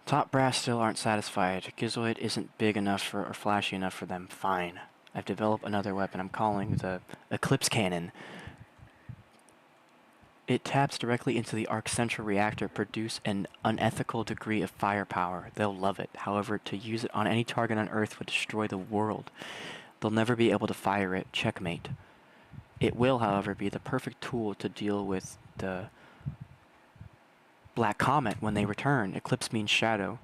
Top brass still aren't satisfied. Gizoid isn't big enough or flashy enough for them. Fine. I've developed another weapon I'm calling the Eclipse Cannon. It taps directly into the Arc's central reactor, produce an unethical degree of firepower. They'll love it. However, to use it on any target on Earth would destroy the world. They'll never be able to fire it. Checkmate. It will, however, be the perfect tool to deal with the Black Comet when they return. Eclipse means shadow.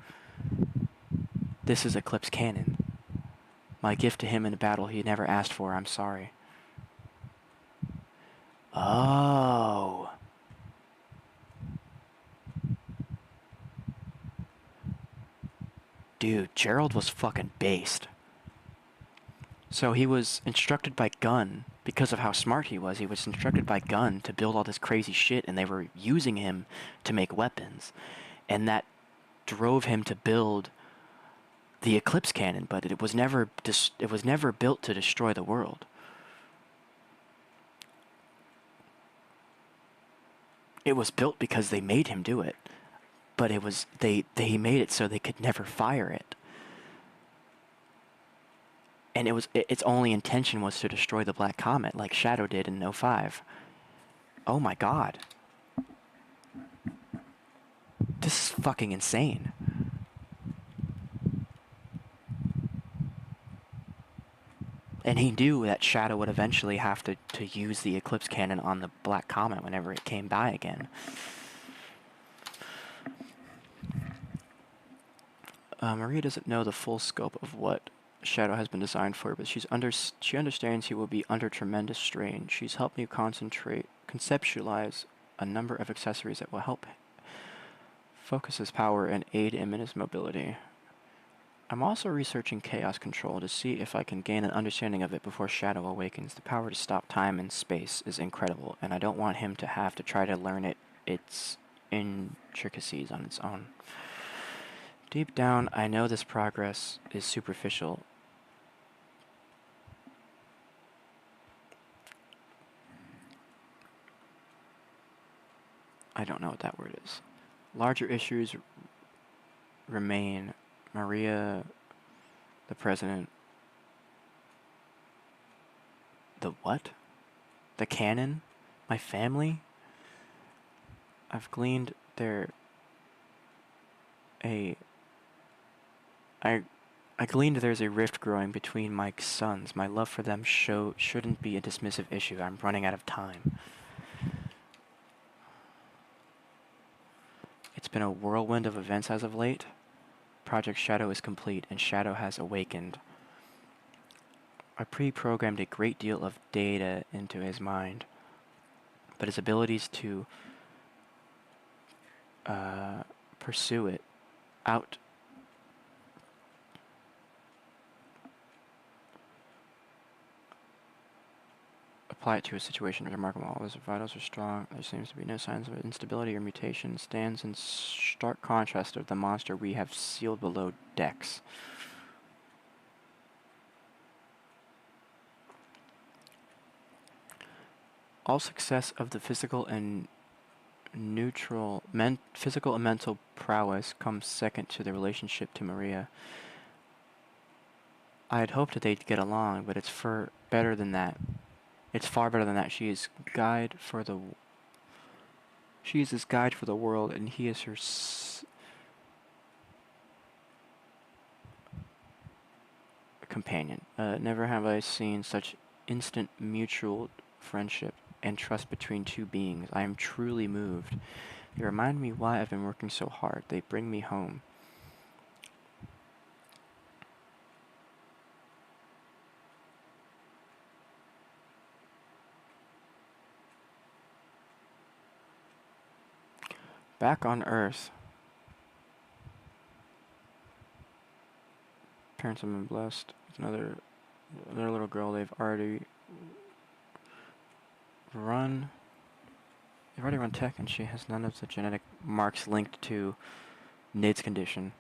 This is Eclipse Cannon. My gift to him in a battle he never asked for. I'm sorry. Oh. Dude, Gerald was fucking based. So he was instructed by Gunn, because of how smart he was instructed by Gunn to build all this crazy shit, and they were using him to make weapons. And that drove him to build the Eclipse Cannon, but it was never built to destroy the world. It was built because they made him do it, but they made it so they could never fire it. And its only intention was to destroy the Black Comet, like Shadow did in 05. Oh my god. This is fucking insane. And he knew that Shadow would eventually have to use the Eclipse Cannon on the Black Comet whenever it came by again. Maria doesn't know the full scope of what Shadow has been designed for, but she understands he will be under tremendous strain. She's helped me conceptualize a number of accessories that will help focus his power and aid him in his mobility. I'm also researching chaos control to see if I can gain an understanding of it before Shadow awakens. The power to stop time and space is incredible, and I don't want him to have to try to learn its intricacies on its own. Deep down, I know this progress is superficial. I don't know what that word is. Larger issues remain. Maria, the president. The what? The cannon? My family? I've gleaned I gleaned there's a rift growing between my sons. My love for them shouldn't be a dismissive issue. I'm running out of time. It's been a whirlwind of events as of late. Project Shadow is complete, and Shadow has awakened. I pre-programmed a great deal of data into his mind, but his abilities to pursue it out apply it to a situation is remarkable. All his vitals are strong. There seems to be no signs of instability or mutation. Stands in stark contrast of the monster we have sealed below decks. All success of the physical and physical and mental prowess comes second to the relationship to Maria. I had hoped that they'd get along, but it's better than that. It's far better than that. She is his guide for the world, and he is her companion. Never have I seen such instant mutual friendship and trust between two beings. I am truly moved. They remind me why I've been working so hard. They bring me home. Back on Earth. Parents have been blessed with another little girl. They've already run tech, and she has none of the genetic marks linked to Nid's condition.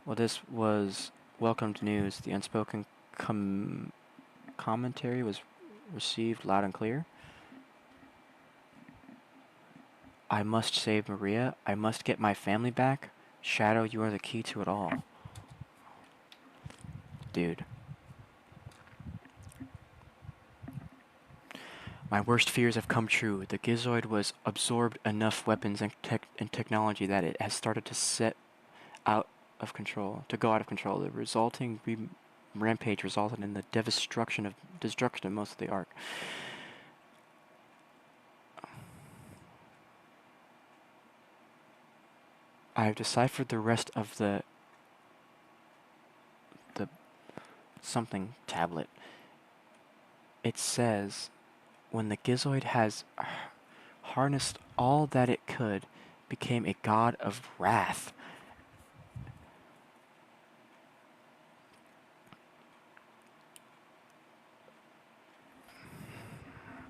Well, this was welcomed news. The unspoken commentary was received loud and clear. I must save Maria. I must get my family back. Shadow, you are the key to it all. Dude. My worst fears have come true. The Gizoid was absorbed enough weapons and technology that it has started to go out of control. The resulting rampage resulted in the destruction of most of the Ark. I have deciphered the rest of the something tablet. It says, when the Gizoid has harnessed all that it could, became a god of wrath.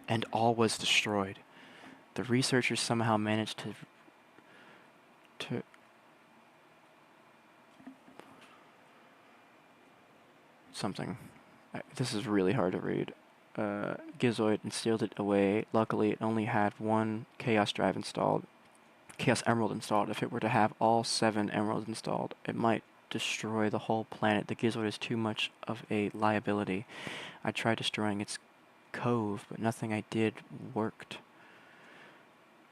And all was destroyed. The researchers somehow managed to something. This is really hard to read. Gizoid and sealed it away. Luckily, it only had one Chaos Emerald installed. If it were to have all 7 emeralds installed, it might destroy the whole planet. The Gizoid is too much of a liability. I tried destroying its cove, but nothing I did worked.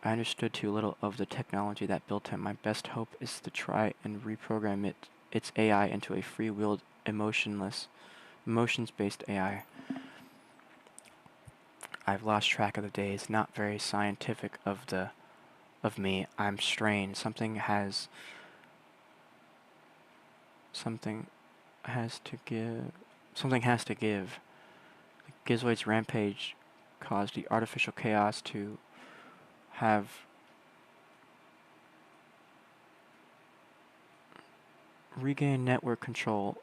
I understood too little of the technology that built him. My best hope is to try and reprogram its AI into a free-willed, emotions-based AI. I've lost track of the days. Not very scientific of me. I'm strained. Something has to give. The Gizoid's rampage caused the artificial chaos to have regained network control.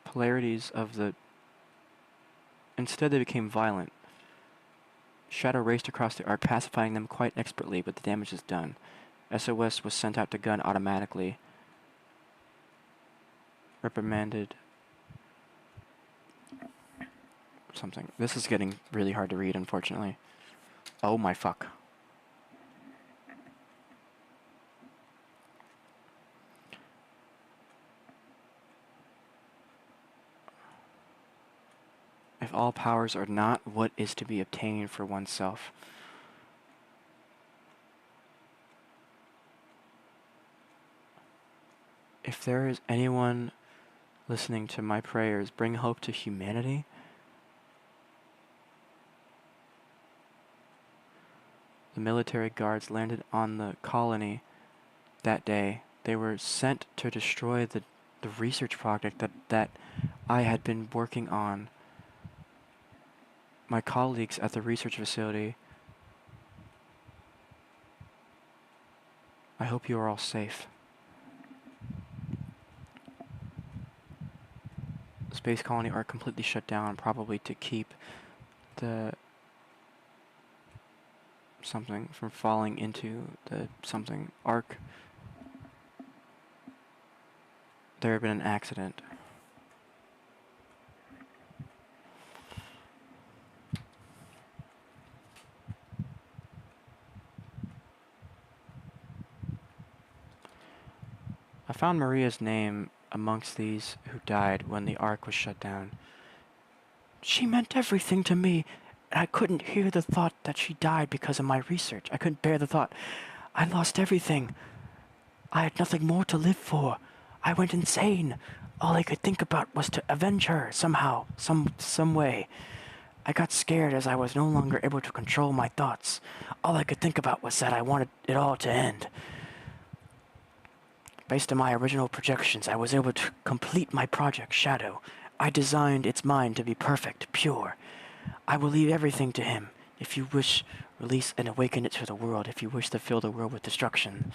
Polarities of the... Instead, they became violent. Shadow raced across the Ark, pacifying them quite expertly, but the damage is done. SOS was sent out to gun automatically. Reprimanded. Something. This is getting really hard to read, unfortunately. Oh my fuck. If all powers are not what is to be obtained for oneself. If there is anyone listening to my prayers, bring hope to humanity. the military guards landed on the colony that day, they were sent to destroy the research project that I had been working on. My colleagues at the research facility. I hope you are all safe. The space colony are completely shut down, probably to keep the something from falling into the something arc. There had been an accident. I found Maria's name amongst these who died when the Ark was shut down. She meant everything to me, and I couldn't hear the thought that she died because of my research. I couldn't bear the thought. I lost everything. I had nothing more to live for. I went insane. All I could think about was to avenge her somehow, some way. I got scared as I was no longer able to control my thoughts. All I could think about was that I wanted it all to end. Based on my original projections, I was able to complete my project, Shadow. I designed its mind to be perfect, pure. I will leave everything to him. If you wish, release and awaken it to the world. If you wish to fill the world with destruction.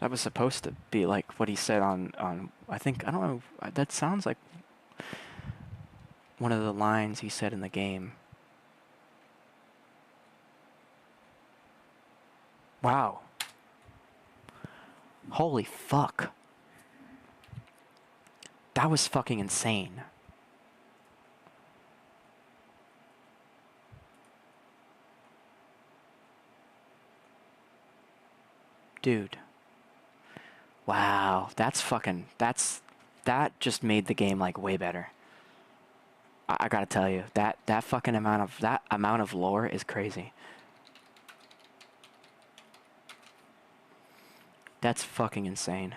That was supposed to be like what he said on I don't know, that sounds like one of the lines he said in the game. Wow. Holy fuck. That was fucking insane. Dude. Wow, that just made the game like way better. I gotta tell you, that amount of lore is crazy. That's fucking insane.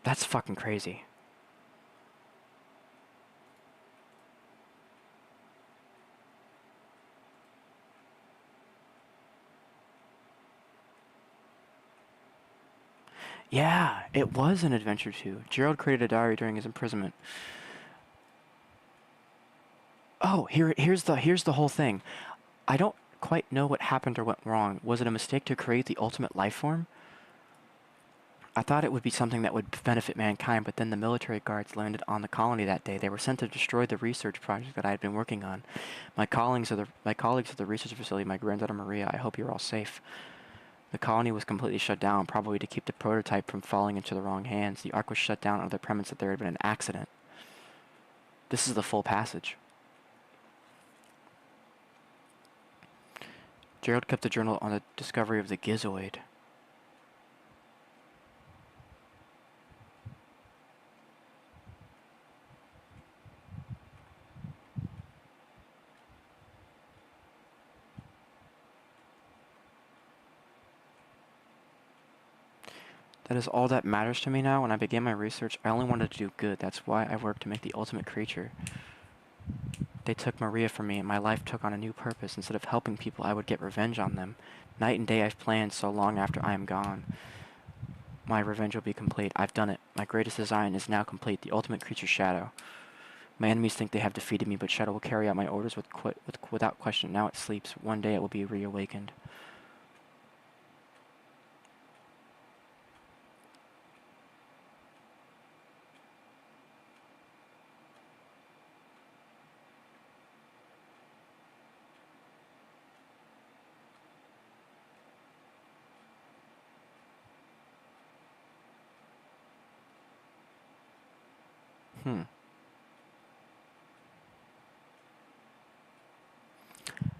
That's fucking crazy. Yeah, it was an adventure too. Gerald created a diary during his imprisonment. Oh, here's the whole thing. I don't quite know what happened or went wrong. Was it a mistake to create the ultimate life form? I thought it would be something that would benefit mankind, but then the military guards landed on the colony that day. They were sent to destroy the research project that I had been working on. My colleagues at the research facility, my granddaughter Maria, I hope you're all safe. The colony was completely shut down, probably to keep the prototype from falling into the wrong hands. The Ark was shut down under the premise that there had been an accident. This is the full passage. Gerald kept a journal on the discovery of the Gizoid. That is all that matters to me now. When I began my research, I only wanted to do good. That's why I worked to make the ultimate creature. They took Maria from me, and my life took on a new purpose. Instead of helping people, I would get revenge on them. Night and day I've planned so long after I am gone. My revenge will be complete. I've done it. My greatest design is now complete. The ultimate creature, Shadow. My enemies think they have defeated me, but Shadow will carry out my orders without question. Now it sleeps. One day it will be reawakened.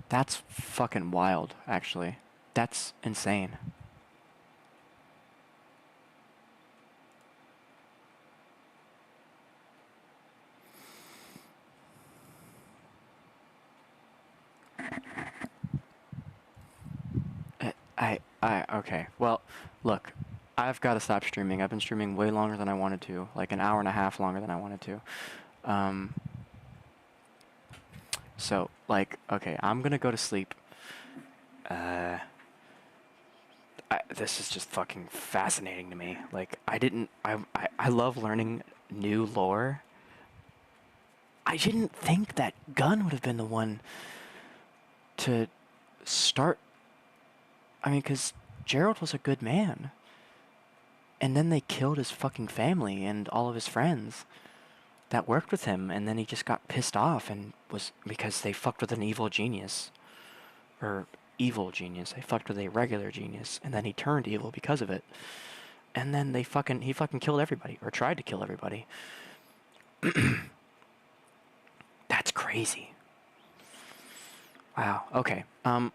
That's fucking wild, actually. That's insane. Okay. Well, look, I've got to stop streaming. I've been streaming way longer than I wanted to, like an hour and a half longer than I wanted to. So, like, okay, I'm gonna go to sleep. This is just fucking fascinating to me. Like, I love learning new lore. I didn't think that Gunn would have been the one to start. I mean, because Gerald was a good man. And then they killed his fucking family and all of his friends that worked with him, and then he just got pissed off and was, because they fucked with an evil genius. Or evil genius. They fucked with a regular genius, and then he turned evil because of it. And then he fucking killed everybody, or tried to kill everybody. That's crazy. Wow. Okay.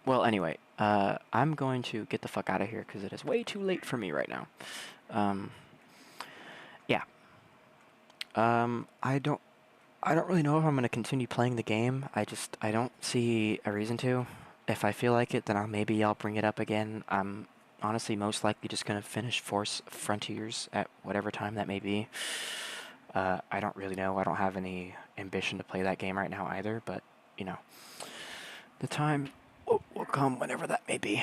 Well, anyway, I'm going to get the fuck out of here because it is way too late for me right now. Yeah. I don't really know if I'm gonna continue playing the game. I don't see a reason to. If I feel like it, then I'll bring it up again. I'm honestly most likely just gonna finish Force Frontiers at whatever time that may be. I don't really know. I don't have any ambition to play that game right now either, but, you know, the time will come whenever that may be.